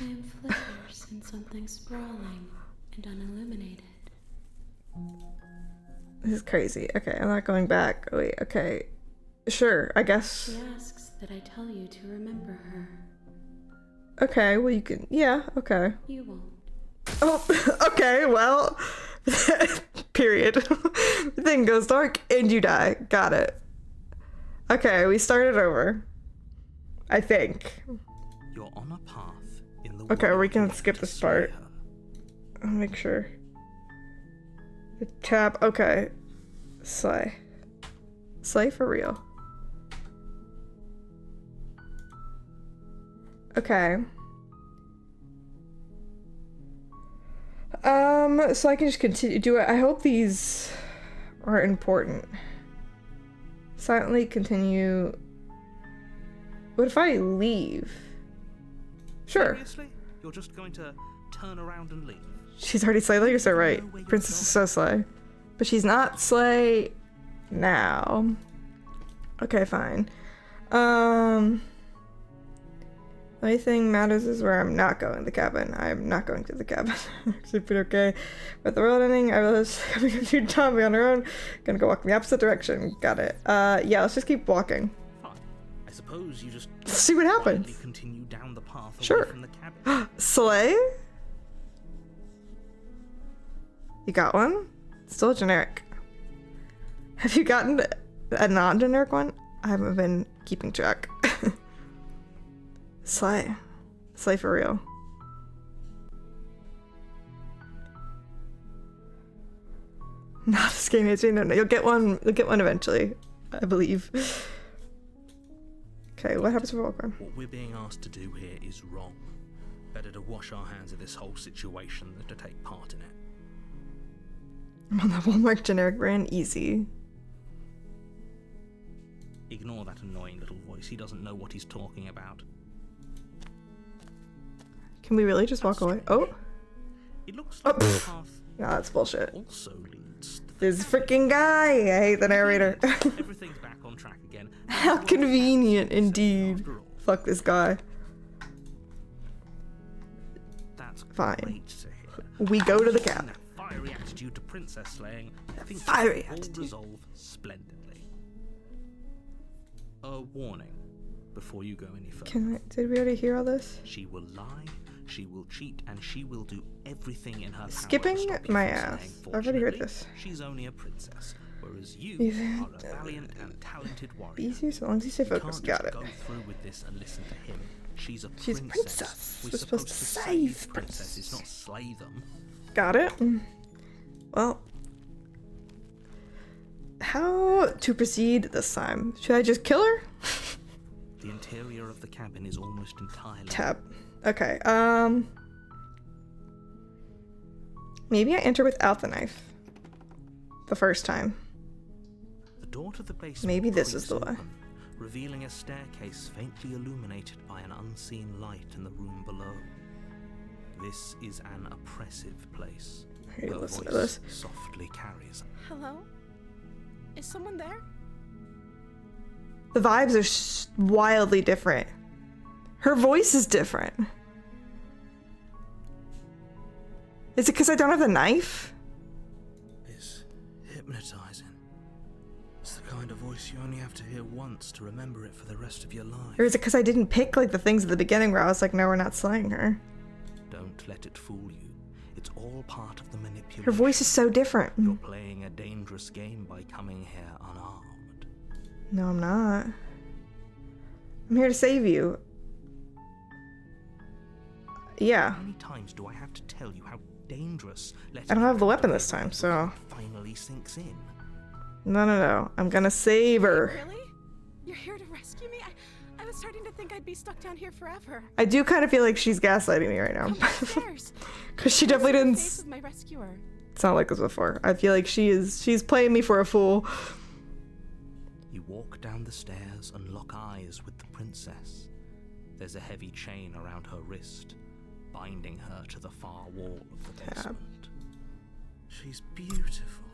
I am flickers in something sprawling and unilluminated. This is crazy. Okay, I'm not going back. Wait, okay. Sure, I guess. She asks that I tell you to remember her. Okay, well you can... yeah, okay. You won't. Oh, okay, well... period. The thing goes dark and you die. Got it. Okay, we started over. I think. You're on a path in the Okay, we can world skip to this slay part. her. I'll make sure. The tab. Okay. Slay. Slay for real. Okay. So I can just continue. I hope these are important. Silently continue. What if I leave? Sure. Seriously? You're just going to turn around and leave? She's already slay. You're so right. Princess is so slay. But she's not slay now. Okay, fine. The only thing matters is where I'm not going, the cabin. I'm not going to the cabin. Actually pretty okay. With the world ending, I realized coming up to Tommy on her own. Gonna go walk in the opposite direction. Got it. Yeah, let's just keep walking. Fine. I suppose you just Let's see what happens. quietly continue down the path away Sure. from the cabin. Slay? You got one? Still generic. Have you gotten a non-generic one? I haven't been keeping track. Slay. Slay for real. Not a skinny chain. No, you'll get one. You'll get one eventually, I believe. Okay, what happens with Volcron? What we're being asked to do here is wrong. Better to wash our hands of this whole situation than to take part in it. I'm on that Walmart generic brand. Easy. Ignore that annoying little voice. He doesn't know what he's talking about. Can we really just walk away? Oh, It looks like the path no, that's bullshit. also leads to the This freaking guy. I hate the narrator. Everything's back on track again. How convenient, indeed. After all, Fuck this guy. that's Fine. great to hear. We go to the Using cabin. that fiery attitude to princess slaying, I think Fiery will attitude. resolve splendidly. A warning before you go any further. Did we already hear all this? She will lie, she will cheat, and she will do everything in her power Skipping to stop you my from ass. slaying. I've already heard Fortunately, this. She's only a princess, whereas you Even- are a valiant and talented warrior. Easier so long as you stay You focused. can't Got just it. go through with this and listen to him. She's a She's a princess. princess. We're We're supposed to save princesses, not slay them. Got it. Well, how to proceed this time? Should I just kill her? The interior of the cabin is almost entirely Tab. Okay. Maybe I enter without the knife. The first time. The door to the basement Maybe this is creaks the way. open, revealing a staircase faintly illuminated by an unseen light in the room below. This is an oppressive place. Here, Her listen to voice this. softly carries. Hello? Is someone there? The vibes are wildly different. Her voice is different. Is it because I don't have the knife? It's hypnotizing. It's the kind of voice you only have to hear once to remember it for the rest of your life. Or is it because I didn't pick like the things at the beginning where I was like, no, we're not slaying her? Don't let it fool you. It's all part of the manipulation. Her voice is so different. You're playing a dangerous game by coming here unarmed. No, I'm not. I'm here to save you. Yeah. How many times do I have to tell you how dangerous I don't have the weapon this time, so. finally sinks in? No. I'm gonna save her. Really? You're here to rescue me? I was starting to think I'd be stuck down here forever. I do kind of feel like she's gaslighting me right now. Come upstairs. Because she definitely The didn't face of my rescuer. sound like this before. I feel like she's playing me for a fool. You walk down the stairs and lock eyes with the princess. There's a heavy chain around her wrist, binding her to the far wall of the basement. She's beautiful.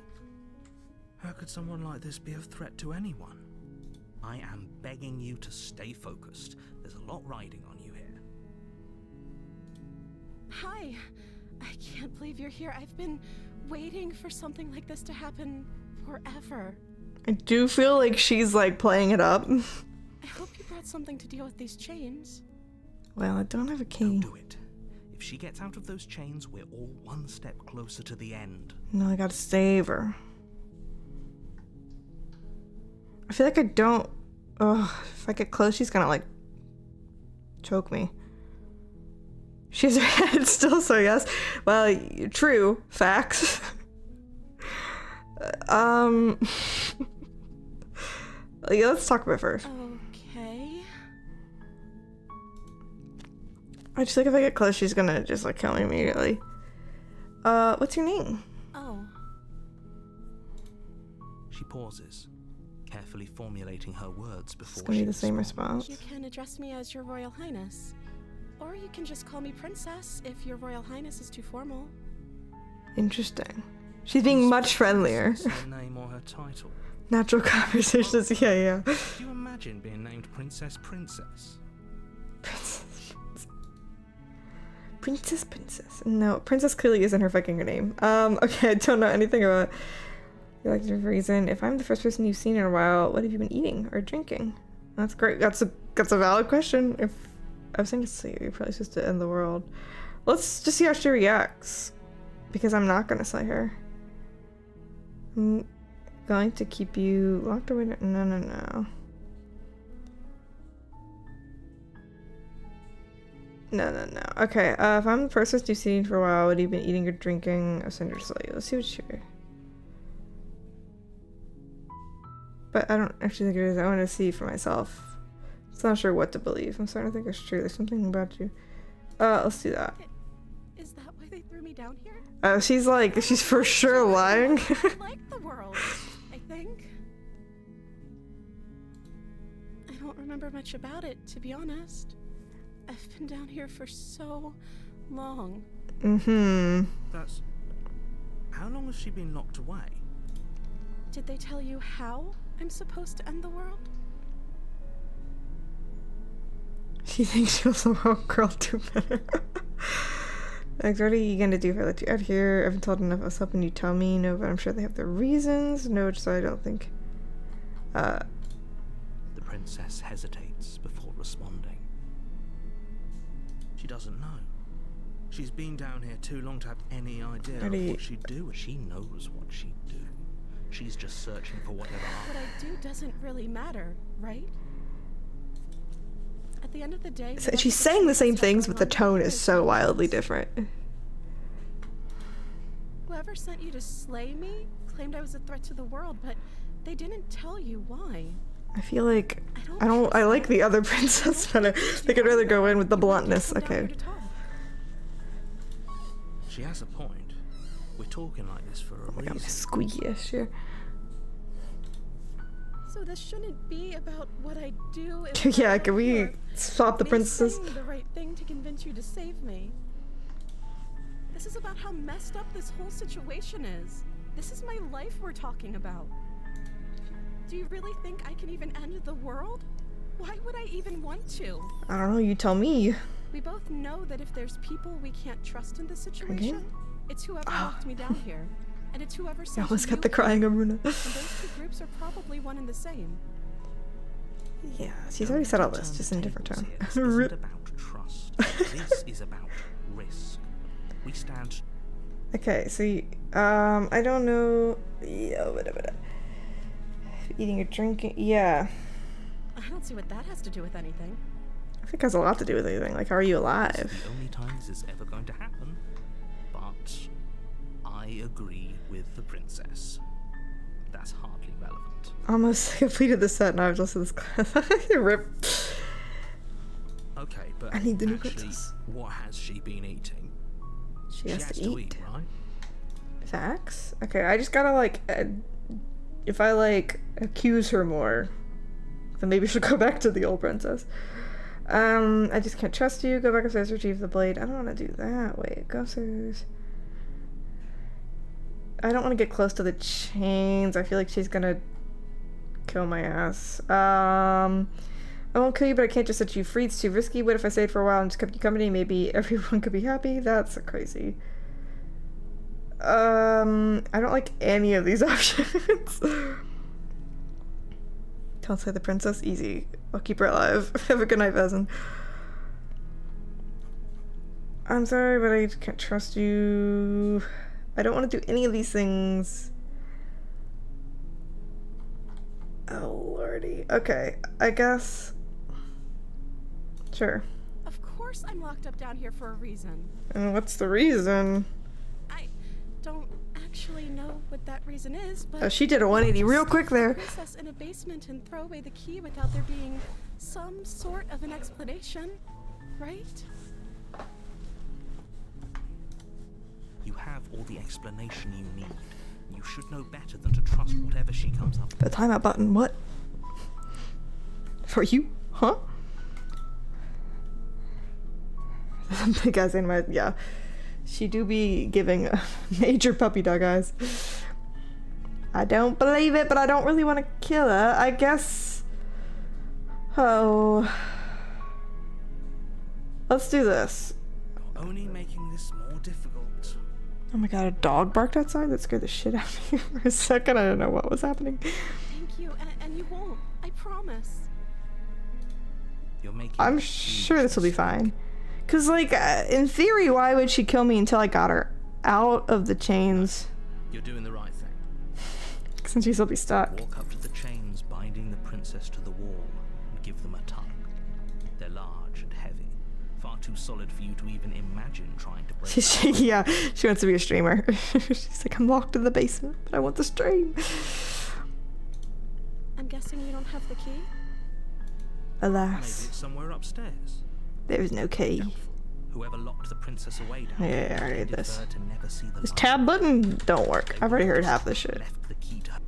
How could someone like this be of threat to anyone? I am begging you to stay focused. There's a lot riding on you here. Hi. I can't believe you're here. I've been waiting for something like this to happen forever. I do feel like she's like playing it up. I hope you brought something to deal with these chains. Well, I don't have a Don't key. do it. If she gets out of those chains, we're all one step closer to the end. No, I gotta save her. I feel like I don't. Ugh, if I get close, she's gonna like choke me. She has her head still, so yes. Well, true. Facts. Yeah, let's talk about it first. Okay. I just think if I get close, she's gonna just like kill me immediately. What's your name? Oh. She pauses, carefully formulating her words before It's gonna she be the same responds. response. You can address me as Your Royal Highness. Or you can just call me Princess if Your Royal Highness is too formal. Interesting. She's being much friendlier. Her name or her title. Natural conversations, yeah. Do you imagine being named Princess Princess? Princess. No, Princess clearly isn't her fucking name. Okay, I don't know anything about your elective reason. If I'm the first person you've seen in a while, what have you been eating or drinking? That's great. That's a valid question. If I was thinking, so you're probably supposed to end the world. Let's just see how she reacts. Because I'm not gonna slay her. I'm going to keep you locked away. No. No. Okay, if I'm the person you've seen for a while, what have you been eating or drinking? I'll send her to slay you. Let's see what she... But I don't actually think it is. I want to see for myself. I'm not sure what to believe. I'm starting to think it's true. There's something about you. Let's do that. Is that why they threw me down here? She's for sure lying. I like the world, I think. I don't remember much about it, to be honest. I've been down here for so long. That's... How long has she been locked away? Did they tell you how I'm supposed to end the world? She thinks she was a wrong girl too better. Like, what are you gonna do if I let you out here? I haven't told enough of us helping you tell me. No, but I'm sure they have their reasons. No, so I don't think. The princess hesitates before responding. She doesn't know. She's been down here too long to have any idea of what she'd do. She knows what she'd do. She's just searching for whatever. What I do doesn't really matter, right? At the end of the day, So she's saying the same things, but the tone is so wildly different. Whoever sent you to slay me claimed I was a threat to the world, but they didn't tell you why. I feel like I like the other princess better. They could rather go in with the bluntness. Okay. She has a point. We're talking like this for a Oh my god, my reason. squeaky-ish here. So this shouldn't be about what I do. Yeah, can we stop the princess? The right thing to convince you to save me. This is about how messed up this whole situation is. This is my life we're talking about. Do you really think I can even end the world? Why would I even want to? I don't know, you tell me. We both know that if there's people we can't trust in this situation, it's whoever locked me down here. And it's whoever I sent almost got you the crying here. Aruna. And those two groups are probably one and the same. Yeah, she's already said all this, just in a different tone. This isn't about trust. This is about risk. We stand. Okay, so I don't know. Yeah, eating or drinking. Yeah, I don't see what that has to do with anything. I think it has a lot to do with anything. Like, how are you It's alive? the only time this is ever going to happen. But I agree with the princess. That's hardly relevant. Almost completed the set, and I was just in this class. Rip. Okay, but I need the new actually, princess. what has she been eating? She has to eat. right? Facts. Okay, I just gotta like, if I like accuse her more, then maybe she'll go back to the old princess. I just can't trust you. Go back upstairs, retrieve the blade. I don't want to do that. Wait, go upstairs. I don't want to get close to the chains. I feel like she's gonna kill my ass. I won't kill you, but I can't just set you free. It's too risky. What if I stayed for a while and just kept you company? Maybe everyone could be happy. That's crazy. I don't like any of these options. Don't say the princess. Easy. I'll keep her alive. Have a good night, Vezin. I'm sorry, but I can't trust you. I don't want to do any of these things. Oh, lordy. Okay, I guess. Sure. Of course I'm locked up down here for a reason. And what's the reason? I don't actually know what that reason is, but... Oh, she did a 180 real quick there. Princess in a basement and throw away the key without there being some sort of an explanation, right? You have all the explanation you need. You should know better than to trust whatever she comes up with. The timeout button, what? For you? Huh? Big ass anime, yeah. She do be giving major puppy dog eyes. I don't believe it, but I don't really want to kill her. I guess... Oh... Let's do this. You're only making this more difficult. Oh my god, a dog barked outside? That scared the shit out of me for a second. I didn't know what was happening. Thank you, and you won't. I promise. You're making I'm a sure huge this will be mistake. fine. Cause like, in theory, why would she kill me until I got her out of the chains? You're doing the right thing. Since she'll still be stuck. Walk up to the chains binding the princess to the wall and give them a tug. They're large and heavy, far too solid for you to even imagine trying to break them. Yeah, she wants to be a streamer. She's like, I'm locked in the basement, but I want to stream. I'm guessing you don't have the key? Maybe Alas, it's somewhere upstairs. there is no key. Doubtful. Whoever locked the princess away down Yeah, there I already intended this. for her to never see the This light. tab button don't work. They I've already would heard have half this shit. left the key to her.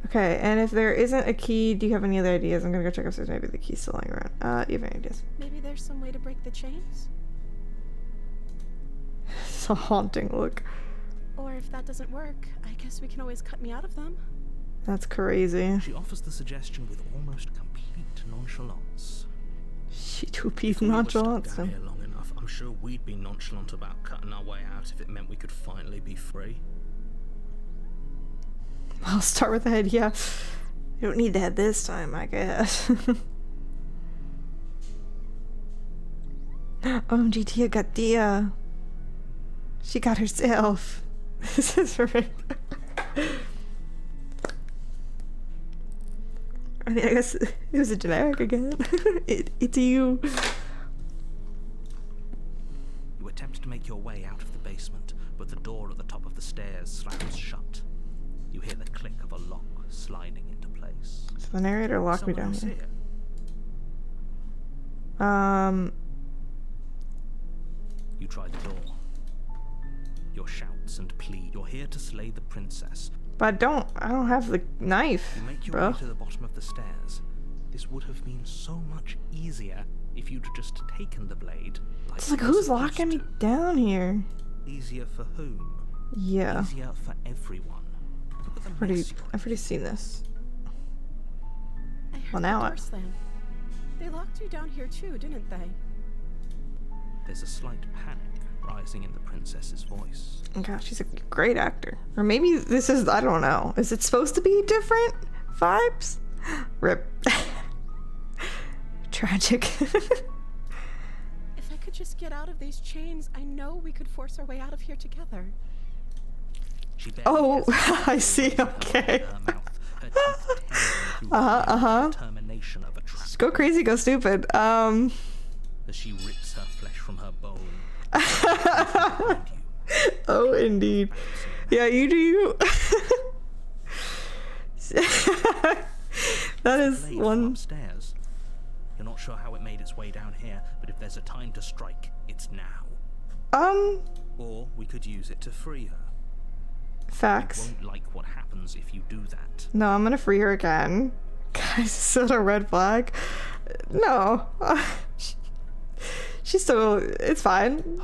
Okay, and if there isn't a key, do you have any other ideas? I'm gonna go check upstairs. Maybe the key's still lying around. Do you have any ideas? Maybe there's some way to break the chains? It's a haunting look. Or if that doesn't work, I guess we can always cut me out of them. That's crazy. She offers the suggestion with almost complete nonchalance. She do be If we were nonchalant. stuck So. down here long enough, I'm sure we'd be nonchalant about cutting our way out if it meant we could finally be free. I'll start with the head, yeah. You don't need the head this time, I guess. OMG, Tia got Tia. She got herself. This is right. I mean, I guess it was a generic again. It's you. You attempt to make your way out of the basement, but the door at the top of the stairs slams shut. You hear the click of a lock sliding into place. So the narrator locked me Someone down else here. here? You try the door. Your shouts and plead. You're here to slay the princess. But I don't have the knife, You make your bro. way to the bottom of the stairs. This would have been so much easier if you'd just taken the blade. It's you like, were who's supposed locking me to. down here? Easier for whom? Yeah. Easier for everyone. Look at the mess you're I've already seen this. I heard Well, now the I- door slam. They locked you down here too, didn't they? There's a slight panic rising in the princess's voice. Oh gosh, she's a great actor. Or maybe this is, I don't know. Is it supposed to be different vibes? Rip. Tragic. If I could just get out of these chains, I know we could force our way out of here together. She barely Oh, hesitates I see, to open okay. her mouth, her teeth tearing through the determination of a trap. Go crazy, go stupid. As she rips her flesh from her bone. behind you. Oh, indeed. Yeah, you do you. That is Blade from one. upstairs. You're not sure how it made its way down here, but if there's a time to strike, it's now. Or we could use it to free her. You Facts. won't like what happens if you do that. No, I'm gonna free her again. Guys, is that a red flag? No. She's still. It's fine.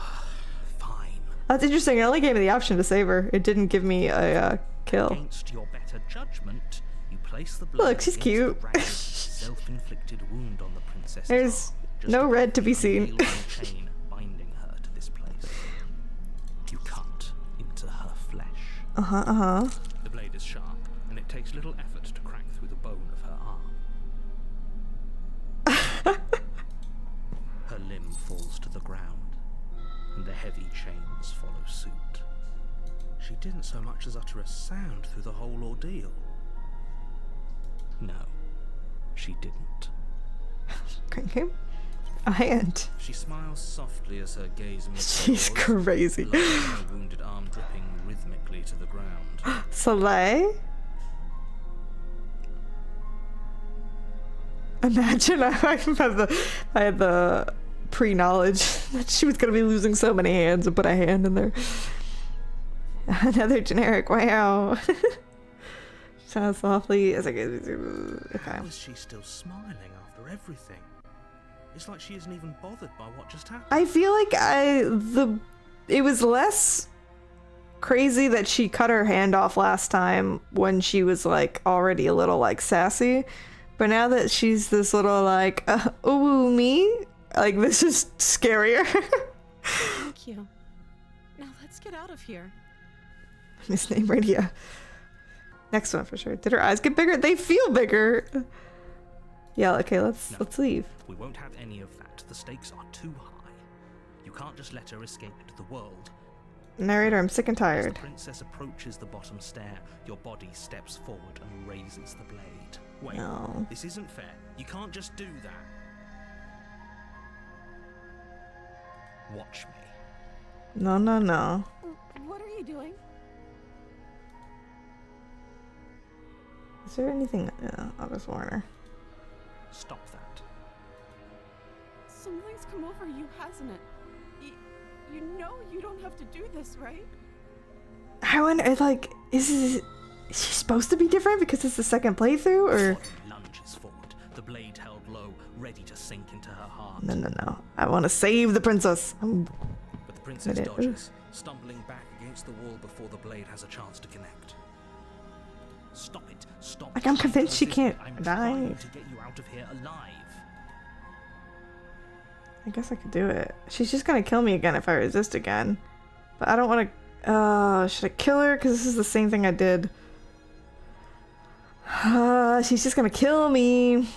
Fine. That's interesting. It only gave me the option to save her. It didn't give me a kill. Against your better judgment, you place the blade Look, she's against cute. the ragged, self-inflicted wound on the princess's There's arm, just no above red to be the seen. unailing chain binding her to this place. You cut into her flesh. The blade is sharp, and it takes little effort to crack through the bone of her arm. Her limb falls to the ground, and the heavy chains follow suit. She didn't so much as utter a sound through the whole ordeal. No, she didn't. Okay. A hand. She smiles softly as her gaze meets She's yours, crazy. lowering her wounded arm dripping rhythmically to the ground. Soleil? Imagine I had the pre-knowledge that she was gonna be losing so many hands and put a hand in there. Another generic wow. Sounds softly as I get. Okay. How is she still smiling after everything? It's like she isn't even bothered by what just happened. I feel like it was less crazy that she cut her hand off last time when she was like already a little like sassy, but now that she's this little like ooh me, like this is scarier. Thank you. Now let's get out of here. Miss Name Radio. Next one for sure. Did her eyes get bigger? They feel bigger. Yeah, okay, let's leave. We won't have any of that. The stakes are too high. You can't just let her escape into the world. Narrator, I'm sick and As tired. the princess approaches the bottom stair, your body steps forward and raises the blade. Wait, No. this isn't fair. You can't just do that. Watch me. No, no, no. What are you doing? Is there anything? Yeah, I'll just warn her. Stop that. Something's come over you, hasn't it? You know you don't have to do this, right? I wonder, like, is she supposed to be different because it's the second playthrough, or? Body lunges forward, the blade held low, ready to sink into her heart. No, no, no. I want to save the princess. But the princess Minute. dodges, stumbling back against the wall before the blade has a chance to connect. Stop it! Stop! Like, I'm convinced she can't I'm die. trying to get you out of here alive. I guess I could do it. She's just gonna kill me again if I resist again. But I don't want to. Should I kill her? Because this is the same thing I did. She's just gonna kill me.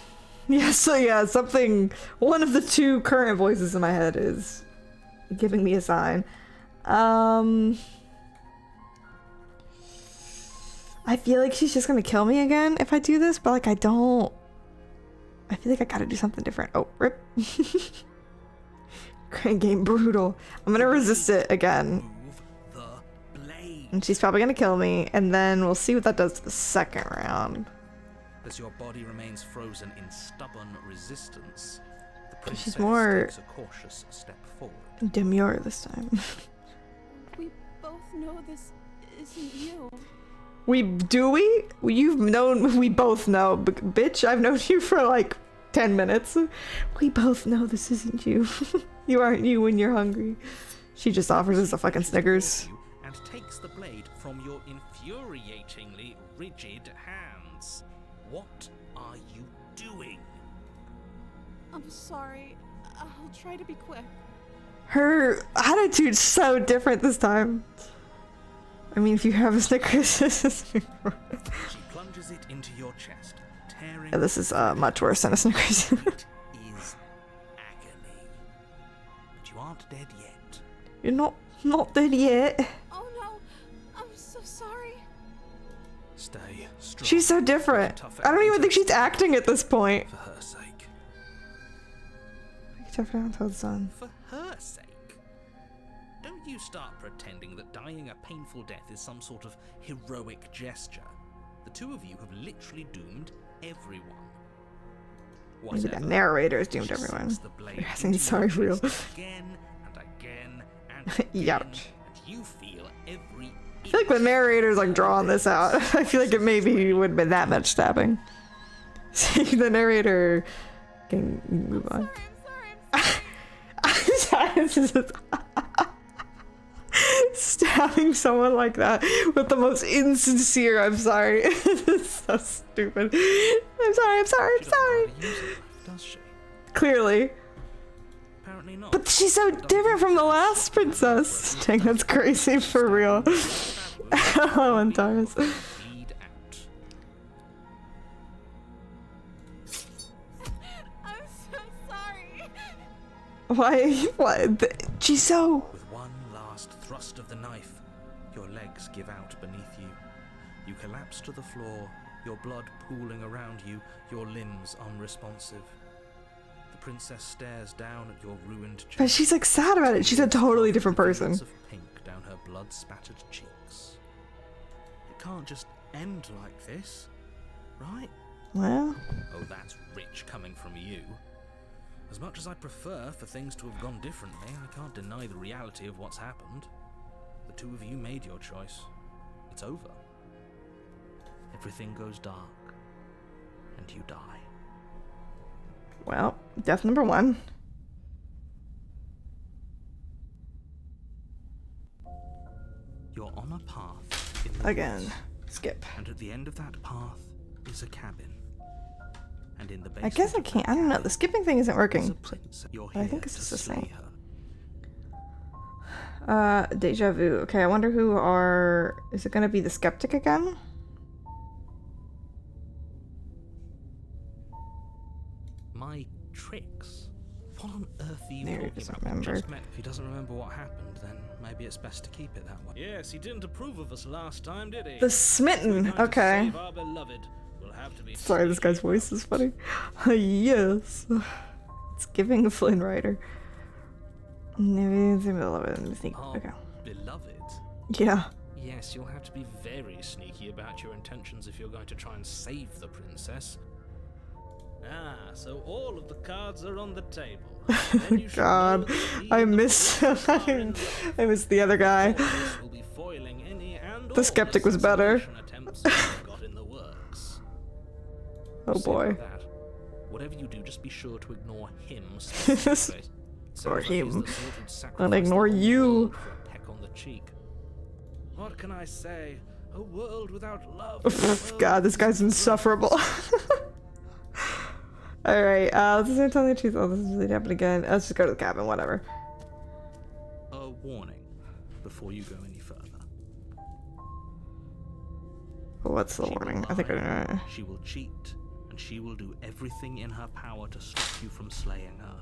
Yeah, so yeah, something. One of the two current voices in my head is giving me a sign. I feel like she's just gonna kill me again if I do this, but like I don't. I feel like I gotta do something different. Oh, rip. Grand game brutal. I'm gonna resist it again. Move the blade. And she's probably gonna kill me, and then we'll see what that does to the second round. As your body remains frozen in stubborn resistance, the princess She's more- takes a cautious step forward. Demure this time. We both know this isn't you. We both know. Bitch, I've known you for like 10 minutes. We both know this isn't you. You aren't you when you're hungry. She just offers us a fucking Snickers. And takes the blade from your infuriatingly rigid hands. What are you doing? I'm sorry. I'll try to be quick. Her attitude's so different this time. I mean, if you have a Snickers, this is... She plunges it into your chest, tearing. Yeah, this is much worse than a Snickers. It is agony. But you aren't dead yet. You're not dead yet. Oh no, I'm so sorry. Stay strong. She's so different. I don't even think she's acting at this point. For her sake. Tough down till it's done. For her sake. Don't you start pretending that dying a painful death is some sort of heroic gesture. The two of you have literally doomed everyone. Maybe the Whatever. narrator has doomed She everyone. sinks the blade You're asking into sorry your for real. chest again and again and again, Youch. and you feel every. I feel like the narrator's like drawing this out. I feel like it maybe would have been that much stabbing. See, the narrator can move on. I'm sorry. This is stabbing someone like that with the most insincere I'm sorry. This is so stupid. I'm sorry. She doesn't know how to use it, does she? Clearly. Apparently not. But she's so different from the last princess. Dang, that's crazy for real. Hello, Antares. Bleed out. I'm so sorry. Why? What? She's so... With one last thrust of the knife, your legs give out beneath you. You collapse to the floor, your blood pooling around you, your limbs unresponsive. The princess stares down at your ruined chest. But she's like sad about it. She's a totally different person. Veins of pink down her blood-spattered cheeks. It can't just end like this, right? Well, Oh, that's rich coming from you. As much as I'd prefer for things to have gone differently, I can't deny the reality of what's happened. The two of you made your choice. It's over. Everything goes dark, and you die. Well, death number 1. You're on a path in the Again. woods, Skip. and at the end of that path is a cabin. And in the I guess I can't. I don't know. The skipping thing isn't working. You're I here think it's to just the slay same. her. Deja vu. Okay, I wonder who are... Is it gonna be the skeptic again? My tricks? What on earth are you There, he talking doesn't about? remember. Just met. If he doesn't remember what happened, then maybe it's best to keep it that way. Yes, he didn't approve of us last time, did he? The smitten. Okay. Save our beloved. We'll have to be Sorry, this guy's voice is funny. Yes. It's giving Flynn Rider. Okay. Beloved? Yeah. Yes, you'll have to be very sneaky about your intentions if you're going to try and save the princess. Ah, so all of the cards are on the table. Then you should know God, that we I and the miss princess are in I miss the other guy. All this will be foiling any and The all skeptic was better. assassination attempts we've got in the works. Oh See boy. about that. Whatever you do, just be sure to ignore him specifically. Or Sounds like he's him. the sort who'd And sacrifice ignore the whole you. world for a peck on the cheek. What can I say? A world without love. God, this guy's insufferable. Alright, let's just tell the truth. Oh, this is really happening again. Let's just go to the cabin, whatever. A warning before you go any further. What's the She will warning? I think I lie, know. She will cheat, and she will do everything in her power to stop you from slaying her.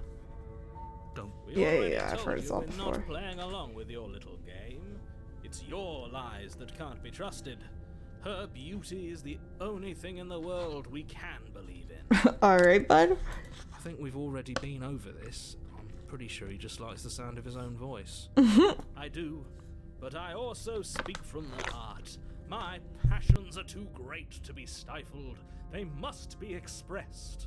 Don't. We Yeah, already I've told heard you this all we're before. not playing along with your little game. It's your lies that can't be trusted. Her beauty is the only thing in the world we can believe in. Alright, bud. I think we've already been over this. I'm pretty sure he just likes the sound of his own voice. I do, but I also speak from the heart. My passions are too great to be stifled. They must be expressed.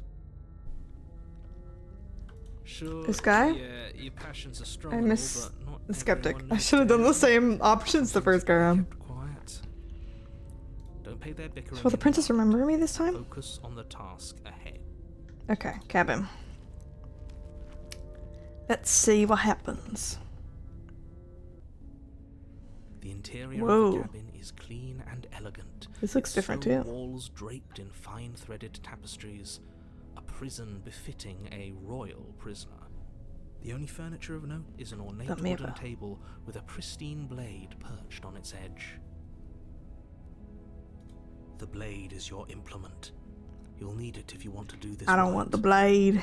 Sure. This guy? Yeah, your passions are strong. I and all, miss but not the skeptic. everyone I needs should have to done the hear same options the first go around. Kept quiet. Don't pay their bickering. Will the princess any mind. remember me this time? Focus on the task ahead. Okay, cabin. Let's see what happens. The interior Whoa. of the cabin is clean and elegant. This looks its different stone too. Walls draped in fine threaded tapestries. A prison befitting a royal prisoner. The only furniture of note is an ornate That wooden mirror. table with a pristine blade perched on its edge. The blade is your implement. You'll need it if you want to do this. I don't right. want the blade.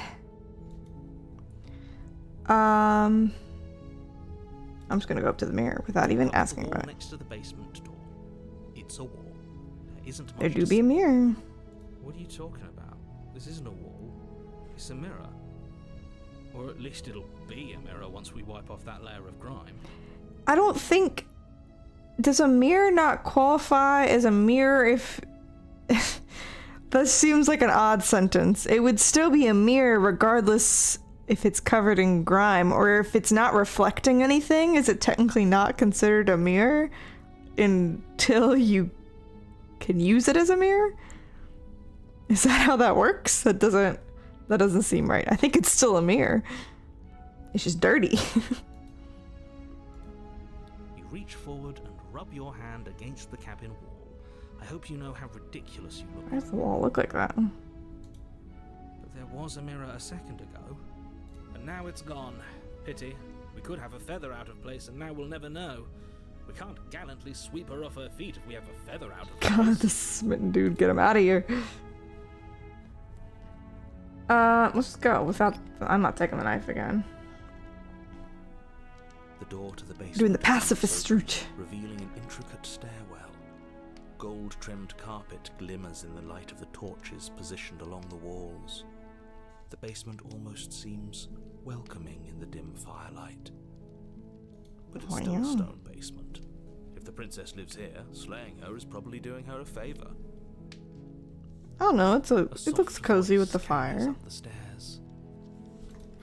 I'm just gonna go up to the mirror without even Look at the asking wall about it. next to the basement door. It's a wall. There isn't much There to do be a see. mirror. What are you talking about? This isn't a wall. It's a mirror. Or at least it'll be a mirror once we wipe off that layer of grime. I don't think... Does a mirror not qualify as a mirror if... That seems like an odd sentence. It would still be a mirror regardless if it's covered in grime, or if it's not reflecting anything, is it technically not considered a mirror until you can use it as a mirror? Is that how that works? That doesn't seem right. I think it's still a mirror. It's just dirty. You reach forward and rub your hand against the cabin wall. I hope you know how ridiculous you look. Why does the wall look like that? But there was a mirror a second ago. And now it's gone. Pity. We could have a feather out of place, and now we'll never know. We can't gallantly sweep her off her feet if we have a feather out of place. God, this smitten dude, get him out of here. Let's just go without... I'm not taking the knife again. The door to the basement. Doing the opens pacifist open, route. revealing an intricate stairwell. Gold-trimmed carpet glimmers in the light of the torches positioned along the walls. The basement almost seems welcoming in the dim firelight. But it's still Wow. a stone basement. If the princess lives here, slaying her is probably doing her a favor. I don't know, it A looks soft cozy with voice the carries fire. up the stairs.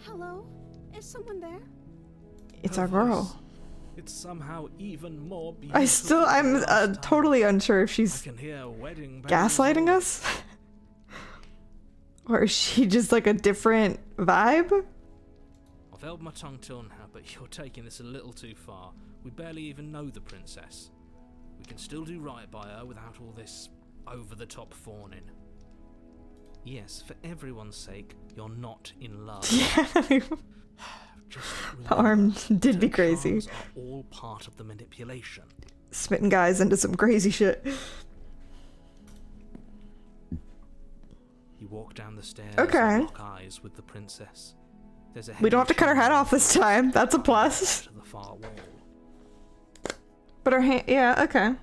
Hello? Is someone there? It's Her our girl. voice. it's somehow even more beautiful. I'm than last time. totally unsure if I she's can hear wedding bells gaslighting all- us. Or is she just like a different vibe? I've held my tongue till now, but you're taking this a little too far. We barely even know the princess. We can still do right by her without all this over-the-top fawning. Yes, for everyone's sake, you're not in love. Yeah. Just The arm remember did be that crazy. charms are all part of the manipulation. Smitten guys into some crazy shit. You walk down the stairs Okay. and lock eyes with the princess. There's a We don't have to heavy cut her head chain off this time. That's a plus. to the far wall. But her hand, yeah, okay.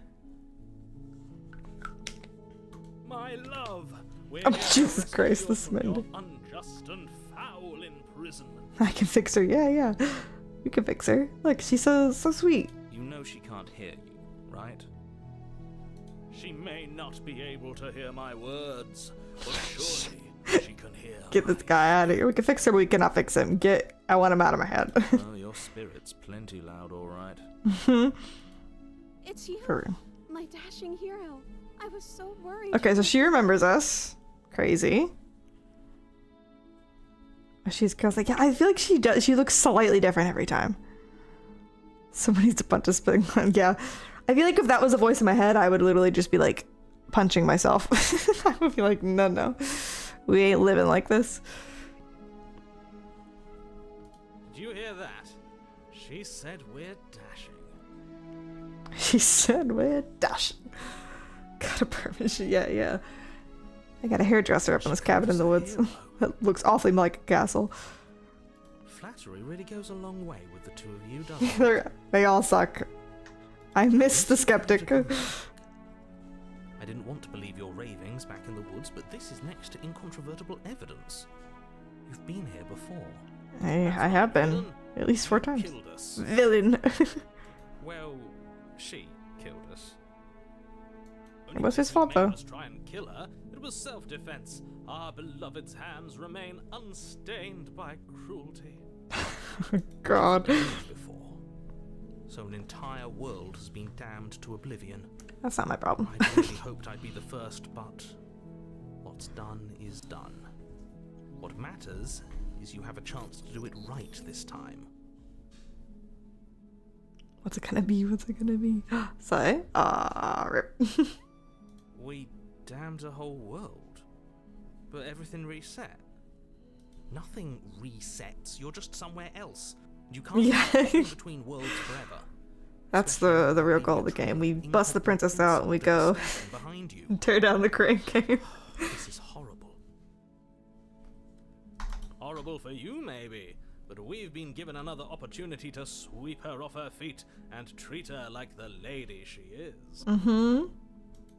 My love, we're Oh, here to Jesus rescue Christ, you this from your Mindy. unjust and foul imprisonment. I can fix her. Yeah. We can fix her. Look, she's so sweet. You know she can't hear you, right? She may not be able to hear my words, but surely she can hear. Get this guy out of here. We can fix her, but we cannot fix him. I want him out of my head. Oh, your spirit's plenty loud, all right. It's you, For real. my dashing hero. I was so worried. Okay, so she remembers us. Crazy. She's girls like, yeah, I feel like she does. She looks slightly different every time. Somebody needs to punch a spitting gun. Yeah. I feel like if that was a voice in my head, I would literally just be like punching myself. I would be like, no. We ain't living like this. Did you hear that? She said we're dashing. She said we're dashing. Got a permission. Yeah. I got a hairdresser up in this cabin in the woods. That looks awfully like a castle. Flattery really goes a long way with the two of you, doesn't it? They all suck. I miss the skeptic. I didn't want to believe your ravings back in the woods, but this is next to incontrovertible evidence. You've been here before. I have been. At least 4 times. Killed us. Villain. Well, she killed us. It was his Only fault, because we though. made us try and kill her. It was self-defense. Our beloved's hands remain unstained by cruelty. God. Before. So an entire world has been damned to oblivion. That's not my problem. I really hoped I'd be the first, but what's done is done. What matters is you have a chance to do it right this time. What's it gonna be? So? Rip. We damned a whole world, but everything reset. Nothing resets. You're just somewhere else. You can't Yeah. be in between worlds forever. That's the real goal of the game. We bust the princess out and we go behind you. and tear down the crane game. This is horrible. Horrible for you, maybe, but we've been given another opportunity to sweep her off her feet and treat her like the lady she is. Mm-hmm.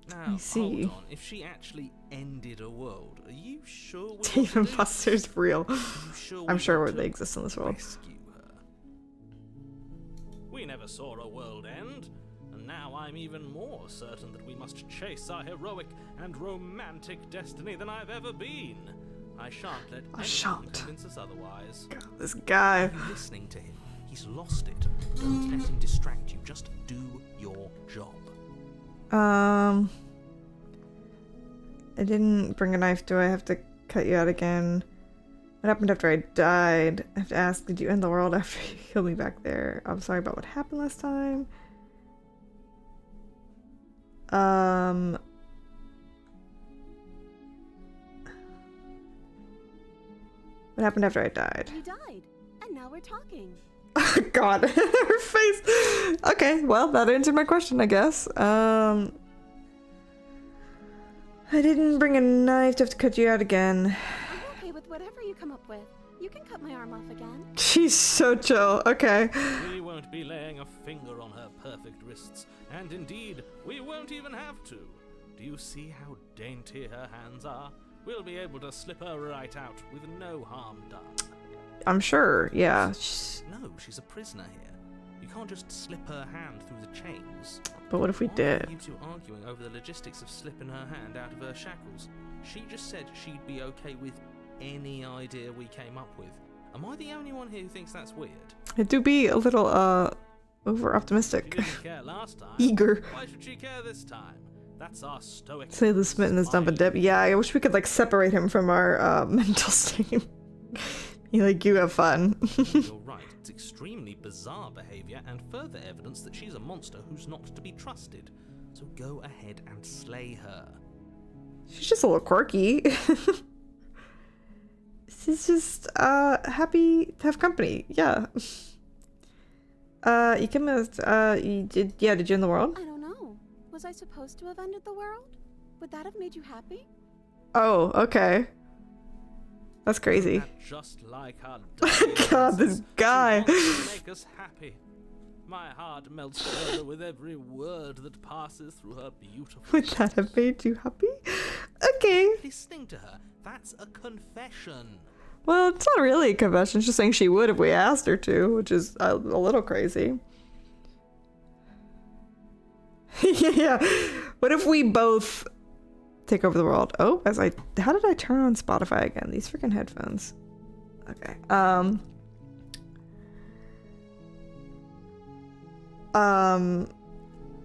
Now, I see. hold on. If she actually ended a world, are you sure we want to Dave and do Buster's this? real. Are you sure I'm we sure want they to exist in this world. rescue her? We never saw a world end, and now I'm even more certain that we must chase our heroic and romantic destiny than I've ever been. I shan't let anyone shan't. convince us otherwise. God, this guy. Are you listening to him? He's lost it. Don't let him distract you. Just do your job. I didn't bring a knife. Do I have to cut you out again? What happened after I died? I have to ask, did you end the world after you killed me back there? I'm sorry about what happened last time. What happened after I died? We died, and now we're talking. God, her face. Okay, well, that answered my question, I guess. I didn't bring a knife to have to cut you out again. I'm okay with whatever you come up with. You can cut my arm off again. She's so chill. Okay. We won't be laying a finger on her perfect wrists, and indeed, we won't even have to. Do you see how dainty her hands are? We'll be able to slip her right out with no harm done. I'm sure, yeah. No, she's a prisoner here. You can't just slip her hand through the chains. But what if we Why did? are you two arguing over the logistics of slipping her hand out of her shackles? She just said she'd be okay with any idea we came up with. Am I the only one here who thinks that's weird? It do be a little, over She optimistic. didn't care last time. Eager. Why should she care this time? That's our stoic. Say the smitten is dump and dip. Yeah, I wish we could like separate him from our mental state. You like, you have fun. You're right, it's extremely bizarre behavior and further evidence that she's a monster who's not to be trusted. So go ahead and slay her. She's just a little quirky. She's just happy to have company. Yeah. You came with did you end the world? I don't know. Was I supposed to have ended the world? Would that have made you happy? Oh, okay. That's crazy. That just like our God, this guy. She wants to make us happy. My heart melts further with every word that passes through her beautiful. Would that have made you happy? Okay. Listening to her, that's a confession. Well, it's not really a confession. It's just saying she would if we asked her to, which is a little crazy. Yeah. What if we both take over the world? Oh, how did I turn on Spotify again? These freaking headphones. Okay.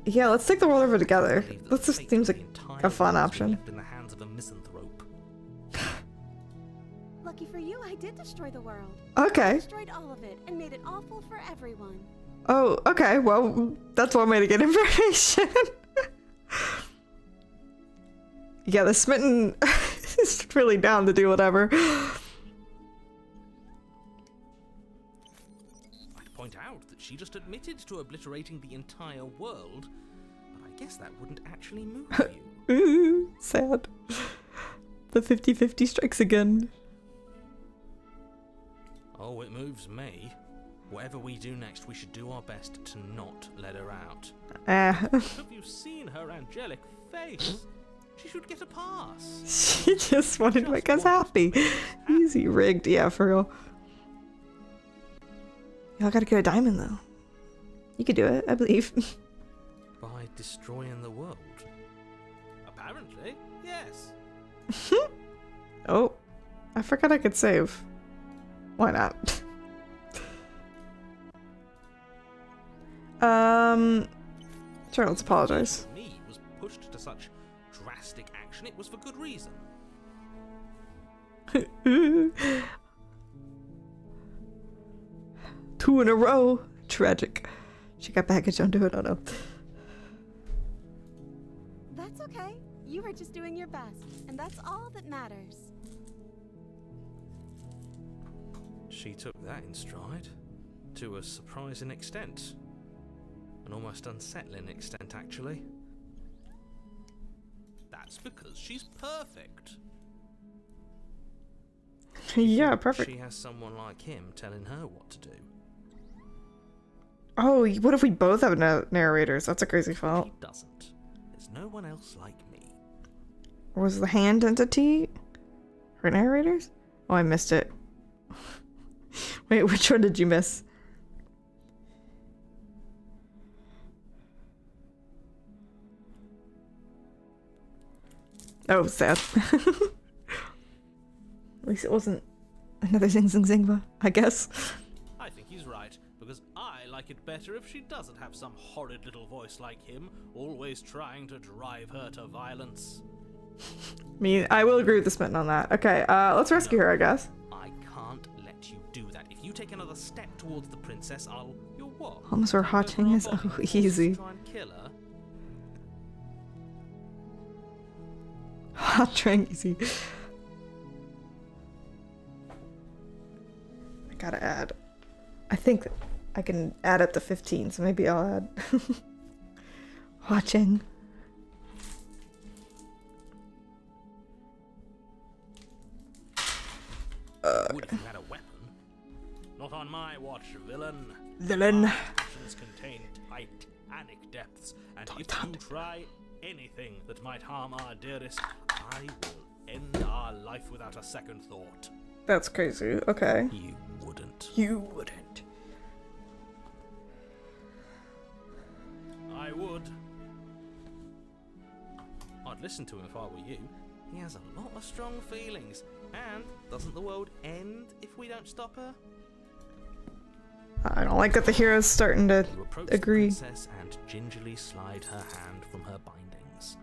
Yeah, let's take the world over together. That just seems like a fun option. Left in the hands of a misanthrope. Lucky for you, I did destroy the world. Okay. Destroyed all of it and made it awful for everyone. Oh, okay. Well, that's one way to get information. Yeah, the smitten is really down to do whatever. I'd point out that she just admitted to obliterating the entire world, but I guess that wouldn't actually move you. Ooh, sad. The 50-50 strikes again. Oh, it moves me. Whatever we do next, we should do our best to not let her out. Have you seen her angelic face? She should get a pass. She just wanted to make us happy. Easy rigged, yeah, for real. Y'all gotta get a diamond though. You could do it, I believe. By destroying the world. Apparently, yes. Oh, I forgot I could save. Why not? Sure, let's apologize. Me was pushed to such drastic action. It was for good reason. 2 in a row. Tragic. She got baggage onto it. Oh no. That's okay. You were just doing your best, and that's all that matters. She took that in stride. To a surprising extent. An almost unsettling extent, actually. That's because she's perfect. Yeah, perfect. She has someone like him telling her what to do. Oh, what if we both have narrators? That's a crazy thought. She doesn't. There's no one else like me. Was the hand entity her narrators? Oh, I missed it. Wait, which one did you miss? Oh, sad. At least it wasn't another Zing Zing Zingba, I guess. I think he's right, because I like it better if she doesn't have some horrid little voice like him, always trying to drive her to violence. I mean, I will agree with the smitten on that. Okay, let's rescue her, I guess. I can't let you do that. If you take another step towards the princess, you'll what? Almost where Hotching is. Oh, easy. Try and kill her? Hot train, easy. I gotta add. I think I can add up to 15, so maybe I'll add. Watching. Would if you had a weapon. Not on my watch, villain. Villain. My actions contain titanic depths, and if you try anything that might harm our dearest, I will end our life without a second thought. That's crazy. Okay. You wouldn't. You wouldn't. I would. I'd listen to him if I were you. He has a lot of strong feelings. And doesn't the world end if we don't stop her? I don't like that the hero's starting to You approach agree. the princess and gingerly slide her hand from her bindings.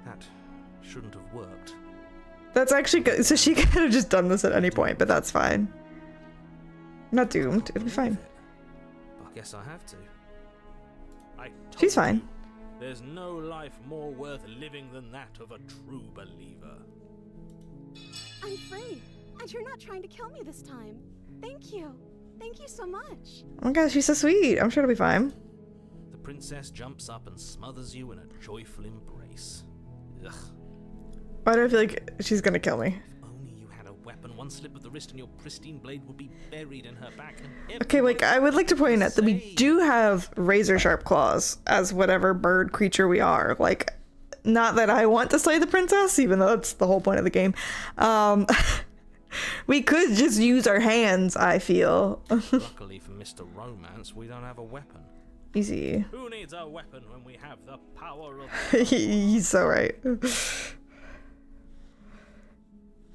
That shouldn't have worked. That's actually good. So she could have just done this at any point, but that's fine. I'm not doomed. It'll be fine. But I guess I have to. She's fine. There's no life more worth living than that of a true believer. I'm free, and you're not trying to kill me this time. Thank you. Thank you so much. Oh my gosh, she's so sweet. I'm sure it'll be fine. The princess jumps up and smothers you in a joyful embrace. Ugh. Why do I feel like she's gonna kill me? If only you had a weapon. One slip of the wrist and your pristine blade would be buried in her back. And Okay, like, I would like to point out that we do have razor sharp claws as whatever bird creature we are. Like, not that I want to slay the princess, even though that's the whole point of the game. We could just use our hands, I feel. Luckily for Mr. Romance, we don't have a weapon. Easy. Who needs a weapon when we have the power of... He's so right.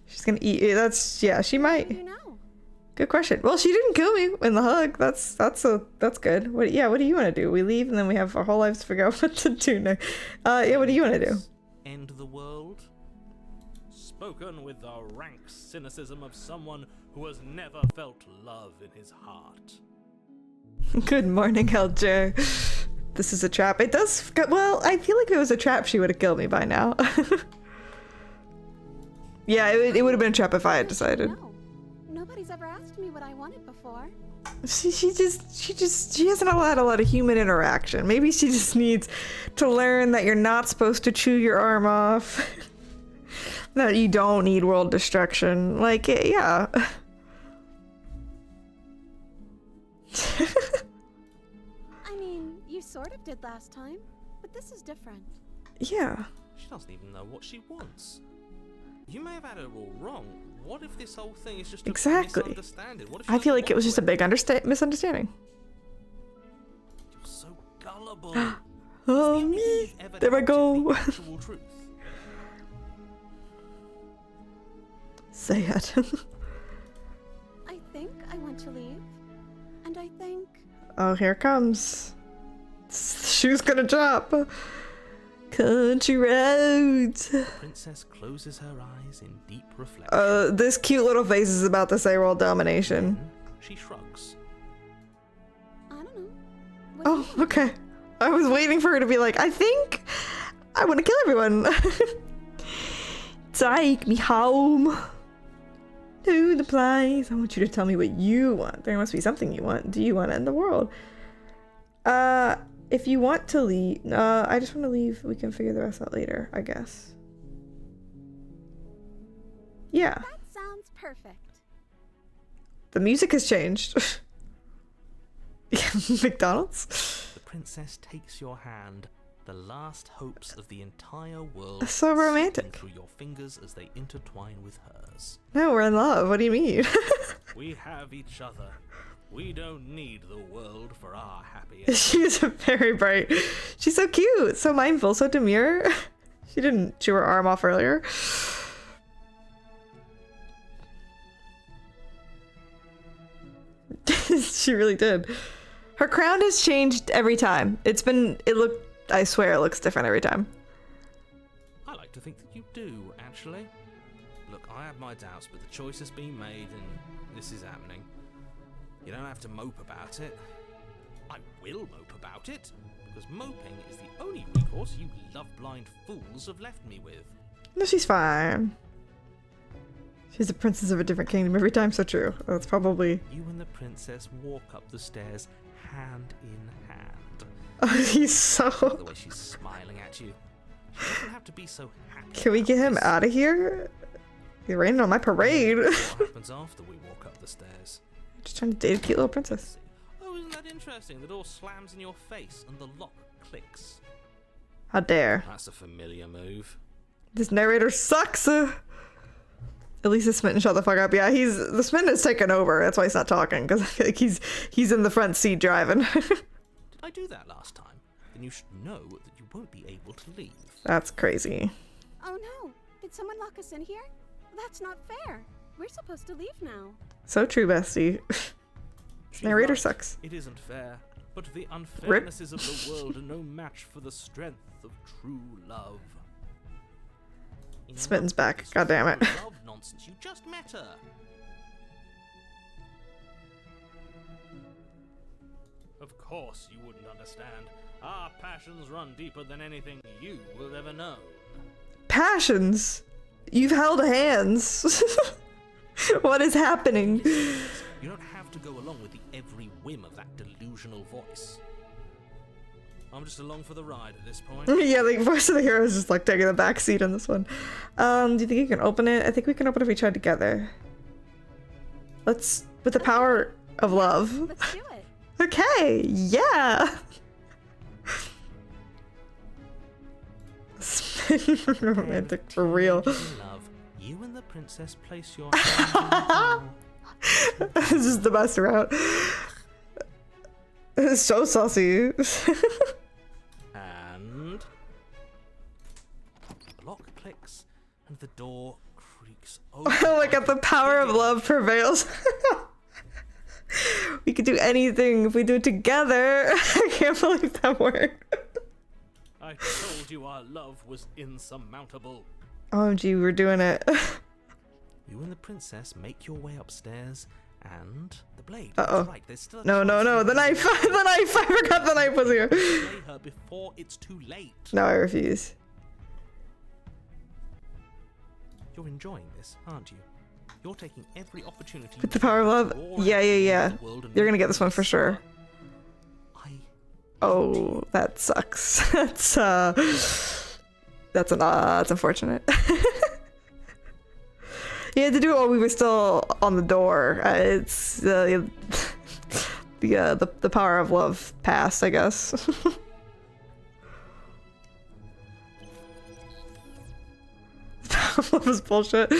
She's gonna eat it. That's, yeah, she might. You know. Good question. Well, she didn't kill me in the hug. That's good. What do you want to do? We leave and then we have our whole lives to figure out what to do next. Yeah, what do you want to do? End the world? Spoken with the rank cynicism of someone who has never felt love in his heart. Good morning, Elger. This is a trap. It does, well, I feel like if it was a trap, she would have killed me by now. Yeah, it would have been a trap if I had decided. No. Nobody's ever asked me what I wanted before. She hasn't had a lot of human interaction. Maybe she just needs to learn that you're not supposed to chew your arm off. That you don't need world destruction. Like, yeah. I mean, you sort of did last time, but this is different. Yeah. She doesn't even know what she wants. You may have had her all wrong. What if this whole thing is just a misunderstanding? What if she I feel doesn't like it was just a want big misunderstanding. You're so gullible. Oh, Is the only thing me. you've ever There I doubted go. the actual truth? Say it. I think I want to leave, and I think Oh, here it comes. Shoe's gonna drop. Country roads. Princess closes her eyes in deep reflection. This cute little face is about to say world domination. Then she shrugs. I don't know. What do you Oh, think? okay. I was waiting for her to be like, I think I want to kill everyone. Take me home to the place. I want you to tell me what you want. There must be something you want. Do you want to end the world? If you want to leave, I just want to leave. We can figure the rest out later, I guess. Yeah. That sounds perfect. The music has changed. McDonald's? The princess takes your hand. The last hopes of the entire world So romantic. slipping through your fingers as they intertwine with hers. No, we're in love. What do you mean? We have each other. We don't need the world for our happiness. She's very bright. She's so cute, so mindful, so demure. She didn't chew her arm off earlier. She really did. Her crown has changed every time. I swear it looks different every time. I like to think that you do, actually. Look, I have my doubts, but the choice has been made and this is happening. You don't have to mope about it. I will mope about it, because moping is the only recourse you love-blind fools have left me with. No, she's fine. She's a princess of a different kingdom every time, so true. That's probably... You and the princess walk up the stairs hand in hand. Oh, he's so... The way she's smiling at you. She doesn't have to be so happy. Can we get him out of here? You're raining on my parade. What happens after we walk up the stairs? Just trying to date a cute little princess. Oh, isn't that interesting? The door slams in your face and the lock clicks. How dare. That's a familiar move. This narrator sucks. At least the Smitten shut the fuck up. Yeah, the Smitten has taken over. That's why he's not talking, because I feel like he's in the front seat driving. Did I do that last time? Then you should know that you won't be able to leave. That's crazy. Oh no! Did someone lock us in here? That's not fair. We're supposed to leave now. So true, bestie. Narrator right. sucks. It isn't fair, but the unfairnesses of the world are no match for the strength of true love. Spittin's Enough back. of this God damn it. true love nonsense. You just met her. Of course you wouldn't understand. Our passions run deeper than anything you will ever know. Passions? You've held hands. What is happening? You don't have to go along with the every whim of that delusional voice. I'm just along for the ride at this point. Yeah, the voice of the hero is just like taking the back seat on this one. Do you think you can open it? I think we can open it if we try together. Let's, with the power of love. Let's do it. Okay, yeah. Romantic for real. Love, you and the princess place your hands in the This is the best route. It's so saucy. and the block clicks and the door creaks open. Oh my god, the power of love prevails. We could do anything if we do it together. I can't believe that worked. I told you our love was insurmountable. OMG, we're doing it. You and the princess make your way upstairs, and the blade. Uh-oh. That's right, there's still a No, no, chance no, you the can knife. slay The knife. I forgot the knife was here. her before it's too late. No, I refuse. You're enjoying this, aren't you? You're taking every opportunity. With the power of love. Yeah, yeah, yeah. You're gonna get this one for sure. Oh, that sucks. That's unfortunate. You had to do it while we were still on the door. It's the power of love passed, I guess. Power of love is bullshit.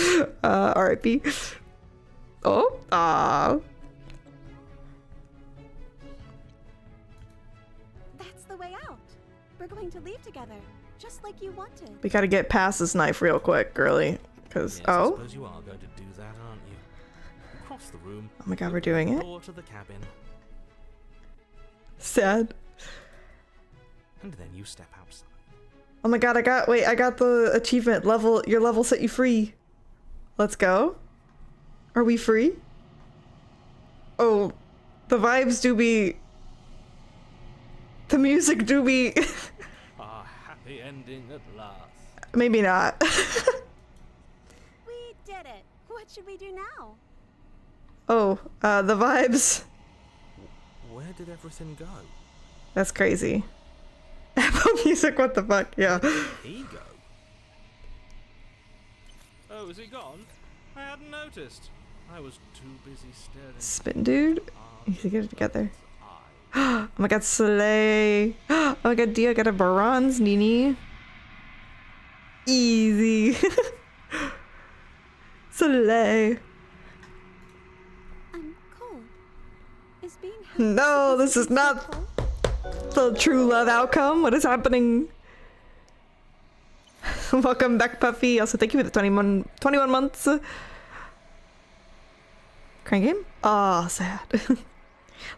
R.I.P. Oh, ah. That's the way out. We're going to leave together, just like you wanted. We gotta get past this knife real quick, girly. Cause Yes, I oh suppose you are going to do that, aren't you? Across the room. my god, we're doing it. Door to the cabin, Sad. and then you step outside. Oh my god, I got the achievement level. Your level set you free. Let's go. Are we free? Oh, the vibes do be. The music do be. A happy ending at last. Maybe not. We did it. What should we do now? Oh, the vibes. Where did everything go? That's crazy. Apple Music, what the fuck? Yeah. He go. Oh, is he gone? I hadn't noticed. I was too busy staring. Spin dude. You need to get it together. I Oh my god, Slay. Oh my god, Dia got a bronze, Nini. Easy. Slay. I'm cold. Is being No, this is not the true love outcome. What is happening? Welcome back, Puffy. Also, thank you for the 21 months. Crank game? Oh, sad.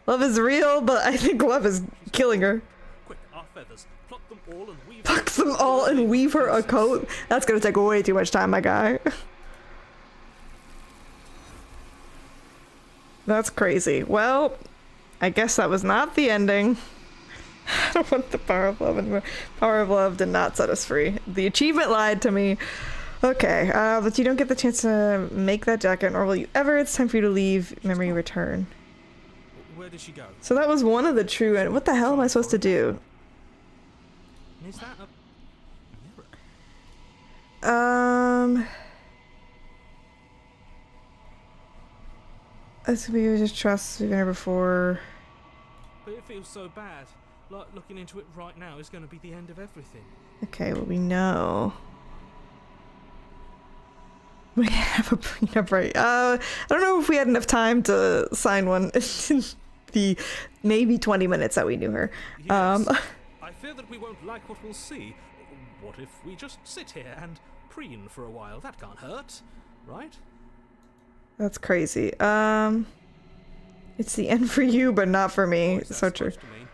Love is real, but I think love is killing her. quick, our feathers. Pluck them all and weave. Pluck them all and weave her a coat. That's gonna take way too much time, my guy. That's crazy. Well, I guess that was not the ending. I don't want the power of love anymore. Power of love did not set us free. The achievement lied to me. Okay, but you don't get the chance to make that jacket, nor will you ever. It's time for you to leave. Memory return. Where did she go? So that was one of the true. And what the hell am I supposed to do? Is that a mirror? Let's be just trust. We've been here before. But it feels so bad. Like looking into it right now is going to be the end of everything. Okay, well we know. We have a prenup, right? I don't know if we had enough time to sign one in the maybe 20 minutes that we knew her. Yes. I fear that we won't like what we'll see. What if we just sit here and preen for a while? That can't hurt, right? That's crazy. It's the end for you, but not for me. What is that So true. supposed to mean?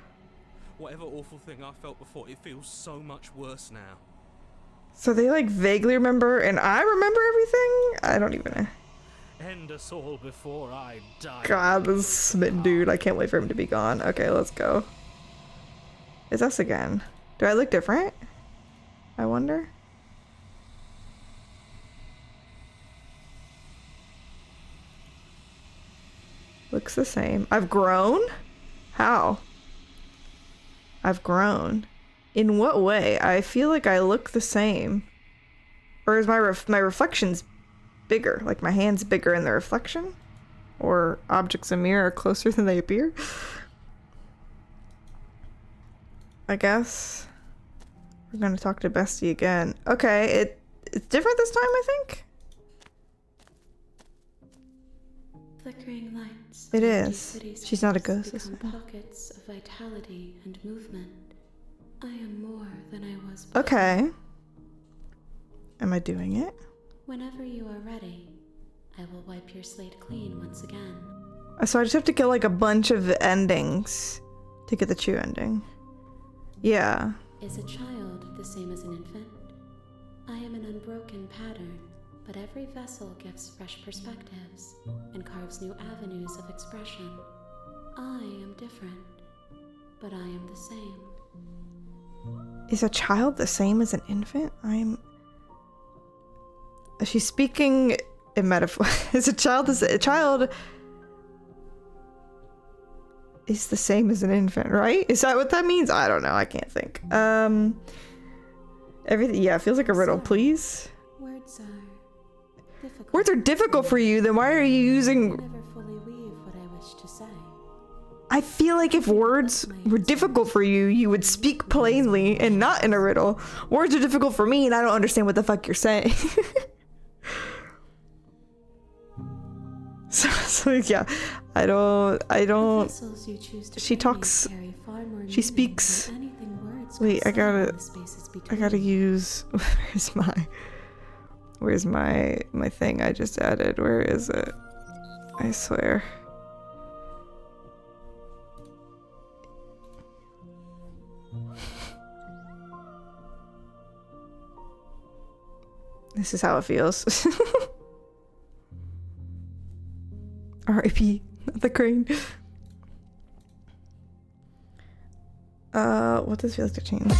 Whatever awful thing I felt before, it feels so much worse now. So they like vaguely remember, and I remember everything? I don't even know. End us all before I die. God, this smitten dude. I can't wait for him to be gone. Okay, let's go. It's us again. Do I look different? I wonder. Looks the same. I've grown? How? I've grown. In what way? I feel like I look the same. Or is my reflection's bigger? Like my hand's bigger in the reflection? Or objects in mirror are closer than they appear? I guess. We're gonna talk to Bestie again. Okay, it's different this time, I think? Flickering lights. It of empty is. city She's not a streets ghost, become isn't it? pockets of vitality and movement. I am more than I was before. Okay. Am I doing it? Whenever you are ready, I will wipe your slate clean once again. So I just have to kill like a bunch of endings to get the Chew ending. Yeah. Is a child the same as an infant? I am an unbroken pattern, but every vessel gives fresh perspectives and carves new avenues of expression. I am different, but I am the same. Is a child the same as an infant? She's speaking in metaphor. Is a child is the same as an infant, right? Is that what that means? I don't know. I can't think. Everything. Yeah, it feels like a riddle. So, Please. Words are difficult. Words are difficult for you. Then why are you I using? never fully weave what I wish to say. I feel like if words were difficult for you, you would speak plainly and not in a riddle. Words are difficult for me, and I don't understand what the fuck you're saying. so yeah, I don't. The vessels you choose to She carry talks- carry far more she meaning speaks- than anything words Wait, could I say gotta- in the spaces I between. gotta use. Where's my thing I just added? Where is it? I swear. This is how it feels. R.I.P. the crane. What does it feel like to change?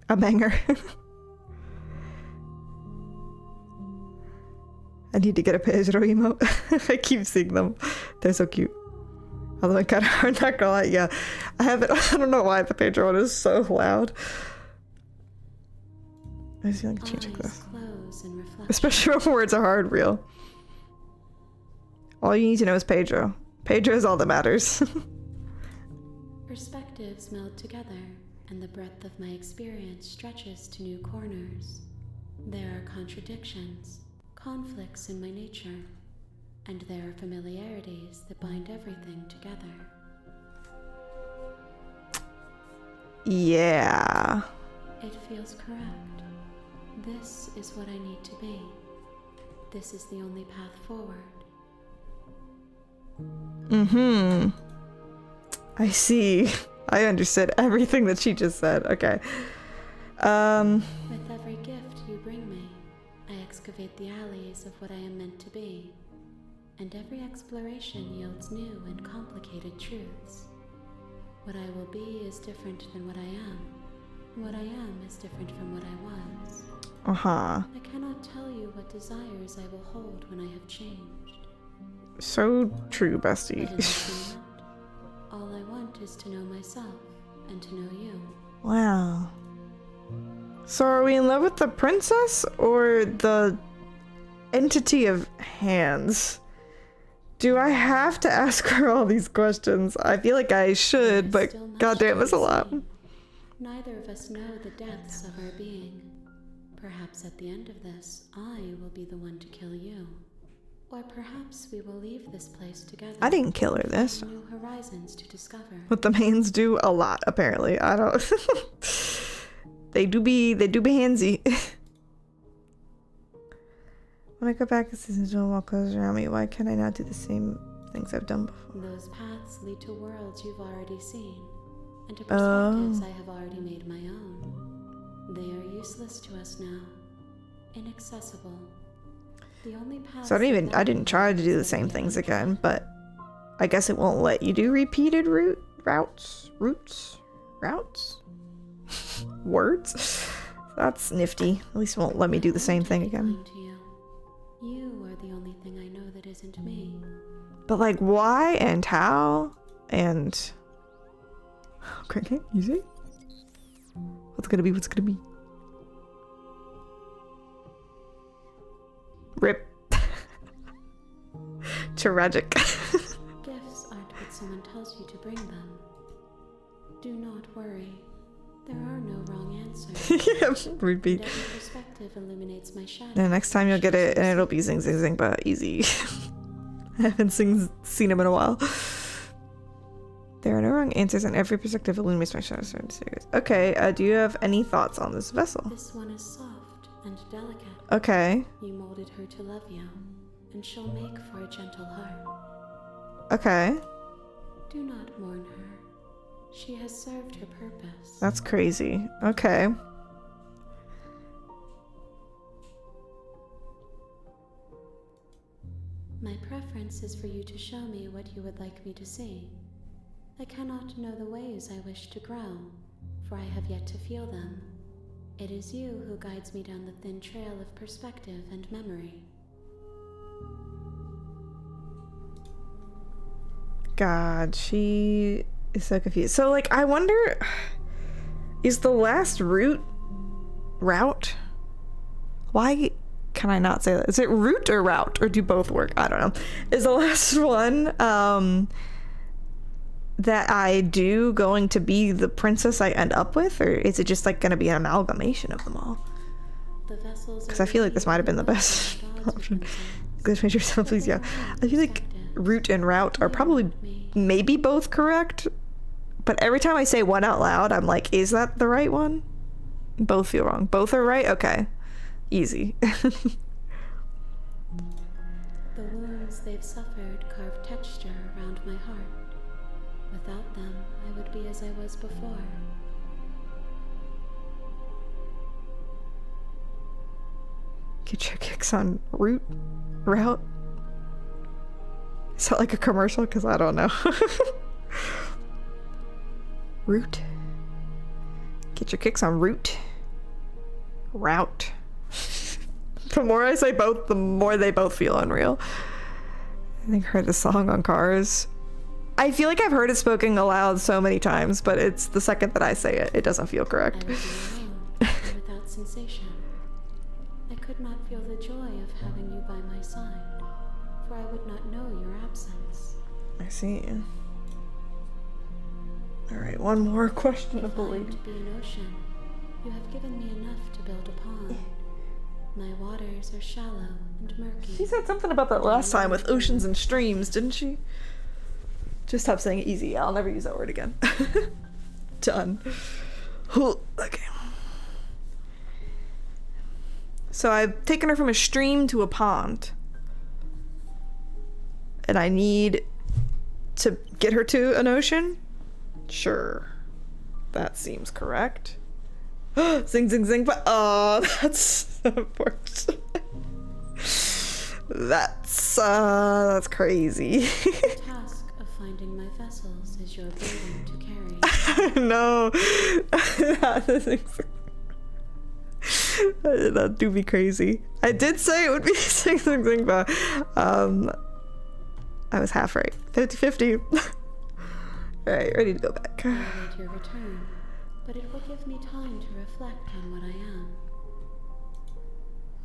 A banger. I need to get a Pedro emote. I keep seeing them. They're so cute. Although I kind of, I'm not gonna lie, yeah. I don't know why the Pedro one is so loud. I just feel like changing Eyes this. close and reflect. Especially when words are hard, real. All you need to know is Pedro. Pedro is all that matters. Perspectives meld together, and the breadth of my experience stretches to new corners. There are contradictions, conflicts in my nature, and there are familiarities that bind everything together. Yeah. It feels correct. This is what I need to be. This is the only path forward. Mm-hmm. I see. I understood everything that she just said. Okay. With every gift you bring me, I excavate the alleys of what I am meant to be, and every exploration yields new and complicated truths. What I will be is different than what I am. What I am is different from what I was. Uh-huh. I cannot tell you what desires I will hold when I have changed. So true, But bestie. in this moment, all I want is to know myself and to know you. Wow. So are we in love with the princess or the entity of hands? Do I have to ask her all these questions? I feel like I should, but Still much goddamn, to it's a lot. see. Neither of us know the depths of our being. Perhaps at the end of this, I will be the one to kill you. Or perhaps we will leave this place together. I didn't kill her this. New horizons to discover. What the mains do a lot, apparently. I don't. they do be handsy. When I go back, the seasons don't walk close around me. Why can't I not do the same things I've done before? Those paths lead to worlds you've already seen, and to perspectives I have already made my own. They are useless to us now, inaccessible. The only paths So I didn't try to do the same things again, but I guess it won't let you do repeated routes? Words? That's nifty. At least it won't let me do the same thing again. You are the only thing I know that isn't me. But like, why and how and okay, easy. What's gonna be? Rip. Tragic. Gifts aren't what someone tells you to bring them. Do not worry. There are no wrong answers. Yeah, repeat. Every perspective illuminates my shadow. The next time you'll get it, and it'll be zing zing zing, but easy. I haven't seen him in a while. There are no wrong answers, and every perspective illuminates my shadow. Okay, do you have any thoughts on this vessel? This one is soft and delicate. Okay. You molded her to love you, and she'll make for a gentle heart. Okay. Do not mourn her. She has served her purpose. That's crazy. Okay. My preference is for you to show me what you would like me to see. I cannot know the ways I wish to grow, for I have yet to feel them. It is you who guides me down the thin trail of perspective and memory. God, she is so confused. So, like, I wonder, is the last route? Why can I not say that? Is it route or route, or do both work? I don't know. Is the last one that I do going to be the princess I end up with, or is it just like going to be an amalgamation of them all? Because I feel like this might have been the best option. Glitch major yourself, please. Yeah, I feel like route and route are probably maybe both correct, but every time I say one out loud, I'm like, is that the right one? Both feel wrong. Both are right? Okay. Easy. The wounds they've suffered carve texture around my heart. Without them, I would be as I was before. Get your kicks on route? Is that like a commercial? Because I don't know. Route. Get your kicks on route. Route. The more I say both, the more they both feel unreal. I think I heard the song on Cars. I feel like I've heard it spoken aloud so many times, but it's the second that I say it, it doesn't feel correct. I would be alone, without sensation. I could not feel the joy of having you by my side, for I would not know your absence. I see. Alright, one more question of the If I am week. to be an ocean, you have given me enough to build upon. My waters are shallow and murky. She said something about that last time with oceans and streams, didn't she? Just stop saying it easy. I'll never use that word again. Done. Okay. So I've taken her from a stream to a pond. And I need to get her to an ocean? Sure. That seems correct. Zing, zing, zing. But oh, that's unfortunate. That's crazy. The task of finding my vessels is your burden to carry. No. That do be crazy. I did say it would be zing, zing, zing, but I was half right. 50-50. Alright, ready to go back. I await your return, but it will give me time to reflect on what I am.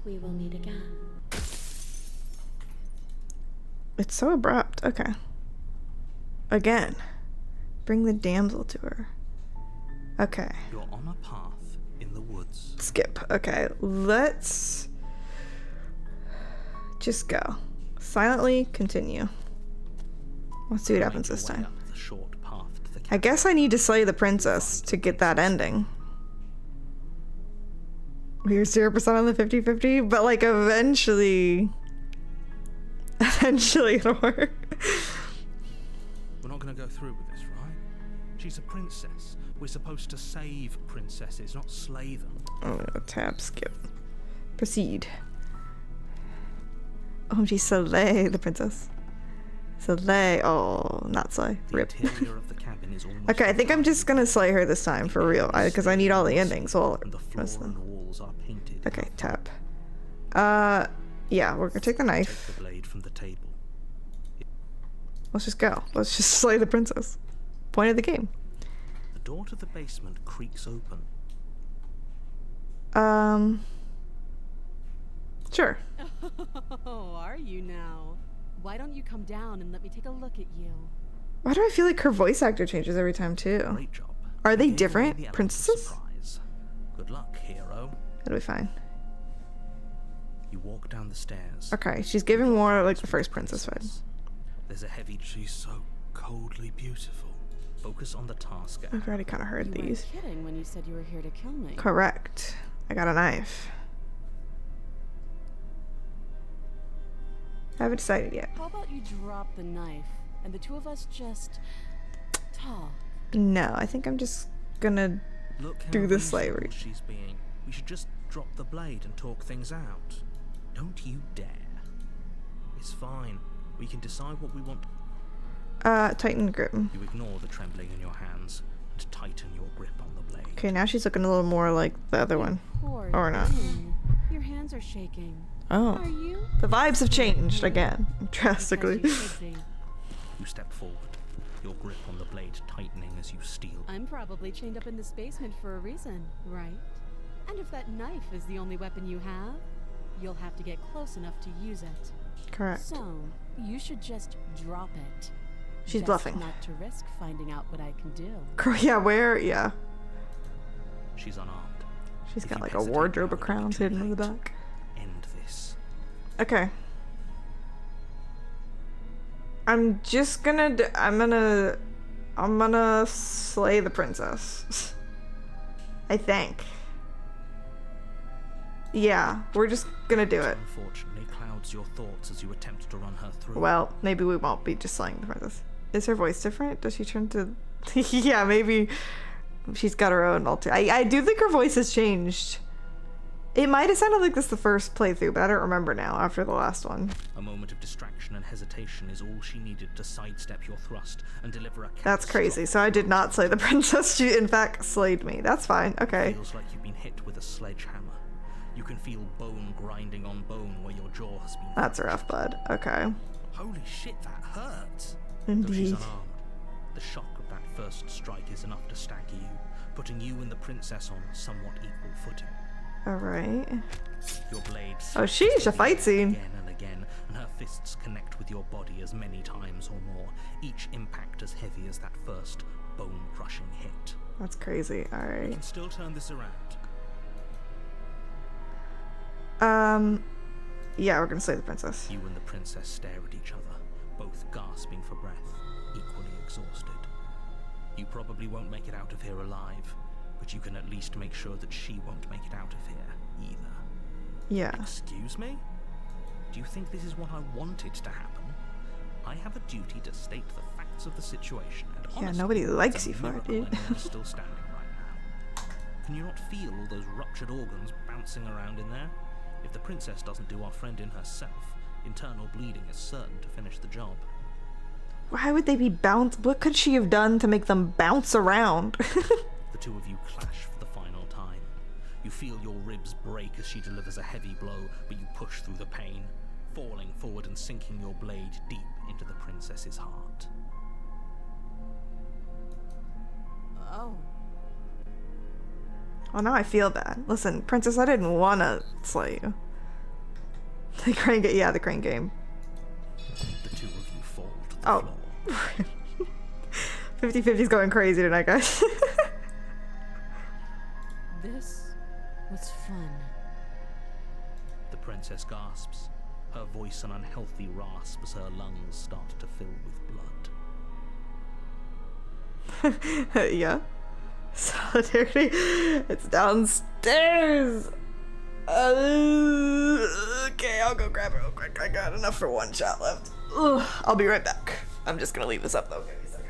We will meet again. It's so abrupt. Okay. Again. Bring the damsel to her. Okay. You're on a path in the woods. Skip. Okay. Let's just go. Silently continue. Let's see what happens this Make your way time. up the short path to the I cabin. guess I need to slay the princess to get that ending. We're 0% on the 50-50, but like eventually it'll work. We're not going to go through with this, right? She's a princess. We're supposed to save princesses, not slay them. Oh, tab skip. Proceed. OMG, Soleil, the princess. Soleil. Oh, not Soleil. The Rip. interior of the cabin is almost Okay, I think I'm just gonna slay her this time for real, because I need all the endings. Well, and the floor and walls are painted. okay, in tap. Yeah, we're gonna take the Take knife. the blade from the table. Let's just go. Let's just slay the princess. Point of the game. The door to the basement creaks open. Sure. Oh, are you now? Why don't you come down and let me take a look at you? Why do I feel like her voice actor changes every time too? Great job. Are they You gave away different the element of princesses? surprise. Good luck, hero. That'll be fine. You walk down the stairs. Okay, she's giving more like the first princess vibe. There's a heavy. She's so coldly beautiful. Focus on the task at I've already kind of heard You these. weren't kidding when you said you were here to kill me. Correct. I got a knife. I haven't decided yet. How about you drop the knife and the two of us just talk? No, I think I'm just gonna Look how do the reasonable slavery. she's being. We should just drop the blade and talk things out. Don't you dare. It's fine. We can decide what we want. tighten grip. You ignore the trembling in your hands and tighten your grip on the blade. Okay, now she's looking a little more like the other one. Poor Or not. thing. Your hands are shaking. Oh. Are you? The vibes have changed again, Because drastically. you should be. You step forward, your grip on the blade tightening as you steal. I'm probably chained up in this basement for a reason, right? And if that knife is the only weapon you have, you'll have to get close enough to use it. Correct. So, you should just drop it. She's Best bluffing. Not to risk finding out what I can do. Yeah, where? Yeah. She's unarmed. She's If got you like a hesitate wardrobe now, of it'll be crowns too hidden in the late. back. End this. Okay. I'm just gonna I'm gonna slay the princess. I think. Yeah, we're just gonna do it. Unfortunately, clouds your thoughts as you attempt to run her through. Well, maybe we won't be just slaying the princess. Is her voice different? Does she turn to... Yeah, maybe she's got her own alter... I do think her voice has changed. It might have sounded like this the first playthrough, but I don't remember now after the last one. A moment of distraction and hesitation is all she needed to sidestep your thrust and deliver a That's crazy. catastrophic So I did not slay the princess. She, in fact, slayed me. That's fine. Okay. Feels like you've been hit with a sledgehammer. You can feel bone grinding on bone where your jaw has been. That's rough, bud. Okay. Holy shit, that hurts. Though she's Indeed. unarmed, the shock of that first strike is enough to stagger you, putting you and the princess on somewhat equal footing. Alright. Your blade Oh, sheesh, a fight scene. again and again, and her fists connect with your body as many times or more, each impact as heavy as that first bone-crushing hit. That's crazy. You Alright. can still turn this around. Yeah, we're gonna slay the princess. You and the princess stare at each other, both gasping for breath, equally exhausted. You probably won't make it out of here alive, but you can at least make sure that she won't make it out of here either. Yeah. Excuse me? Do you think this is what I wanted to happen? I have a duty to state the facts of the situation, and Yeah, honestly, nobody it's likes a you for it, miracle dude. anyone's still standing right now. Can you not feel all those ruptured organs bouncing around in there? If the princess doesn't do our friend in herself, internal bleeding is certain to finish the job. Why would they be what could she have done to make them bounce around? The two of you clash for the final time. You feel your ribs break as she delivers a heavy blow, but you push through the pain, falling forward and sinking your blade deep into the princess's heart. Oh. Oh, now I feel bad. Listen, princess, I didn't want to slay you. The crane game. Yeah, the crane game. The two of you fall to the Oh. floor. 50-50's going crazy tonight, guys. This was fun. The princess gasps, her voice an unhealthy rasp as her lungs start to fill with blood. Yeah. Solidarity. It's downstairs. Okay, I'll go grab it real quick. I got enough for one shot left. Ugh, I'll be right back. I'm just gonna leave this up though. Give me a second.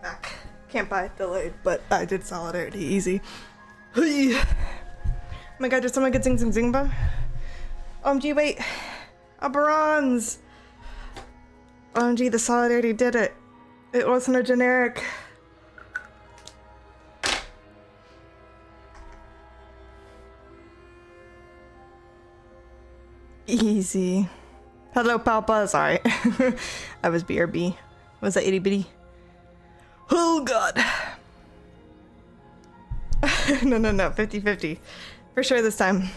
Back. Can't buy it delayed, but I did Solidarity easy. Oh my god, did someone get Zing Zing Zingba? OMG, wait. A bronze! OMG, the Solidarity did it. It wasn't a generic. Easy. Hello, Palpa. Sorry. I was BRB. Was that itty bitty? Oh god. No, 50-50. For sure this time.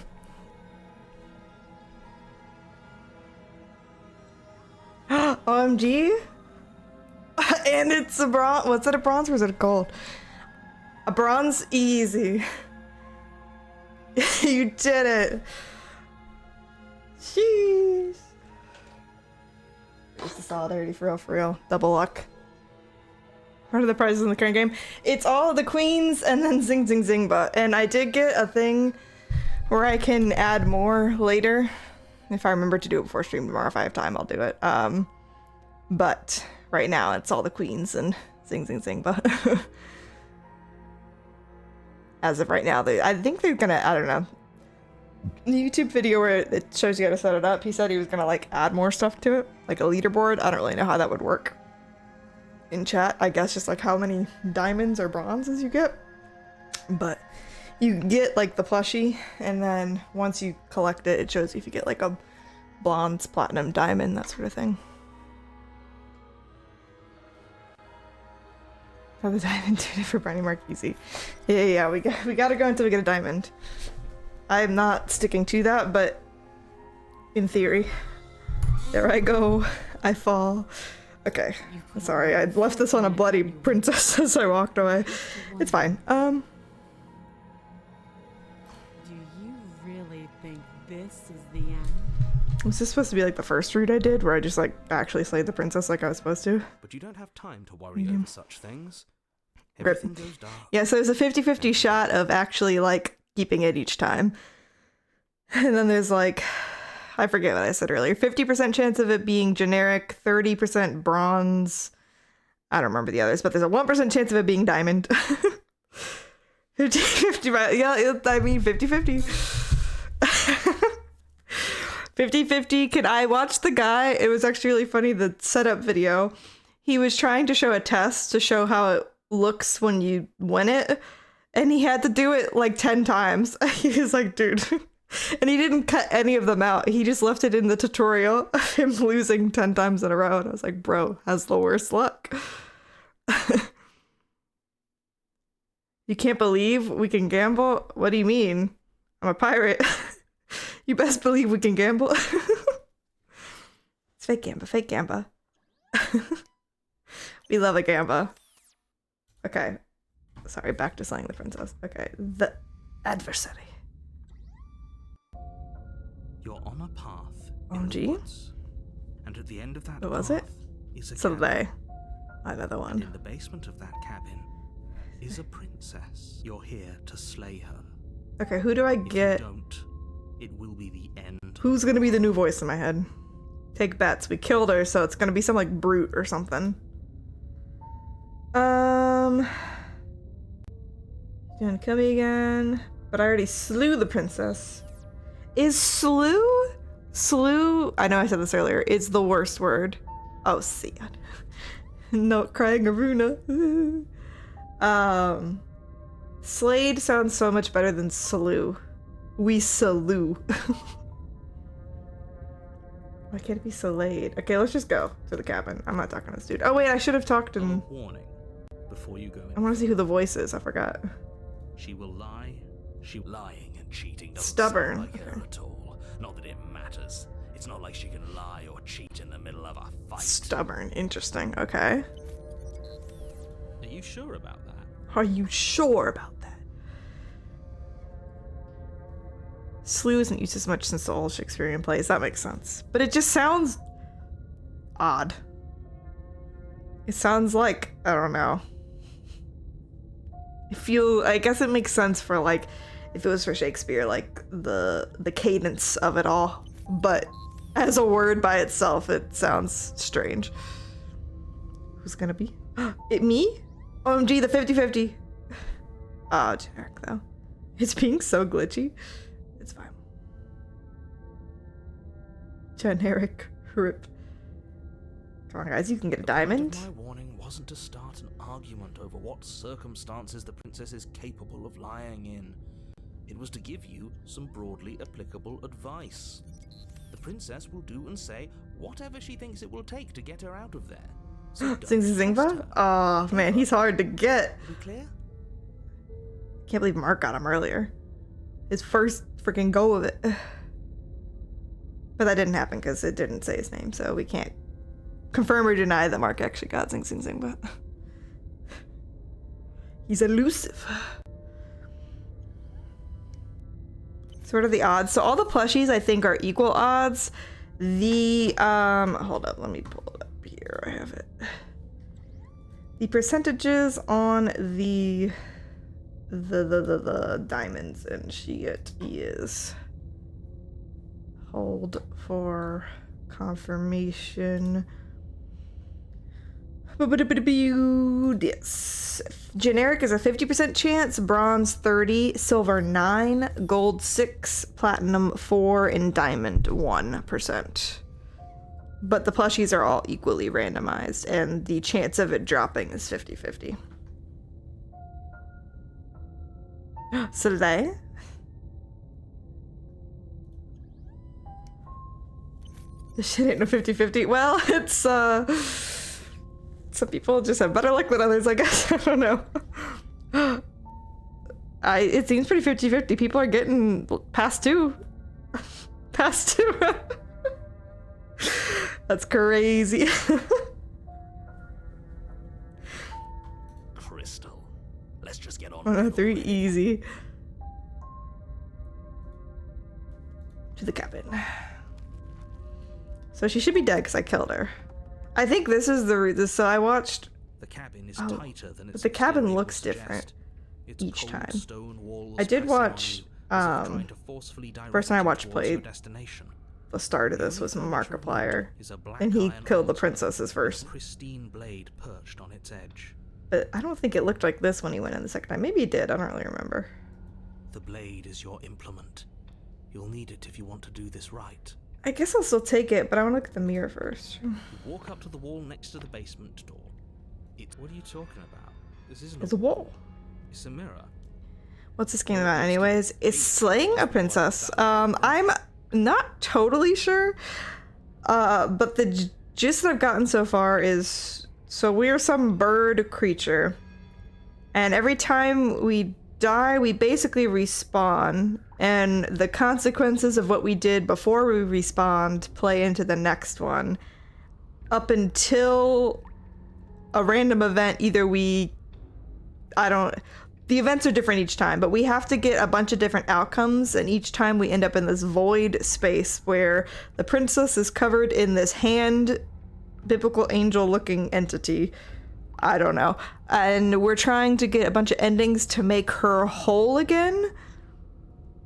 OMG. And it's a bronze. What's it, a bronze or is it a gold? A bronze? Easy. You did it. Jeez. It's the Solidarity for real. Double luck. What are the prizes in the current game? It's all the queens and then Zing Zing Zingba. And I did get a thing where I can add more later. If I remember to do it before stream tomorrow, if I have time, I'll do it. But right now it's all the queens and Zing Zing Zingba. As of right now, I think they're gonna, I don't know. The YouTube video where it shows you how to set it up, he said he was gonna like add more stuff to it, like a leaderboard. I don't really know how that would work. In chat, I guess just like how many diamonds or bronzes you get, but you get like the plushie, and then once you collect it, it shows you if you get like a bronze, platinum, diamond, that sort of thing. For the diamond, tune it for Brownie Mark easy. Yeah, we gotta go until we get a diamond. I'm not sticking to that, but in theory, there I go, I fall. Okay, sorry, I left this on a bloody princess as I walked away. It's fine. Do you really think this is the end? Was this supposed to be like the first route I did, where I just like actually slayed the princess like I was supposed to? But you don't have time to worry over such things. Rip. Everything goes dark. Yeah, so there's a 50-50 shot of actually like keeping it each time. And then there's like, I forget what I said earlier, 50% chance of it being generic, 30% bronze. I don't remember the others, but there's a 1% chance of it being diamond. 50-50, yeah, I mean 50-50. 50-50. Can I watch the guy? It was actually really funny, the setup video. He was trying to show a test to show how it looks when you win it, and he had to do it like 10 times. He was like, dude. And he didn't cut any of them out. He just left it in the tutorial of him losing 10 times in a row. And I was like, bro, has the worst luck. You can't believe we can gamble? What do you mean? I'm a pirate. You best believe we can gamble. It's fake gamba, fake gamba. We love a gamba. Okay. Sorry, back to slaying the princess. Okay, the adversary. You're on a path in OMG. the woods, and at the end of that What was path it? is a So cabin. they. Another And one. in the basement of that cabin is a princess. You're here to slay her. Okay, who do I If get? you don't, it will be the end. Who's gonna be the new voice in my head? Take bets. We killed her, so it's gonna be some like brute or something. She's gonna kill me again. But I already slew the princess. Is slew? Slew? I know I said this earlier. Is the worst word. Oh, see. Not crying Aruna. Slayed sounds so much better than slew. We slew. Why can't it be slayed? Okay, let's just go to the cabin. I'm not talking to this dude. Oh wait, I should have talked A and warning before you go in. I want to see who the voice is. I forgot. She will lie. Lying and cheating doesn't Stubborn. sound like her Okay. at all. Not that it matters. It's not like she can lie or cheat in the middle of a fight. Stubborn. Interesting. Okay. Are you sure about that? Are you sure about that? Slew isn't used as much since the old Shakespearean plays. That makes sense. But it just sounds odd. It sounds like, I don't know. I guess it makes sense for like, if it was for Shakespeare, like the cadence of it all. But as a word by itself, it sounds strange. Who's gonna be? It me? OMG, the 50-50. Oh, generic though. It's being so glitchy. It's fine. Generic. Rip. Come on, guys, you can get a diamond. My warning wasn't to start an argument over what circumstances the princess is capable of lying in. It was to give you some broadly applicable advice. The princess will do and say whatever she thinks it will take to get her out of there. So don't Sing trust Zingba? her. Oh man, he's hard to get. Are we clear? Can't believe Mark got him earlier. His first freaking go of it. But that didn't happen because it didn't say his name, so we can't confirm or deny that Mark actually got Zing Zingba. He's elusive. So what are the odds? So all the plushies I think are equal odds. The hold up, let me pull it up here. I have it. The percentages on the diamonds and shit is, hold for confirmation. Yes. Generic is a 50% chance, bronze 30, silver 9, gold 6, platinum 4, and diamond 1%. But the plushies are all equally randomized, and the chance of it dropping is 50-50. Slay. This shit ain't no 50-50. Well, it's, some people just have better luck than others, I guess. I don't know. It seems pretty 50-50. People are getting past 2. Past 2. That's crazy. Crystal. Let's just get on. 103, easy. to the cabin. So she should be dead because I killed her. I think this is so I watched. The cabin is tighter than But its the cabin exterior looks would suggest. different Its each cold time. stone walls I did pressing on watch, you as if trying to forcefully direct person I you watched towards played your destination. The start of The this only was furniture of Markiplier, note is a black and he iron killed the altar princesses with a first. pristine blade perched on its edge. But I don't think it looked like this when he went in the second time. Maybe it did. I don't really remember. The blade is your implement. You'll need it if you want to do this right. I guess I'll still take it, but I want to look at the mirror first. You walk up to the wall next to the basement door. What are you talking about? This isn't There's a wall. It's a mirror. What's this game about anyways? It's slaying a princess. I'm not totally sure. But the gist that I've gotten so far is, so we're some bird creature. And every time we die, we basically respawn. And the consequences of what we did before we respawned play into the next one. Up until a random event, either the events are different each time, but we have to get a bunch of different outcomes, and each time we end up in this void space where the princess is covered in this hand biblical angel looking entity. I don't know. And we're trying to get a bunch of endings to make her whole again.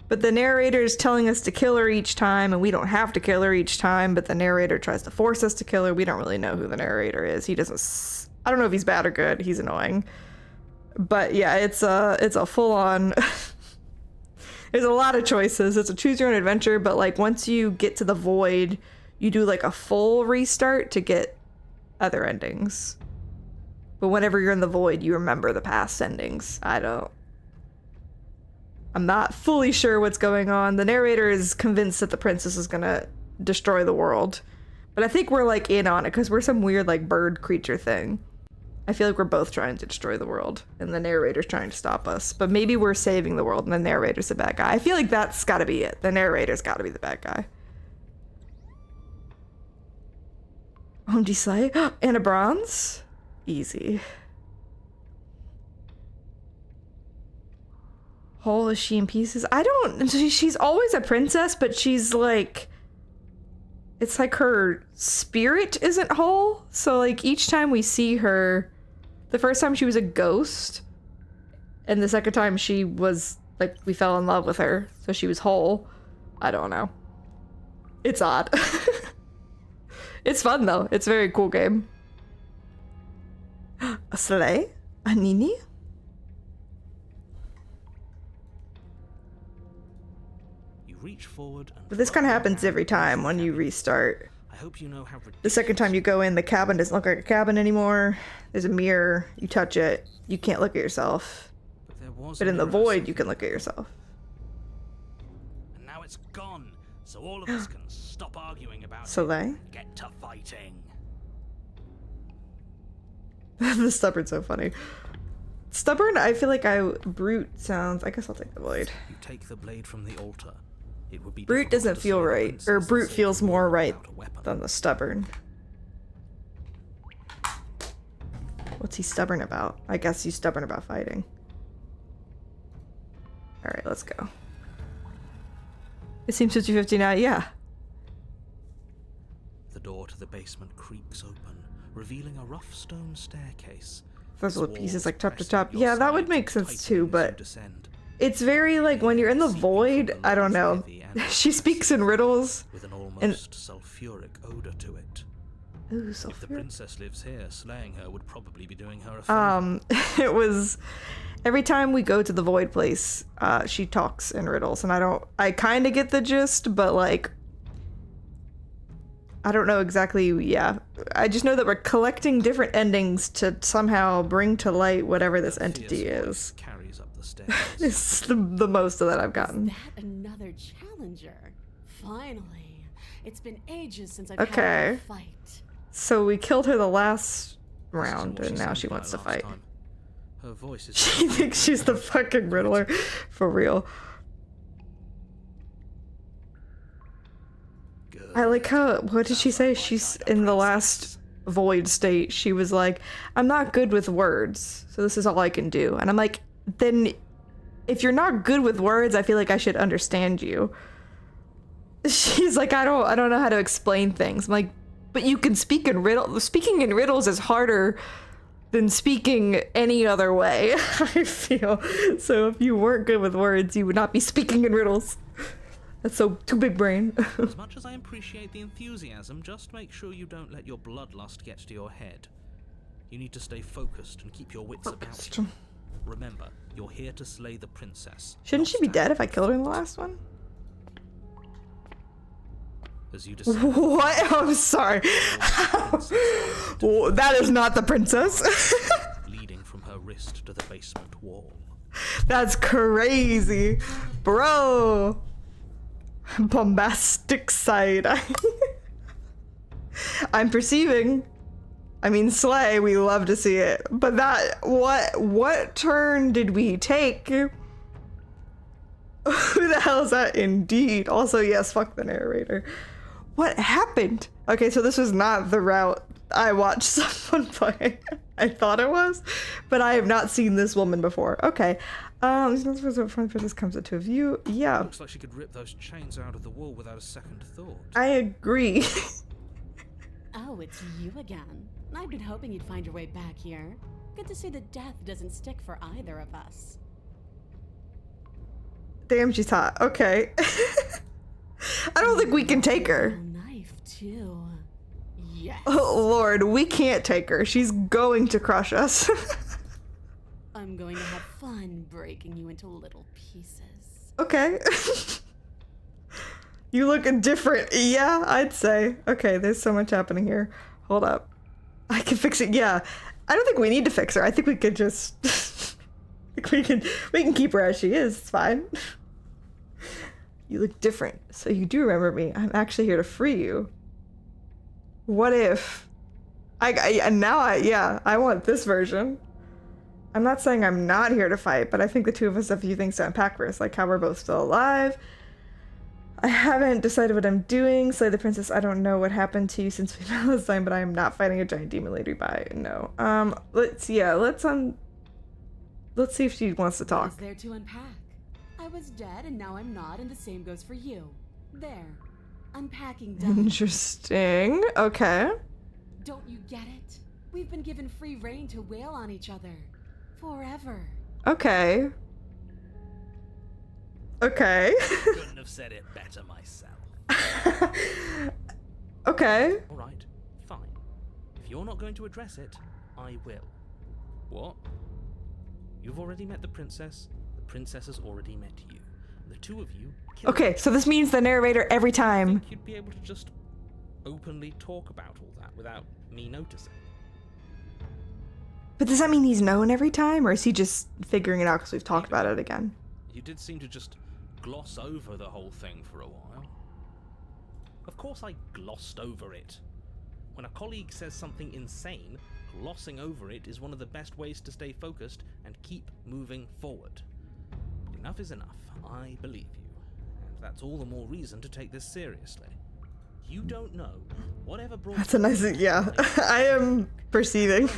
But the narrator is telling us to kill her each time, and we don't have to kill her each time, but the narrator tries to force us to kill her. We don't really know who the narrator is. He doesn't... I don't know if he's bad or good. He's annoying. But yeah, it's a full-on... There's a lot of choices. It's a choose-your-own adventure, but like once you get to the void, you do like a full restart to get other endings. But whenever you're in the void, you remember the past endings. I'm not fully sure what's going on. The narrator is convinced that the princess is gonna destroy the world. But I think we're like in on it because we're some weird like bird creature thing. I feel like we're both trying to destroy the world and the narrator's trying to stop us. But maybe we're saving the world and the narrator's the bad guy. I feel like that's gotta be it. The narrator's gotta be the bad guy. OMG Slay. And a bronze? Easy. Whole is she in pieces? I don't... She's always a princess, but she's like... It's like her spirit isn't whole. So like each time we see her... The first time she was a ghost. And the second time she was... Like, we fell in love with her. So she was whole. I don't know. It's odd. It's fun though. It's a very cool game. A sleigh? A Nini? Reach forward and But this kind of happens every time when you restart. I hope you know how the second time you go in, the cabin doesn't look like a cabin anymore. There's a mirror. You touch it. You can't look at yourself. But in the void, you can look at yourself. And now it's gone, so all of us can stop arguing about So it they? and get to fighting. The stubborn's so funny. Stubborn, I feel like brute sounds... I guess I'll take the void. You take the blade from the altar. It would be brute doesn't feel right, or brute feels more right than the stubborn. What's he stubborn about? I guess he's stubborn about fighting. Alright, let's go. It seems 50-50 now, yeah. The door to the basement creaks open, revealing a rough stone staircase. Those little pieces like top to top. Yeah, that would make sense too, but it's very like when you're in the void, I don't know. She speaks in riddles. With an almost sulfuric odor to it. Ooh, sulfuric. If the princess lives here, slaying her would probably be doing her a favor. It was every time we go to the void place, she talks in riddles, and I kind of get the gist, but like I don't know exactly, yeah. I just know that we're collecting different endings to somehow bring to light whatever this entity is. Carries up the stairs. It's the most of that I've gotten. Is that another challenger? Finally. It's been ages since I've had a fight. So we killed her the last round, and now she wants to fight. Her voice is she thinks she's the fucking Riddler. For real. I like how, what did she say? She's in the last void state. She was like, I'm not good with words, so this is all I can do. And I'm like, then if you're not good with words, I feel like I should understand you. She's like, I don't know how to explain things. I'm like, but you can speak in riddles. Speaking in riddles is harder than speaking any other way, I feel. So if you weren't good with words, you would not be speaking in riddles. That's so too big brain. As much as I appreciate the enthusiasm, just make sure you don't let your bloodlust get to your head. You need to stay focused and keep your wits about you. Remember, you're here to slay the princess. Shouldn't she be dead if I killed her in the last one? As you decide. What? I'm sorry. Oh, that is not the princess. Leading from her wrist to the basement wall. That's crazy. Bro. Bombastic side. I'm perceiving. I mean, slay, we love to see it. But that, what turn did we take? Who the hell is that? Indeed. Also, yes, fuck the narrator. What happened? Okay, so this was not the route I watched someone play. I thought it was, but I have not seen this woman before. Okay. This comes into view. Yeah. Looks like she could rip those chains out of the wall without a second thought. I agree. Oh, it's you again. I've been hoping you'd find your way back here. Good to see that death doesn't stick for either of us. Damn, she's hot. Okay. I don't think we can take her. Knife too. Yes. Oh, Lord, we can't take her. She's going to crush us. I'm going to have fun breaking you into little pieces. Okay. You look different. Yeah, I'd say. Okay, there's so much happening here. Hold up. I can fix it. Yeah. I don't think we need to fix her. I think we could just we can keep her as she is. It's fine. You look different. So you do remember me. I'm actually here to free you. What if I want this version. I'm not saying I'm not here to fight, but I think the two of us have a few things to unpack first, like how we're both still alive. I haven't decided what I'm doing. Slay the princess. I don't know what happened to you since we met last time, but I am not fighting a giant demon lady by no. Let's see if she wants to talk. What is there to unpack? I was dead and now I'm not, and the same goes for you. There. Unpacking done. Interesting. Okay. Don't you get it? We've been given free rein to wail on each other. Forever. Okay. Okay. Couldn't have said it better myself. Okay. All right, fine. If you're not going to address it, I will. What? You've already met the princess. The princess has already met you. The two of you. Okay, so this means the narrator every I time. think you'd be able to just openly talk about all that without me noticing. But does that mean he's known every time, or is he just figuring it out because we've talked about it again? You did seem to just gloss over the whole thing for a while. Of course I glossed over it. When a colleague says something insane, glossing over it is one of the best ways to stay focused and keep moving forward. But enough is enough. I believe you. And that's all the more reason to take this seriously. You don't know whatever brought That's a nice, yeah. I am perceiving. Do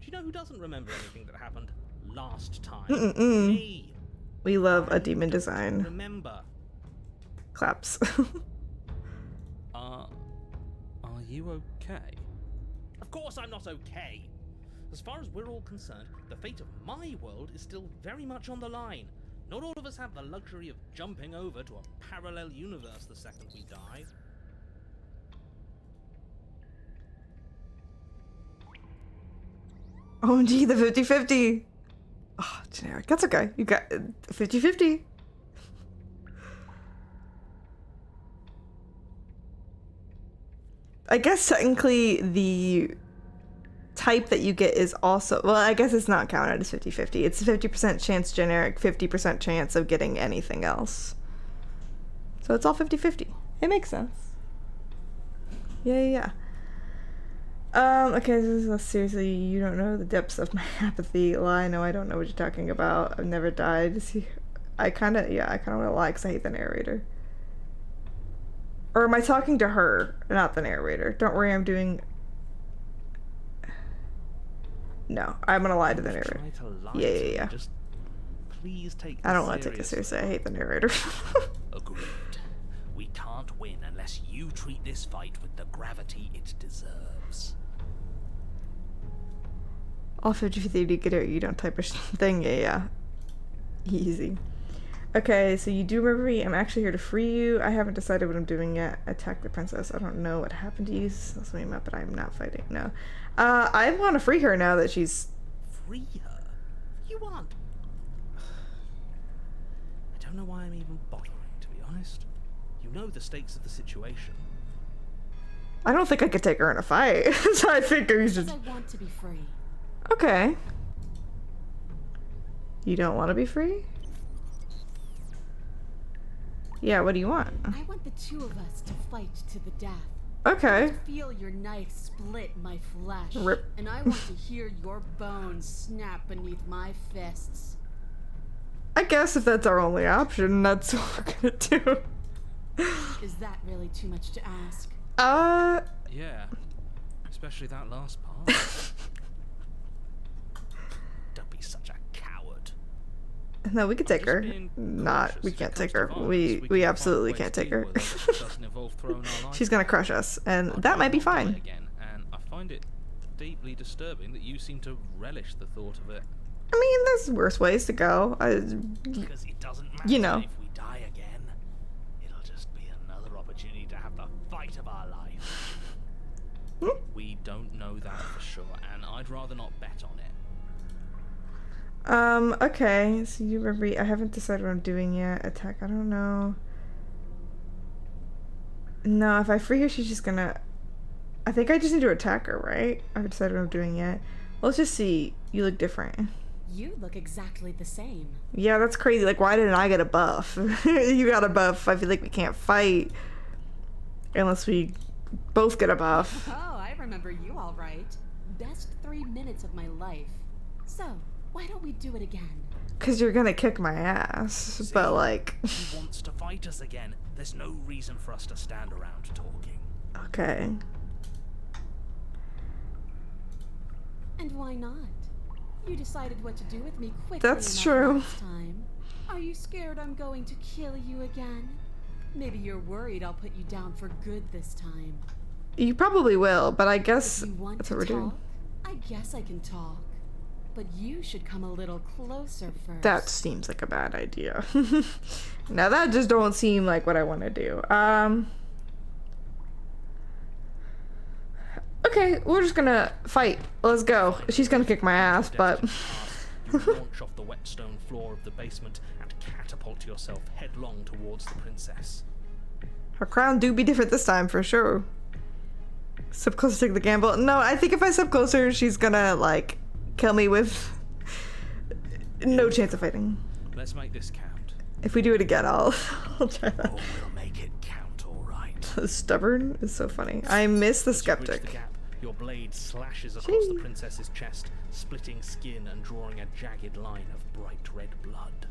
you know who doesn't remember anything that happened last time? Me. We love a demon design. Remember. Claps. Are you okay? Of course I'm not okay. As far as we're all concerned, the fate of my world is still very much on the line. Not all of us have the luxury of jumping over to a parallel universe the second we die. OMG, the 50-50. Oh, generic. That's okay. You got 50-50. I guess technically the type that you get is also, well, I guess it's not counted as 50-50. It's a 50% chance generic, 50% chance of getting anything else. So it's all 50-50. It makes sense. Yeah. Okay, seriously, you don't know the depths of my apathy. Lie, no, I don't know what you're talking about. I've never died. I kind of want to lie because I hate the narrator. Or am I talking to her, not the narrator? Don't worry, I'm doing... No, I'm gonna lie to the narrator. Try to lie Yeah. to me, just please take I this don't want to take this seriously. seriously. I hate the narrator. Agreed. We can't can't win unless you treat this fight with the gravity it deserves. All 50 to get it, you don't type a thing. Yeah. Easy. Okay, so you do remember me. I'm actually here to free you. I haven't decided what I'm doing yet. Attack the princess. I don't know what happened to you. That's me up, but I'm not fighting. No. I want to free her now that she's... Free her? You aren't. I don't know why I'm even bothering, to be honest. You know the stakes of the situation. I don't think I could take her in a fight. So I think he's just... I want to be free. Okay. You don't want to be free? Yeah, what do you want? I want the two of us to fight to the death. Okay. Feel your knife split my flesh. Rip. And I want to hear your bones snap beneath my fists. I guess if that's our only option, that's what we're gonna do. Is that really too much to ask? Yeah. Especially that last part. Don't be such a coward. No, we could take her. Being Not, cautious. we If it can't comes take to her. violence, We can find absolutely ways can't to take deal her. with it. It doesn't involve throwing our lives She's gonna away. crush us, and I'd that might be rather not die fine. Again, and I find it deeply disturbing that you seem to relish the thought of it. I mean, there's worse ways to go. Because it doesn't matter You know. if we die again. It'll just be another opportunity to have the fight of our life. We don't know that for sure, and I'd rather not bet on it. Okay, so you remember, I haven't decided what I'm doing yet. Attack, I don't know. No, if I free her, she's just gonna... I think I just need to attack her, right? I haven't decided what I'm doing yet. Let's just see. You look different. You look exactly the same. Yeah, that's crazy. Like, why didn't I get a buff? You got a buff. I feel like we can't fight unless we both get a buff. Oh, I remember you all right. Best 3 minutes of my life. So, why don't we do it again? Because you're gonna kick my ass. But, like... He wants to fight us again. There's no reason for us to stand around talking. Okay. And why not? You decided what to do with me quickly That's enough true. last time. Are you scared I'm going to kill you again? Maybe you're worried I'll put you down for good this time. You probably will, but I guess If you want that's to what we're talk, doing. I guess I can talk. But you should come a little closer first. That seems like a bad idea. Now that just don't seem like what I want to do. Okay, we're just gonna fight. Let's go. She's gonna kick my ass, but... You launch off the whetstone floor of the basement and catapult yourself headlong towards the princess. Her crown do be different this time, for sure. Step closer, take the gamble. No, I think if I step closer, she's gonna, like, kill me with... no chance of fighting. Let's make this count. If we do it again, I'll try that. Or we'll make it count, all right. Stubborn is so funny. I miss the As you bridge skeptic. the gap, your blade slashes across the Gee. princess's chest, splitting skin and drawing a jagged line of bright red blood.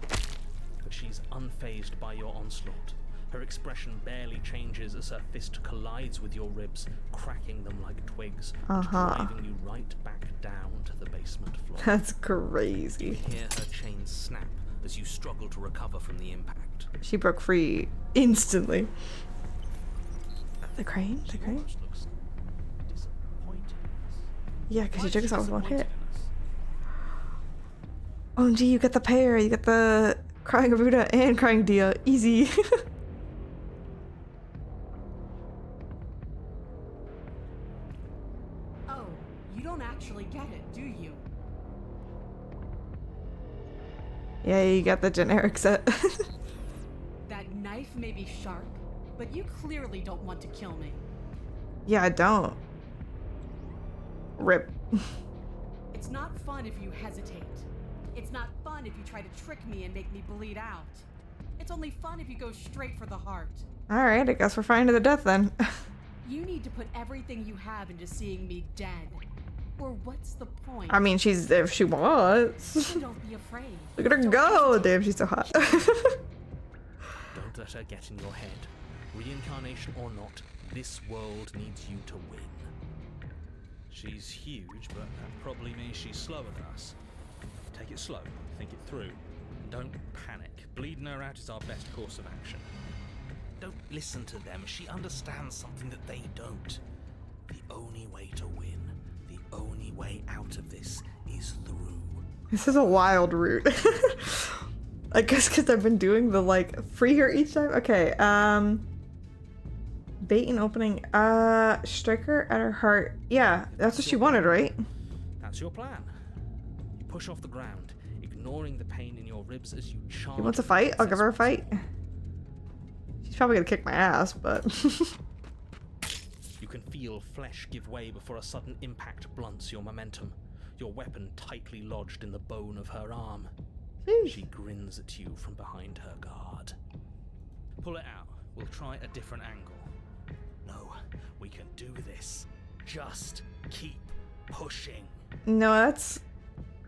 But she's unfazed by your onslaught. Her expression barely changes as her fist collides with your ribs, cracking them like twigs, and driving you right back down to the basement floor. That's You crazy. hear her chains snap as you struggle to recover from the impact. She broke free instantly. The crane? The She crane? almost looks disappointed in us. Yeah, because Why you took is us she out with one hit. disappointed in us? OMG, you got the pair. You got the crying Aruda and crying Dia. Easy. Oh, you don't actually get it, do you? Yeah, you got the generic set. That knife may be sharp, but you clearly don't want to kill me. Yeah, I don't. Rip. It's not fun if you hesitate. It's not fun if you try to trick me and make me bleed out. It's only fun if you go straight for the heart. Alright, I guess we're fighting to the death then. You need to put everything you have into seeing me dead. Or what's the point? I mean, she's if she wants. So don't be afraid. Look at her Don't go! hesitate. Damn, she's so hot. Don't let her get in your head. Reincarnation or not, this world needs you to win. She's huge, but that probably means she's slower than us. Take it slow, think it through. And don't panic. Bleeding her out is our best course of action. don't listen to them. She understands something that they don't. The only way to win, the only way out of this is through. This is a wild route. I guess because I've been doing the like free her each time. Okay, bait and opening. Strike her at her heart. Yeah, that's what she wanted, right? That's your plan. You push off the ground, ignoring the pain in your ribs as you charge. She wants a fight? I'll give her a fight. She's probably gonna kick my ass, but. You can feel flesh give way before a sudden impact blunts your momentum. Your weapon tightly lodged in the bone of her arm. She grins at you from behind her guard. Pull it out. We'll try a different angle. No, we can do this. Just keep pushing. No, that's.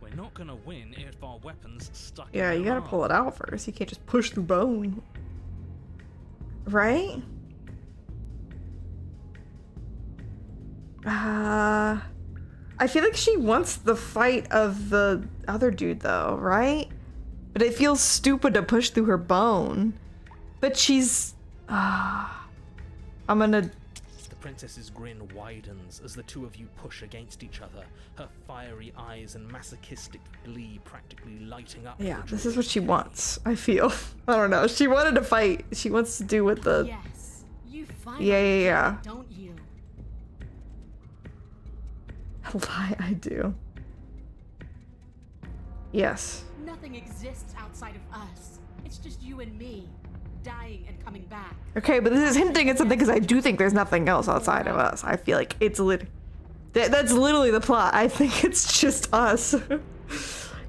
We're not gonna win if our weapon's stuck Yeah, in you her gotta arm. pull it out first. You can't just push through bone. Right? I feel like she wants the fight of the other dude though, right? But it feels stupid to push through her bone. But she's... I'm gonna... The princess's grin widens as the two of you push against each other, her fiery eyes and masochistic glee practically lighting up. Yeah, your this joy. is what she wants, I feel. I don't know. She wanted to fight. She wants to do with the... Yes, you finally Yeah. get it, don't you? Lie, I do. Yes. Nothing exists outside of us. It's just you and me, dying and coming back. Okay, but this is hinting at something because I do think there's nothing else outside of us. I feel like it's that's literally the plot. I think it's just us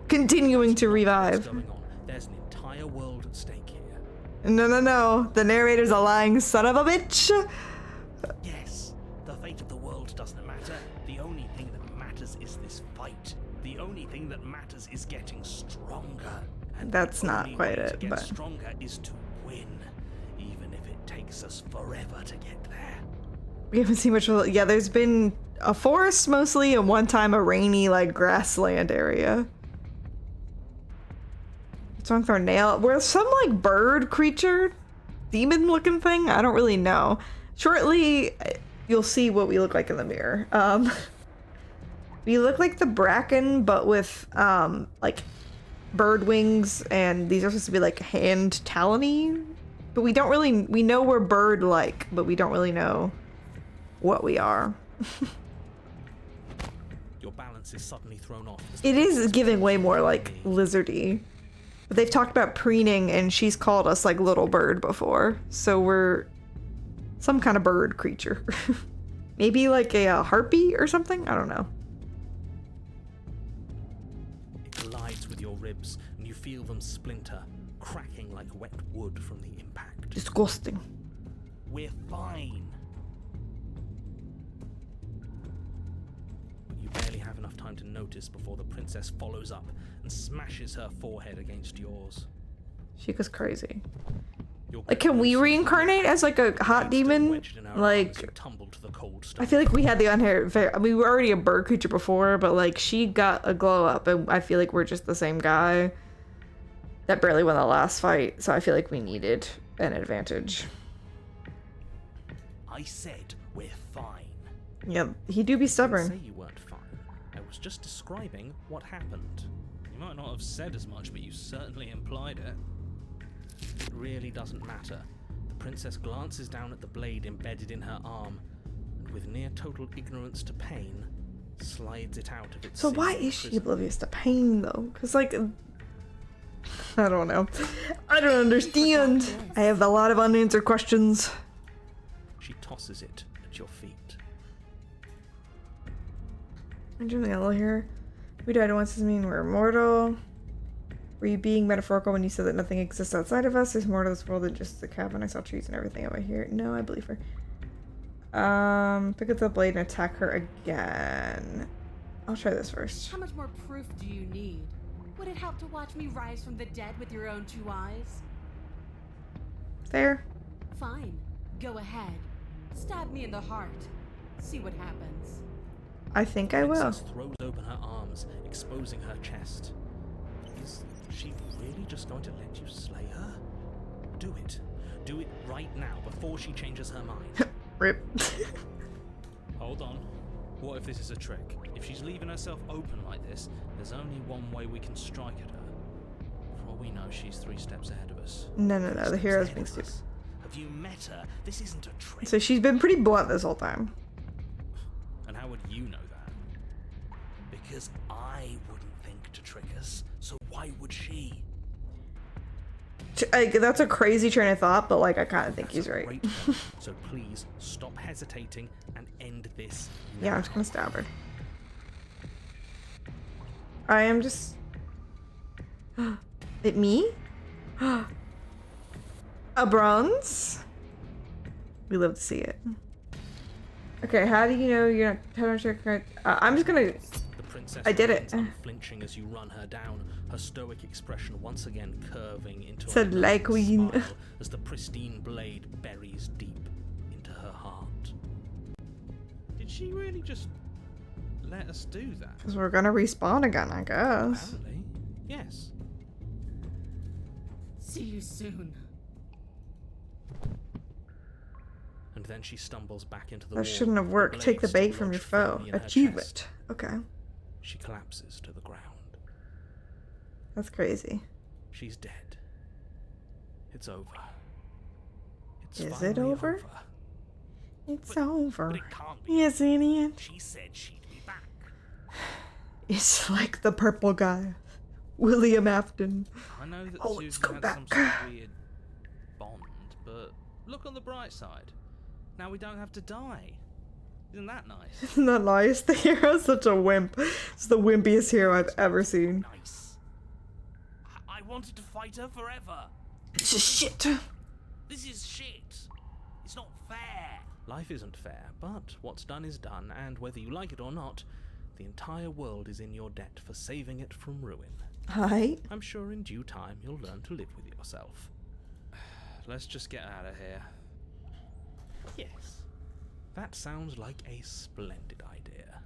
continuing to What's revive. going on? There's an entire world at stake here. No. The narrator's a lying son of a bitch. Yes, the fate of the world doesn't matter. The only thing that matters is this fight. The only thing that matters is getting stronger. And That's the not only quite way it, to get but- stronger is to win, even if it takes us forever to get there. We haven't seen much of it. Yeah, there's been a forest mostly, and one time a rainy, like, grassland area. What's wrong with our nail? We're some, like, bird creature? Demon-looking thing? I don't really know. Shortly, you'll see what we look like in the mirror. We look like the Bracken, but with, like, bird wings, and these are supposed to be, like, hand talony. But we don't really... We know we're bird-like, but we don't really know what we are. Your balance is suddenly thrown off. as It the is princess giving way pulls more you like away. lizardy. But they've talked about preening, and she's called us like little bird before. So we're some kind of bird creature. Maybe like a harpy or something? I don't know. It collides with your ribs, and you feel them splinter, cracking like wet wood from the impact. Disgusting. We're fine. You barely have enough time to notice before the princess follows up and smashes her forehead against yours. She goes crazy. Your Like, can we reincarnate as like a hot demon? Like, tumble to the cold I stone. feel like we had the unhair. I mean, we were already a bird creature before, but like she got a glow up, and I feel like we're just the same guy that barely won the last fight. So I feel like we needed an advantage. I said we're fine. Yeah, he do be I didn't stubborn. say you weren't fine. I was just describing what happened. You might not have said as much, but you certainly implied it. It really doesn't matter. The princess glances down at the blade embedded in her arm, and with near total ignorance to pain, slides it out of its So why sealed is she prison. oblivious to pain though? Cause like, I don't know. I don't understand. I have a lot of unanswered questions. She tosses it at your feet. I'm doing yellow here. We died once doesn't mean we're immortal. Were you being metaphorical when you said that nothing exists outside of us? There's more to this world than just the cabin. I saw trees and everything over here. No, I believe her. Pick up the blade and attack her again. I'll try this first. How much more proof do you need? Would it help to watch me rise from the dead with your own two eyes? Fair. Fine. Go ahead. Stab me in the heart. See what happens. I think I will. Princess throws open her arms, exposing her chest. Is she really just going to let you slay her? Do it. Do it right now, before she changes her mind. Rip. Hold on. What if this is a trick? If she's leaving herself open like this, there's only one way we can strike at her. For all we know, she's 3 steps ahead of us. No, the hero's Ahead being of stupid. us. Have you met her? This isn't a trick. So she's been pretty blunt this whole time. And how would you know that? Because I wouldn't think to trick us, so why would she? That's a crazy train of thought, but like I kind of think That's he's a right. great point. So please stop hesitating and end this now. Yeah, I'm just gonna stab her. I am just. It me? A bronze? We love to see it. Okay, how do you know you're not telling her? I'm just gonna. The princess I did it. remains unflinching as you run her down, her stoic expression once again curving into Said a like queen. smile as the pristine blade buries deep into her heart. Did she really just let us do that? Because we're gonna respawn again, I guess. Apparently, yes. See you soon. And then she stumbles back into the That wall. shouldn't have worked. blade Take the still bait from your lodged foe. firmly in her Achieve chest. it. Okay. She collapses to the ground. That's crazy. She's dead. It's over. It's Is it finally over? It's over. But it can't be. Yes, idiot. She said she'd be back. It's like the purple guy. William Afton. I know that Oh, let's Susan go had back. some sort of weird bond, but look on the bright side. Now we don't have to die. Isn't that nice? Isn't that nice? The hero's such a wimp. It's the wimpiest hero I've ever seen. Nice. I wanted to fight her forever. It's just shit. This is shit. It's not fair. Life isn't fair, but what's done is done, and whether you like it or not, the entire world is in your debt for saving it from ruin. Hi. I'm sure in due time you'll learn to live with yourself. Let's just get out of here. Yes. That sounds like a splendid idea.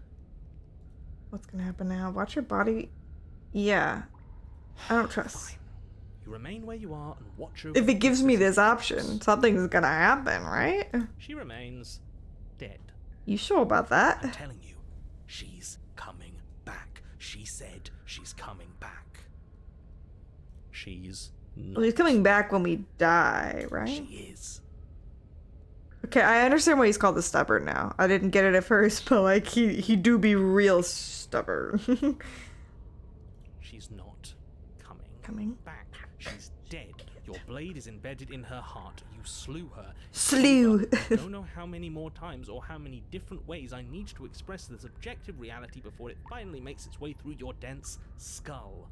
What's gonna happen now? Watch your body. Yeah. I don't trust. Fine. You remain where you are and watch over If it gives me the this option, something's gonna happen, right? She remains dead. You sure about that? I'm telling you, she's coming back. She said she's coming back. She's Well, not. he's coming back when we die, right? She is. Okay, I understand why he's called the stubborn now. I didn't get it at first, but like he do be real stubborn. She's not coming Coming back. She's dead. Your blade is embedded in her heart. You slew her. Slew. I don't know how many more times or how many different ways I need to express this objective reality before it finally makes its way through your dense skull.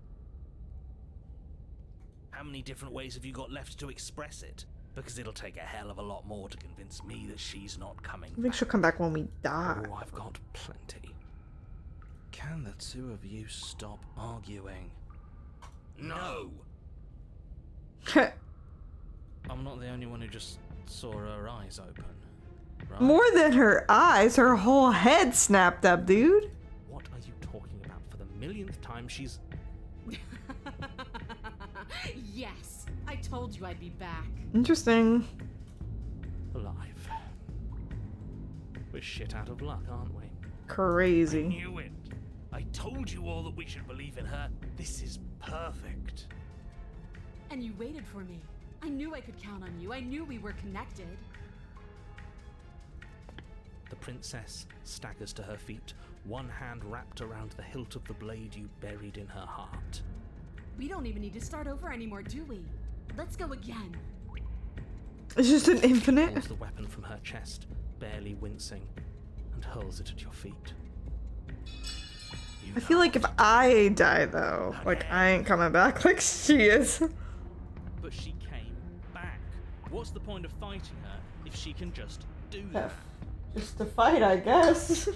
How many different ways have you got left to express it? Because it'll take a hell of a lot more to convince me that she's not coming I think she'll come back when we die. Oh, I've got plenty. Can the two of you stop arguing? No! I'm not the only one who just saw her eyes open, right? More than her eyes, her whole head snapped up, dude. What are you talking about? For the millionth time, she's... Yes, I told you I'd be back. Interesting. alive. We're shit out of luck, aren't we? Crazy. Knew it. I told you all that we should believe in her. This is perfect. And you waited for me. I knew I could count on you. I knew we were connected. The princess staggers to her feet, one hand wrapped around the hilt of the blade you buried in her heart. We don't even need to start over anymore, do we? Let's go again. It's just an infinite. Pulls the weapon from her chest, barely wincing, and hurls it at your feet. You I feel like if I die though, like I ain't coming back like she is. But she came back. What's the point of fighting her if she can just do that? Just to fight, I guess.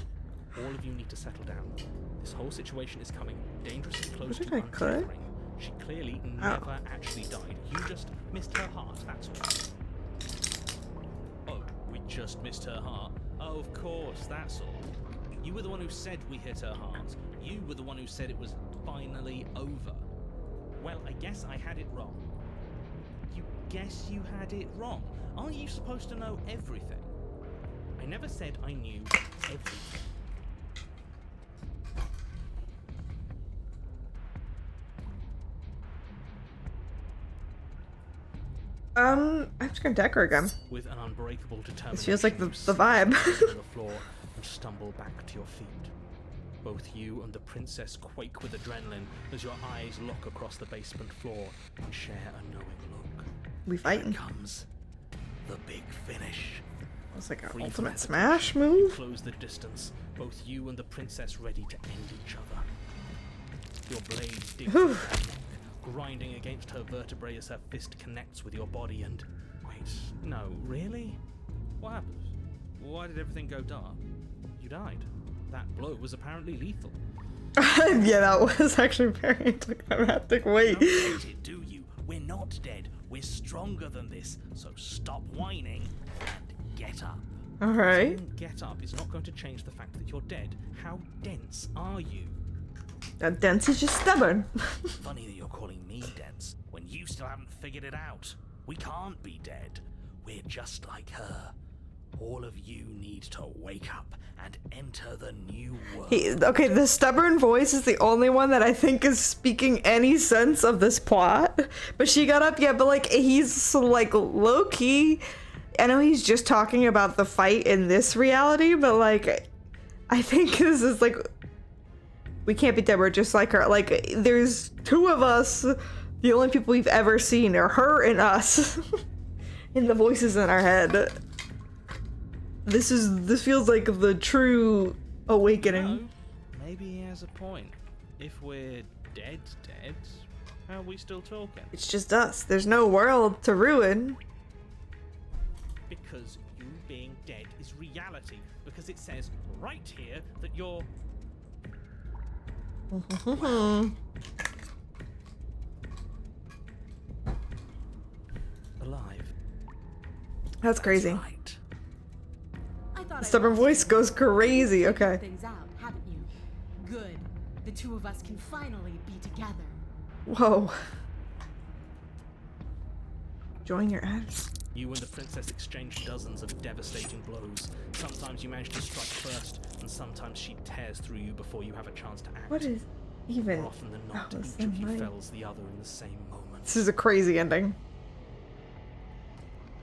All of you need to settle down. This whole situation is coming dangerously close What to if I could? untethering. She clearly never actually died. You just missed her heart, that's all. Oh, we just missed her heart? Oh, of course, that's all. You were the one who said we hit her heart. You were the one who said it was finally over. Well, I guess I had it wrong. You guess you had it wrong. Aren't you supposed to know everything? I never said I knew everything. I'm just gonna decorate again. With an unbreakable determination, This feels like the you vibe. slide to the floor and stumble back to your feet. Both you and the princess quake with adrenaline as your eyes lock across the basement floor and share a knowing look. We Here fighting. comes the big finish. It's like an Free from ultimate hesitation, smash you move. close the distance, both you and the princess ready to end each other. Your blade digs through her neck, grinding against her vertebrae as her fist connects with your body and... Wait, no, really? What happened? Why did everything go dark? You died. That blow was apparently lethal. Yeah, that was actually very anticlimactic. Wait. You don't get it, do you? We're not dead. We're stronger than this. So stop whining and get up. Alright. Saying get up is not going to change the fact that you're dead. How dense are you? That dense is just stubborn. Funny that you're calling me dense when you still haven't figured it out. We can't be dead. We're just like her. All of you need to wake up and enter the new world. Okay, the stubborn voice is the only one that I think is speaking any sense of this plot. But she got up, yeah, but like he's like low key. I know he's just talking about the fight in this reality, but like I think this is like we can't be dead, we're just like her. Like there's two of us. The only people we've ever seen are her and us. In the voices in our head. This feels like the true awakening. No, maybe he has a point. If we're dead, how are we still talking? It's just us. There's no world to ruin. Because you being dead is reality. Because it says right here that you're alive. That's crazy. Right. I thought Stubborn I voice goes crazy. figured Okay. things out, haven't you? Good. The two of us can finally be together. Whoa. Join your ads. You and the princess exchange dozens of devastating blows. Sometimes you manage to strike first, and sometimes she tears through you before you have a chance to act. What is even? More often than not, that was each of you right. fells the other in the same moment. This is a crazy ending.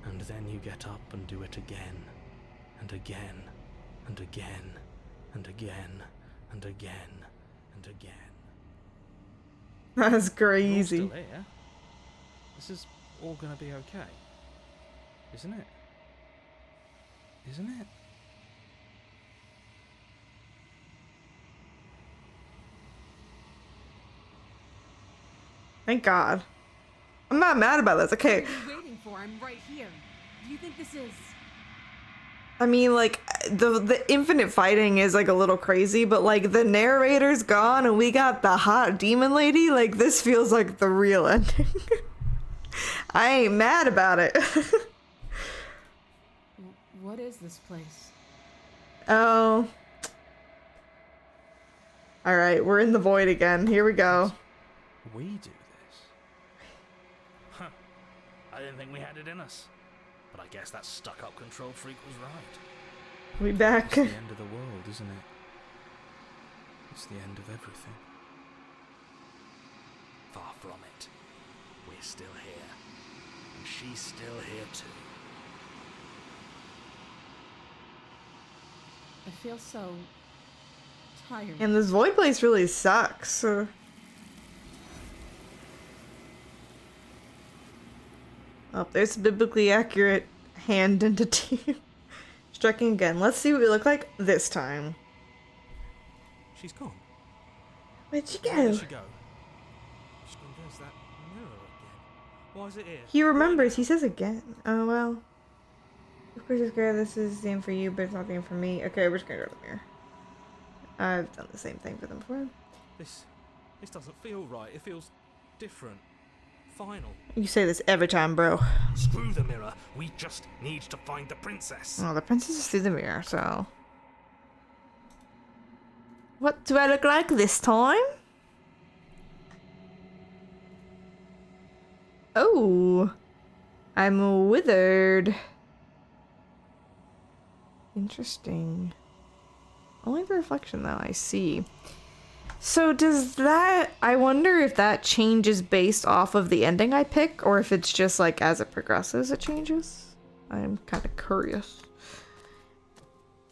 And then you get up and do it again, and again, and again, and again, and again, and again. That's You're crazy. still here. This is all gonna be okay. Isn't it? Isn't it? Thank God. I'm not mad about this. Okay. What are you waiting for? I'm right here. Do you think this is... I mean, like, the infinite fighting is, like, a little crazy, but, like, the narrator's gone and we got the hot demon lady. Like, this feels like the real ending. I ain't mad about it. What is this place? Oh. Alright, we're in the void again. Here we go. We do this? Huh. I didn't think we had it in us. But I guess that stuck-up control freak was right. We back. It's the end of the world, isn't it? It's the end of everything. Far from it. We're still here. And she's still here too. I feel so... tired. And this void place really sucks. Oh, there's a biblically accurate hand entity. Striking again. Let's see what we look like this time. She's gone. Where'd she Where go? did she go? She's gone against that mirror again. Why is it here? He remembers. He says again. Oh, well. Of course, it's great. This is the same for you, but it's not the same for me. Okay, we're just gonna go to the mirror. I've done the same thing for them before. This doesn't feel right. It feels different. Final. You say this every time, bro. Screw the mirror. We just need to find the princess. Oh, the princess is through the mirror, so... What do I look like this time? Oh. I'm withered. Interesting. Only the reflection though, I see. So does that, I wonder if that changes based off of the ending I pick, or if it's just like as it progresses it changes? I'm kind of curious.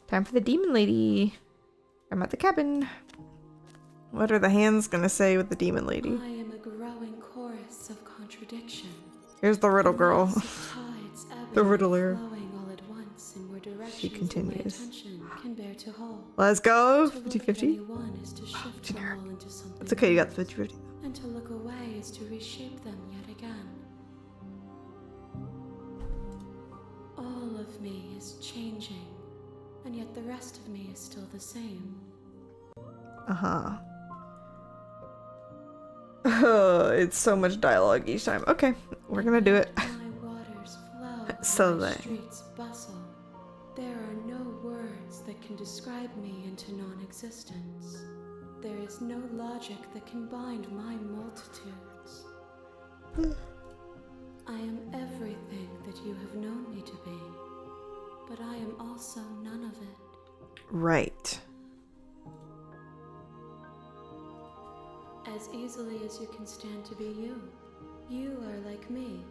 Time for the demon lady. I'm at the cabin. What are the hands gonna say with the demon lady? I am a growing chorus of contradiction. Here's the riddle girl. Tides The ebbing and riddler. flowing all at once in more directions She continues. than my attention can bear to hold. Let's go. To look at 50-50. anyone is to shift them Generic. all into something It's okay, you got the new, 50-50. and to look away is to reshape them yet again. All of me is changing, and yet the rest of me is still the same. Uh-huh. It's so much dialogue each time. Okay, we're gonna do it. My waters flow, So my they- streets bustle. There are no words that can describe me into non-existence. There is no logic that can bind my multitudes. I am everything that you have known me to be, but I am also none of it. Right. As easily as you can stand to be you. You are like me,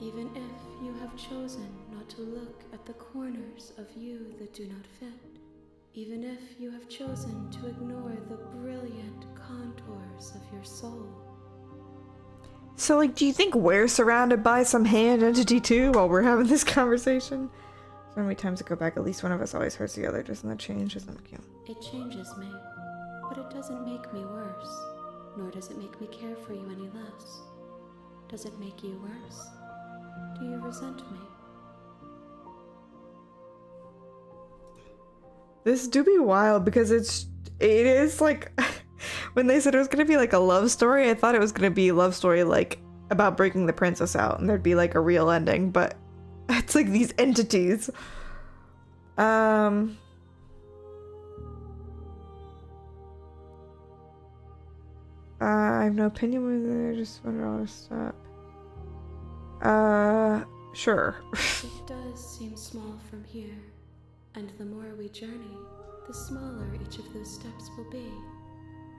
even if you have chosen not to look at the corners of you that do not fit. Even if you have chosen to ignore the brilliant contours of your soul. So, like, do you think we're surrounded by some hand entity too while we're having this conversation? So many times I go back, at least one of us always hurts the other. Doesn't that change? Doesn't that count? It changes me, but it doesn't make me worse, nor does it make me care for you any less. Does it make you worse? Do you resent me? This do be wild because it is like when they said it was gonna be like a love story, I thought it was gonna be a love story like about breaking the princess out and there'd be like a real ending, but it's like these entities. I have no opinion whether I just want it all to stop. Sure. It does seem small from here, and the more we journey, the smaller each of those steps will be.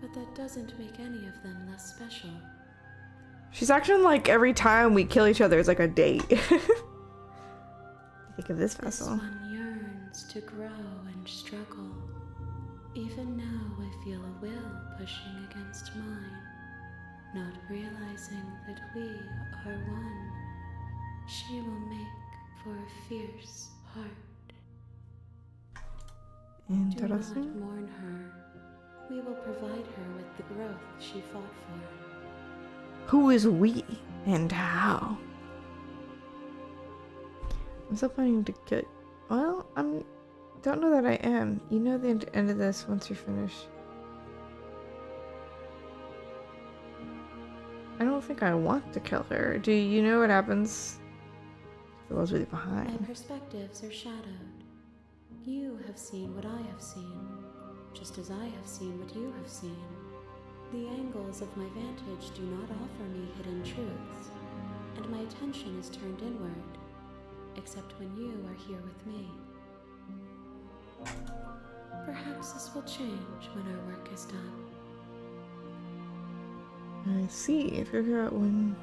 But that doesn't make any of them less special. She's acting like every time we kill each other is like a date. Think of this This vessel. one yearns to grow and struggle. Even now I feel a will pushing against mine, not realizing that we are one. She will make for a fierce heart. Do not Interesting. mourn her. We will provide her with the growth she fought for. Who is we and how? I'm still planning to get. Well, don't know that I am. You know the end of this once you're finished. I don't think I want to kill her. Do you know what happens if the world's really My behind? perspectives are shadowed. You have seen what I have seen, just as I have seen what you have seen. The angles of my vantage do not offer me hidden truths, and my attention is turned inward, except when you are here with me. Perhaps this will change when our work is done. I see. Figure out when.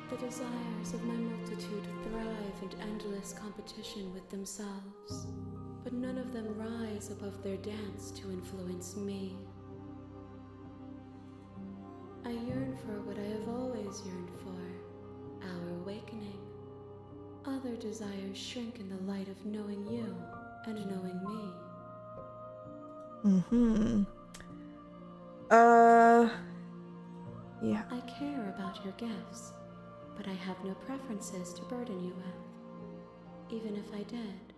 The desires of my multitude thrive in endless competition with themselves, but none of them rise above their dance to influence me. I yearn for what I have always yearned for, our awakening. Other desires shrink in the light of knowing you and knowing me. Yeah. I care about your gifts, but I have no preferences to burden you with. Even if I did,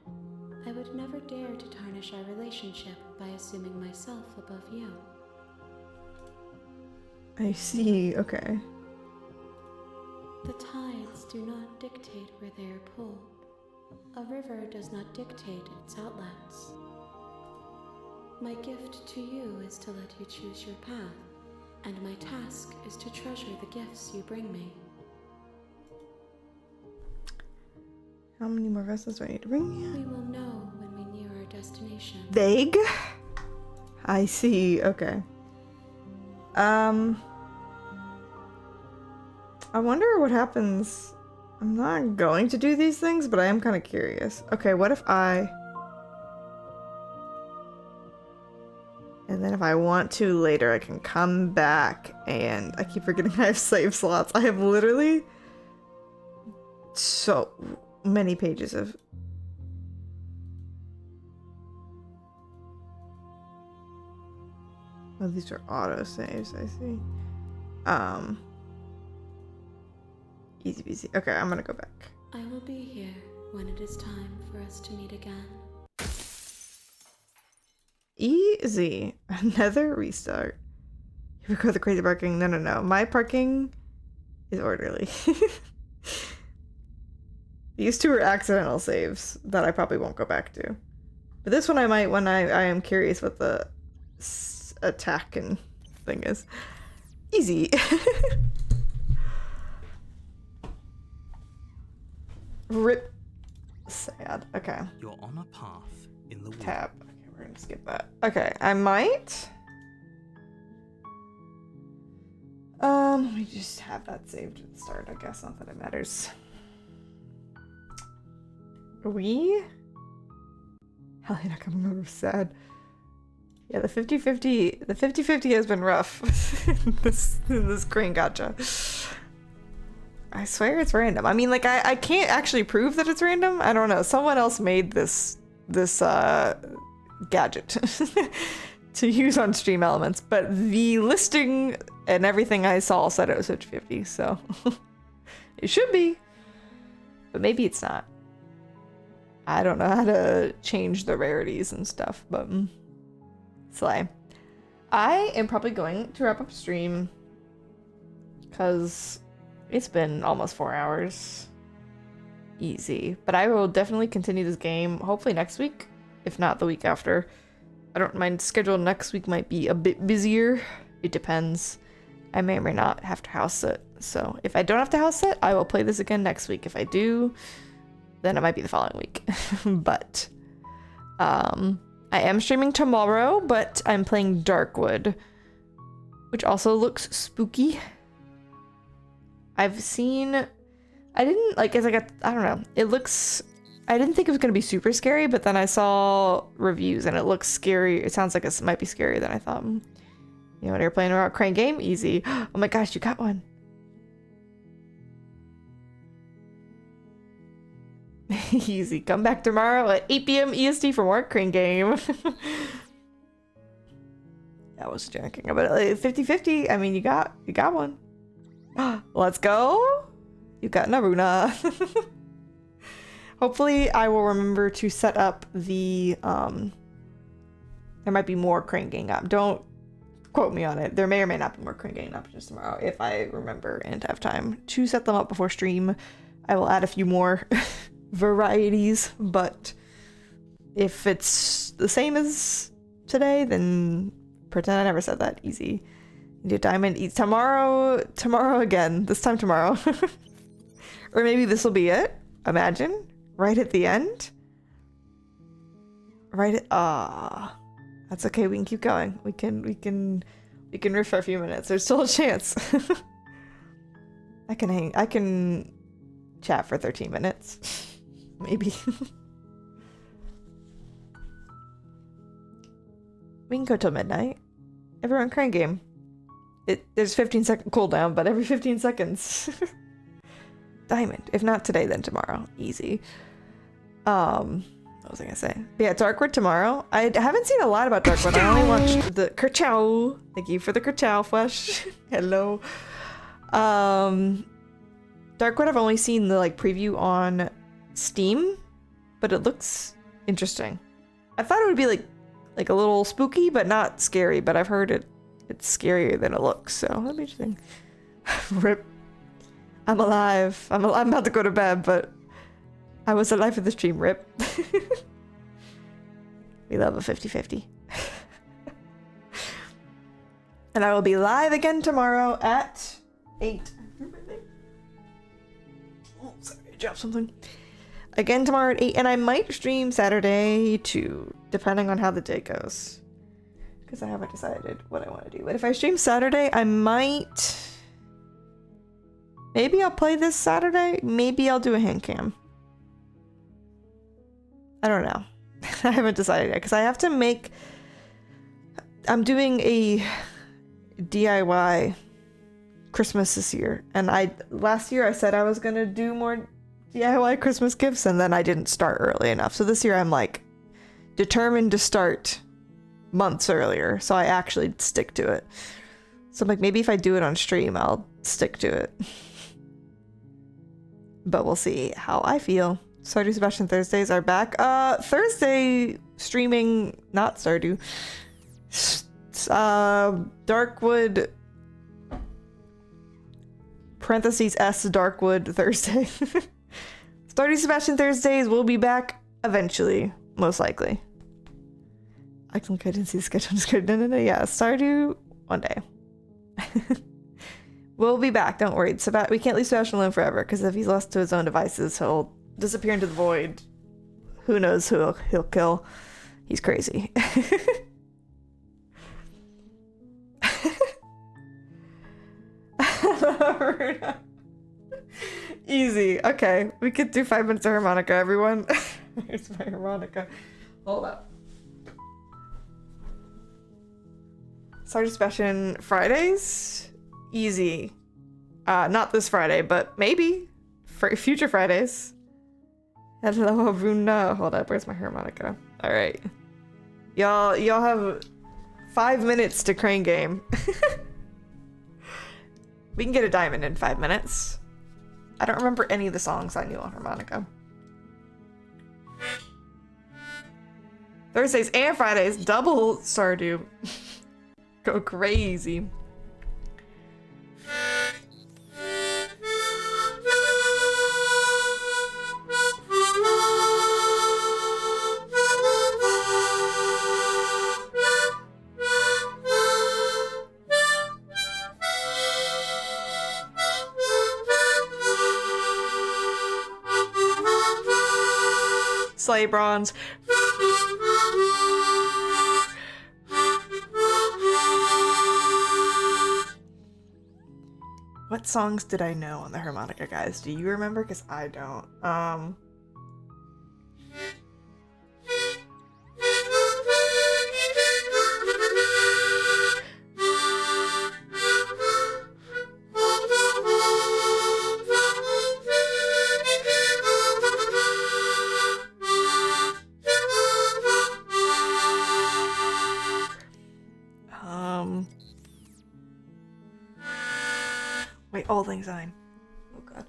I would never dare to tarnish our relationship by assuming myself above you. I see. Okay. The tides do not dictate where they are pulled. A river does not dictate its outlets. My gift to you is to let you choose your path, and my task is to treasure the gifts you bring me. How many more vessels do I need to bring you? We will know when we near our destination. Vague? I see. Okay. I wonder what happens. I'm not going to do these things, but I am kind of curious. Okay, what if I... And then if I want to later, I can come back and... I keep forgetting I have save slots. I have literally so many pages of... Oh, these are auto saves, I see. Easy peasy. Okay, I'm gonna go back. I will be here when it is time for us to meet again. Easy. Another restart. You record the crazy parking. No. My parking is orderly. These two are accidental saves that I probably won't go back to. But this one I might when I am curious what the attack and thing is. Easy. Rip. Sad. Okay. You're on a path in the wood. Tab. Okay, we're gonna skip that. Okay, I might. Let me just have that saved at the start, I guess. Not that it matters. Hell, you're not gonna remember sad. Yeah, the 50-50 has been rough. this crane gotcha. I swear it's random. I mean, like, I can't actually prove that it's random. I don't know. Someone else made this gadget to use on Stream Elements, but the listing and everything I saw said it was 50-50, so it should be, but maybe it's not. I don't know how to change the rarities and stuff, but slay. I am probably going to wrap up stream because it's been almost 4 hours. Easy. But I will definitely continue this game, hopefully next week, if not the week after. I don't mind. Schedule next week might be a bit busier. It depends. I may or may not have to house sit. So if I don't have to house sit, I will play this again next week. If I do, then it might be the following week. But I am streaming tomorrow, but I'm playing Darkwood, which also looks spooky. I've seen, I didn't like, it's like I don't know. It looks, I didn't think it was going to be super scary, but then I saw reviews and it looks scary. It sounds like it might be scarier than I thought. You know, when you're playing a crane game, easy. Oh my gosh, you got one. Easy. Come back tomorrow at 8 p.m. EST for more crane game. I was joking about it. 50-50. I mean, you got one. Let's go. You got Naruna. Hopefully I will remember to set up the there might be more crane game up. Don't quote me on it. There may or may not be more crane game options tomorrow if I remember and have time to set them up before stream. I will add a few more varieties, but if it's the same as today, then pretend I never said that. Easy. Do diamond eats tomorrow again. This time tomorrow. Or maybe this will be it. Imagine. Right at the end. Right at that's okay, we can keep going. We can riff for a few minutes. There's still a chance. I can chat for 13 minutes. Maybe. We can go till midnight. Everyone crane game. There's 15-second cooldown, but every 15 seconds. Diamond. If not today, then tomorrow. Easy. What was I gonna say? But yeah, Darkwood tomorrow. I haven't seen a lot about Darkwood. I only watched the Kerchow. Thank you for the Kerchow flesh. Hello. Darkwood, I've only seen the preview on Steam, but it looks interesting. I thought it would be like a little spooky, but not scary. But I've heard it's scarier than it looks, so that'd be interesting. Rip. I'm alive. I'm about to go to bed, but I was alive for the stream. Rip. We love a 50-50. And I will be live again tomorrow at 8. Oh, sorry, I dropped something. again tomorrow at 8, and I might stream Saturday too, depending on how the day goes. Because I haven't decided what I want to do. But if I stream Saturday, I might... Maybe I'll play this Saturday. Maybe I'll do a hand cam. I don't know. I haven't decided yet, because I have to make... I'm doing a DIY Christmas this year. And last year I said I was going to do more DIY Christmas gifts, and then I didn't start early enough. So this year I'm like determined to start months earlier, so I actually stick to it. So I'm like, maybe if I do it on stream, I'll stick to it. But we'll see how I feel. Stardew Sebastian Thursdays are back. Thursday streaming, not Stardew. Darkwood parentheses S Darkwood Thursday. Stardew Sebastian Thursdays will be back eventually, most likely. I didn't see the sketch on the screen. No. Yeah, Stardew one day. We'll be back. Don't worry. We can't leave Sebastian alone forever, because if he's left to his own devices, he'll disappear into the void. Who knows who he'll kill? He's crazy. Easy. Okay, we could do 5 minutes of harmonica, everyone. Here's my harmonica. Hold up. Stardew Sebastian Fridays? Easy. Not this Friday, but maybe for future Fridays. Hello, Bruna. Hold up, where's my harmonica? Alright. Y'all have 5 minutes to crane game. We can get a diamond in 5 minutes. I don't remember any of the songs I knew on harmonica. Thursdays and Fridays, double Stardew. Go crazy. Slay Bronze. What songs did I know on the harmonica, guys? Do you remember? Because I don't. Wait, Auld Lang Syne. Oh god.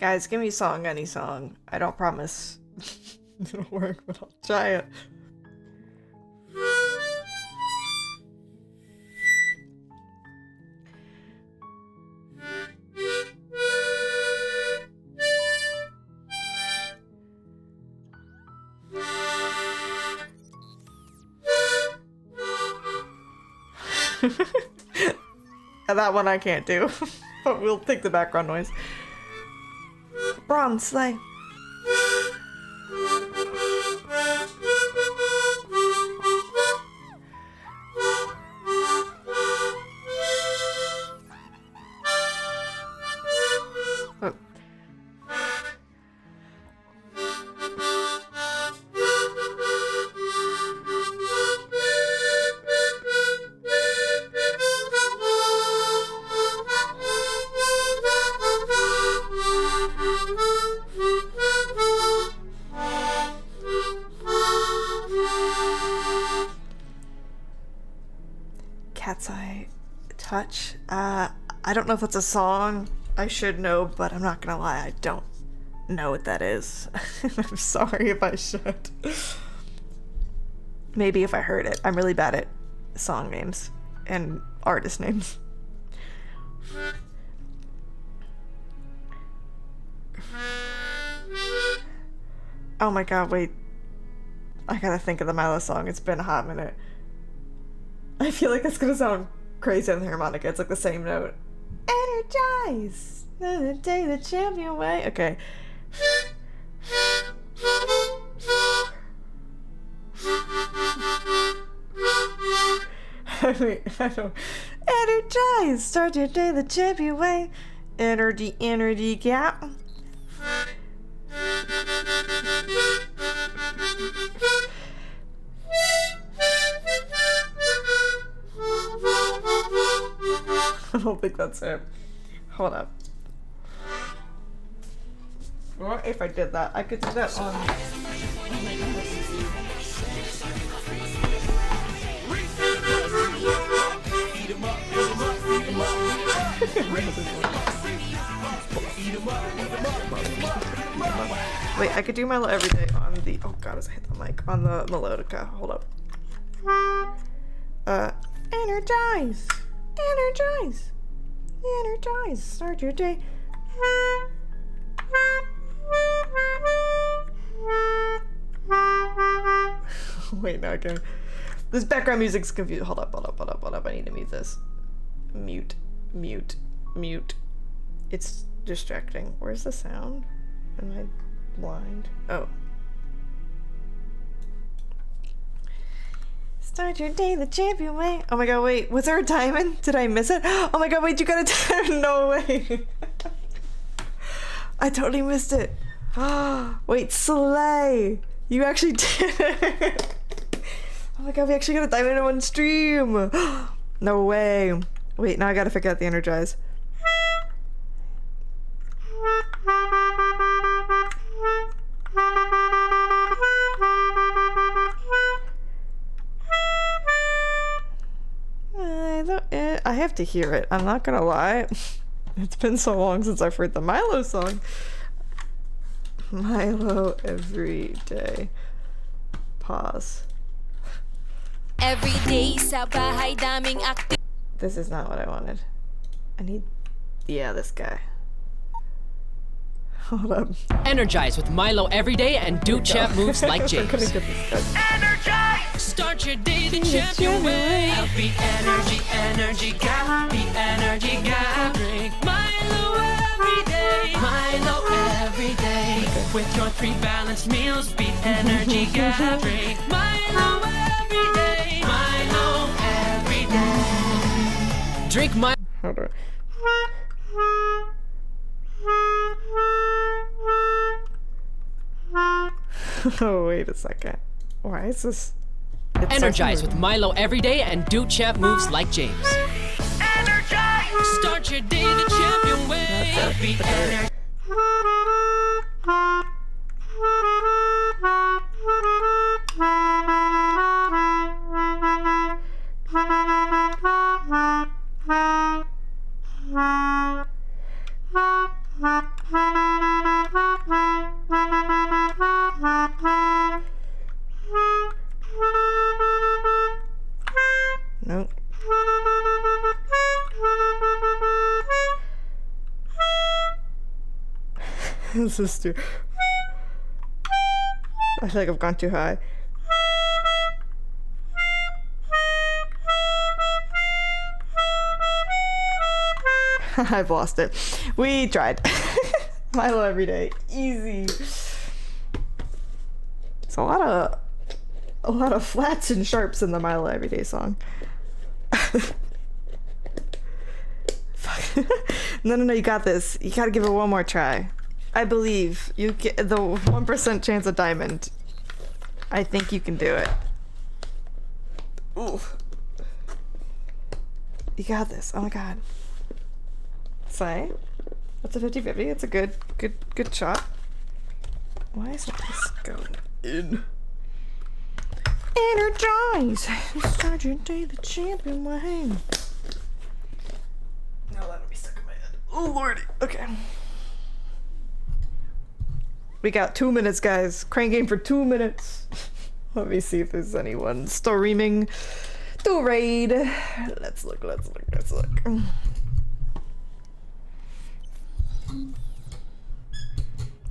Guys, give me a song, any song. I don't promise it'll work, but I'll try it. That one I can't do, but we'll take the background noise. Bronze Slay. Oh. Cat's Eye Touch. I don't know if that's a song. I should know, but I'm not gonna lie, I don't know what that is. I'm sorry if I should. Maybe if I heard it. I'm really bad at song names and artist names. Oh my god, wait. I gotta think of the Milo song. It's been a hot minute. I feel like that's gonna sound crazy on the harmonica. It's like the same note. Energize! The day the champion way. Okay. Wait, I don't. Energize! Start your day the champion way. Energy gap. I don't think that's it. Hold up. What if I did that? I could do that on. Wait, I could do Milo every day on the. Oh god, as I hit the mic on the melodica. Hold up. Energize! Energize! Energize! Start your day. Wait, no, I can't. This background music's confused. Hold up. I need to mute this. Mute. It's distracting. Where's the sound? Am I blind? Oh. Start your day the champion way. Oh my god, wait. Was there a diamond? Did I miss it? Oh my god, wait, you got a diamond. No way. I totally missed it. Wait, Slay. You actually did it. Oh my god, we actually got a diamond in one stream. No way. Wait, now I gotta figure out the energize. I have to hear it. I'm not gonna lie. It's been so long since I've heard the Milo song. Milo every day. Pause. Every day sa bahay daming active. This is not what I wanted. I need... Yeah, this guy. Hold up. Energize with Milo every day and do champ moves like James. Energize! Start your day the champion way. Beat energy, got beat energy, got drink Milo every day. Milo every day. With your 3 balanced meals, beat energy, got drink Milo every day. Milo every day. Drink Milo. Hold on. Oh, wait a second. Why is this? It's Energize with Milo every day and do champ moves like James. Energize! Start your day the champion way. Beat energy. Nope. This is too... I feel like I've gone too high. I've lost it. We tried. Milo every day. Easy. It's a lot of flats and sharps in the Milo everyday song. Fuck. No, you got this. You gotta give it one more try. I believe you get the 1% chance of diamond. I think you can do it. Ooh. You got this. Oh my god. Say. That's a 50-50. It's a good shot. Why isn't this going in? Energize! Sergeant Day the champion way. Now that'll be stuck in my head. Oh lordy. Okay. We got 2 minutes, guys. Crane game for 2 minutes. Let me see if there's anyone streaming the raid. Let's look.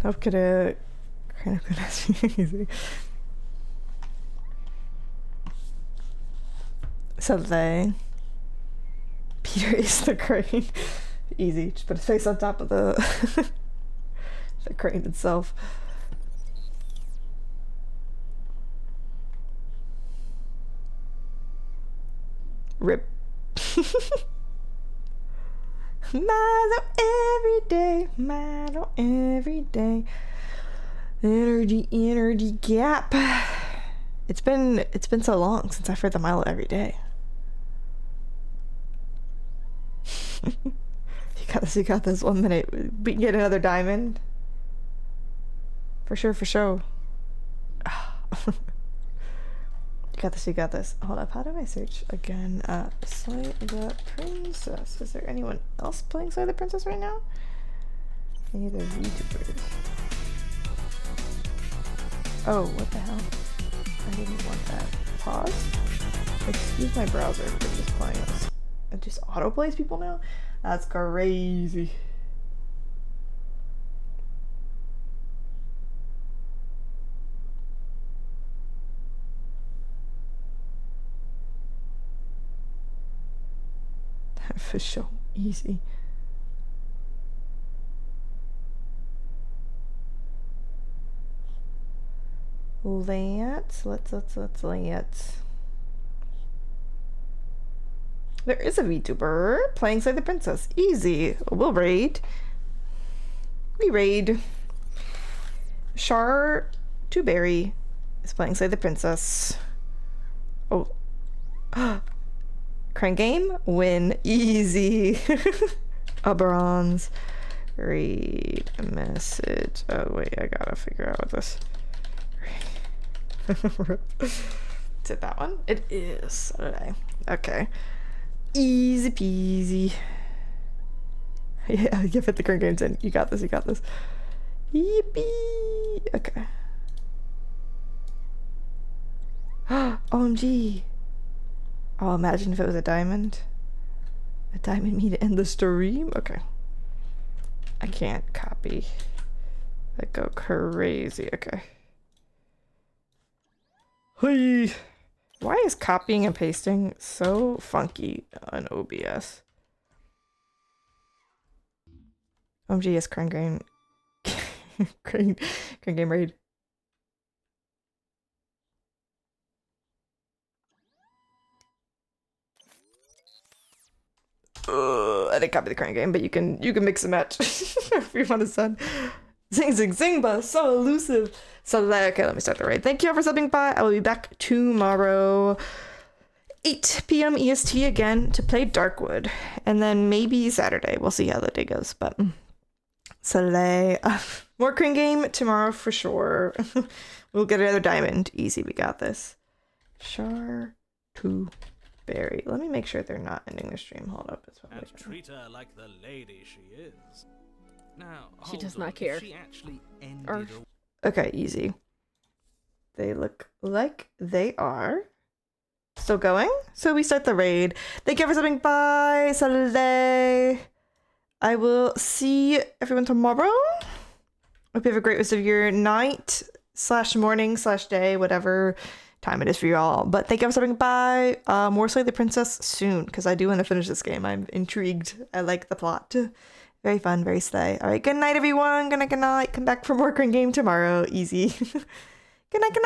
How could a kind of good easy. So Peter is the crane. Easy. Just put his face on top of the the crane itself. Rip. Milo every day, Milo every day. Energy gap. It's been so long since I've heard the Milo every day. You got this 1 minute. We can get another diamond. For sure. You got this. Hold up, how do I search again? Slay the Princess. Is there anyone else playing Slay the Princess right now? Any of those YouTubers? Oh, what the hell? I didn't want that. Pause? Excuse my browser for just playing this. It just autoplays people now? That's crazy. For sure. Easy. Let's. There is a VTuber playing Slay the Princess. Easy. We'll raid. We raid. Char Twoberry is playing Slay the Princess. Oh. Crane game? Win. Easy. A bronze. Read a message. Oh, wait. I gotta figure out what this... Is it that one? It is. So did I. Okay. Easy peasy. Yeah, you fit the current games in. You got this. Yippee. Okay. OMG. Oh, imagine if it was a diamond. A diamond me to end the stream? Okay. I can't copy. I go crazy. Okay. Hey. Why is copying and pasting so funky on OBS? OMG, yes, Crane Game. Crane Game raid. I didn't copy the Crane Game, but you can mix and match if you want to send. Zing, but so elusive. So okay, let me start the raid. Thank you all for subbing by. I will be back tomorrow, 8 p.m. EST again to play Darkwood, and then maybe Saturday. We'll see how the day goes. But Soleil, more Crane Game tomorrow for sure. We'll get another diamond. Easy, we got this. Char Twoberry. Let me make sure they're not ending the stream. Hold up, and treat her like the lady she is. Now, she does not care. She actually ended okay, easy. They look like they are still going. So we start the raid. Thank you for subbing by. Saturday. I will see everyone tomorrow. Hope you have a great rest of your night / morning / day, whatever time it is for you all. But thank you for subbing by. More Slay the Princess soon, because I do want to finish this game. I'm intrigued. I like the plot. Very fun, very slay. All right, good night, everyone. Good night. Come back for more Crane Game tomorrow. Easy. Good night.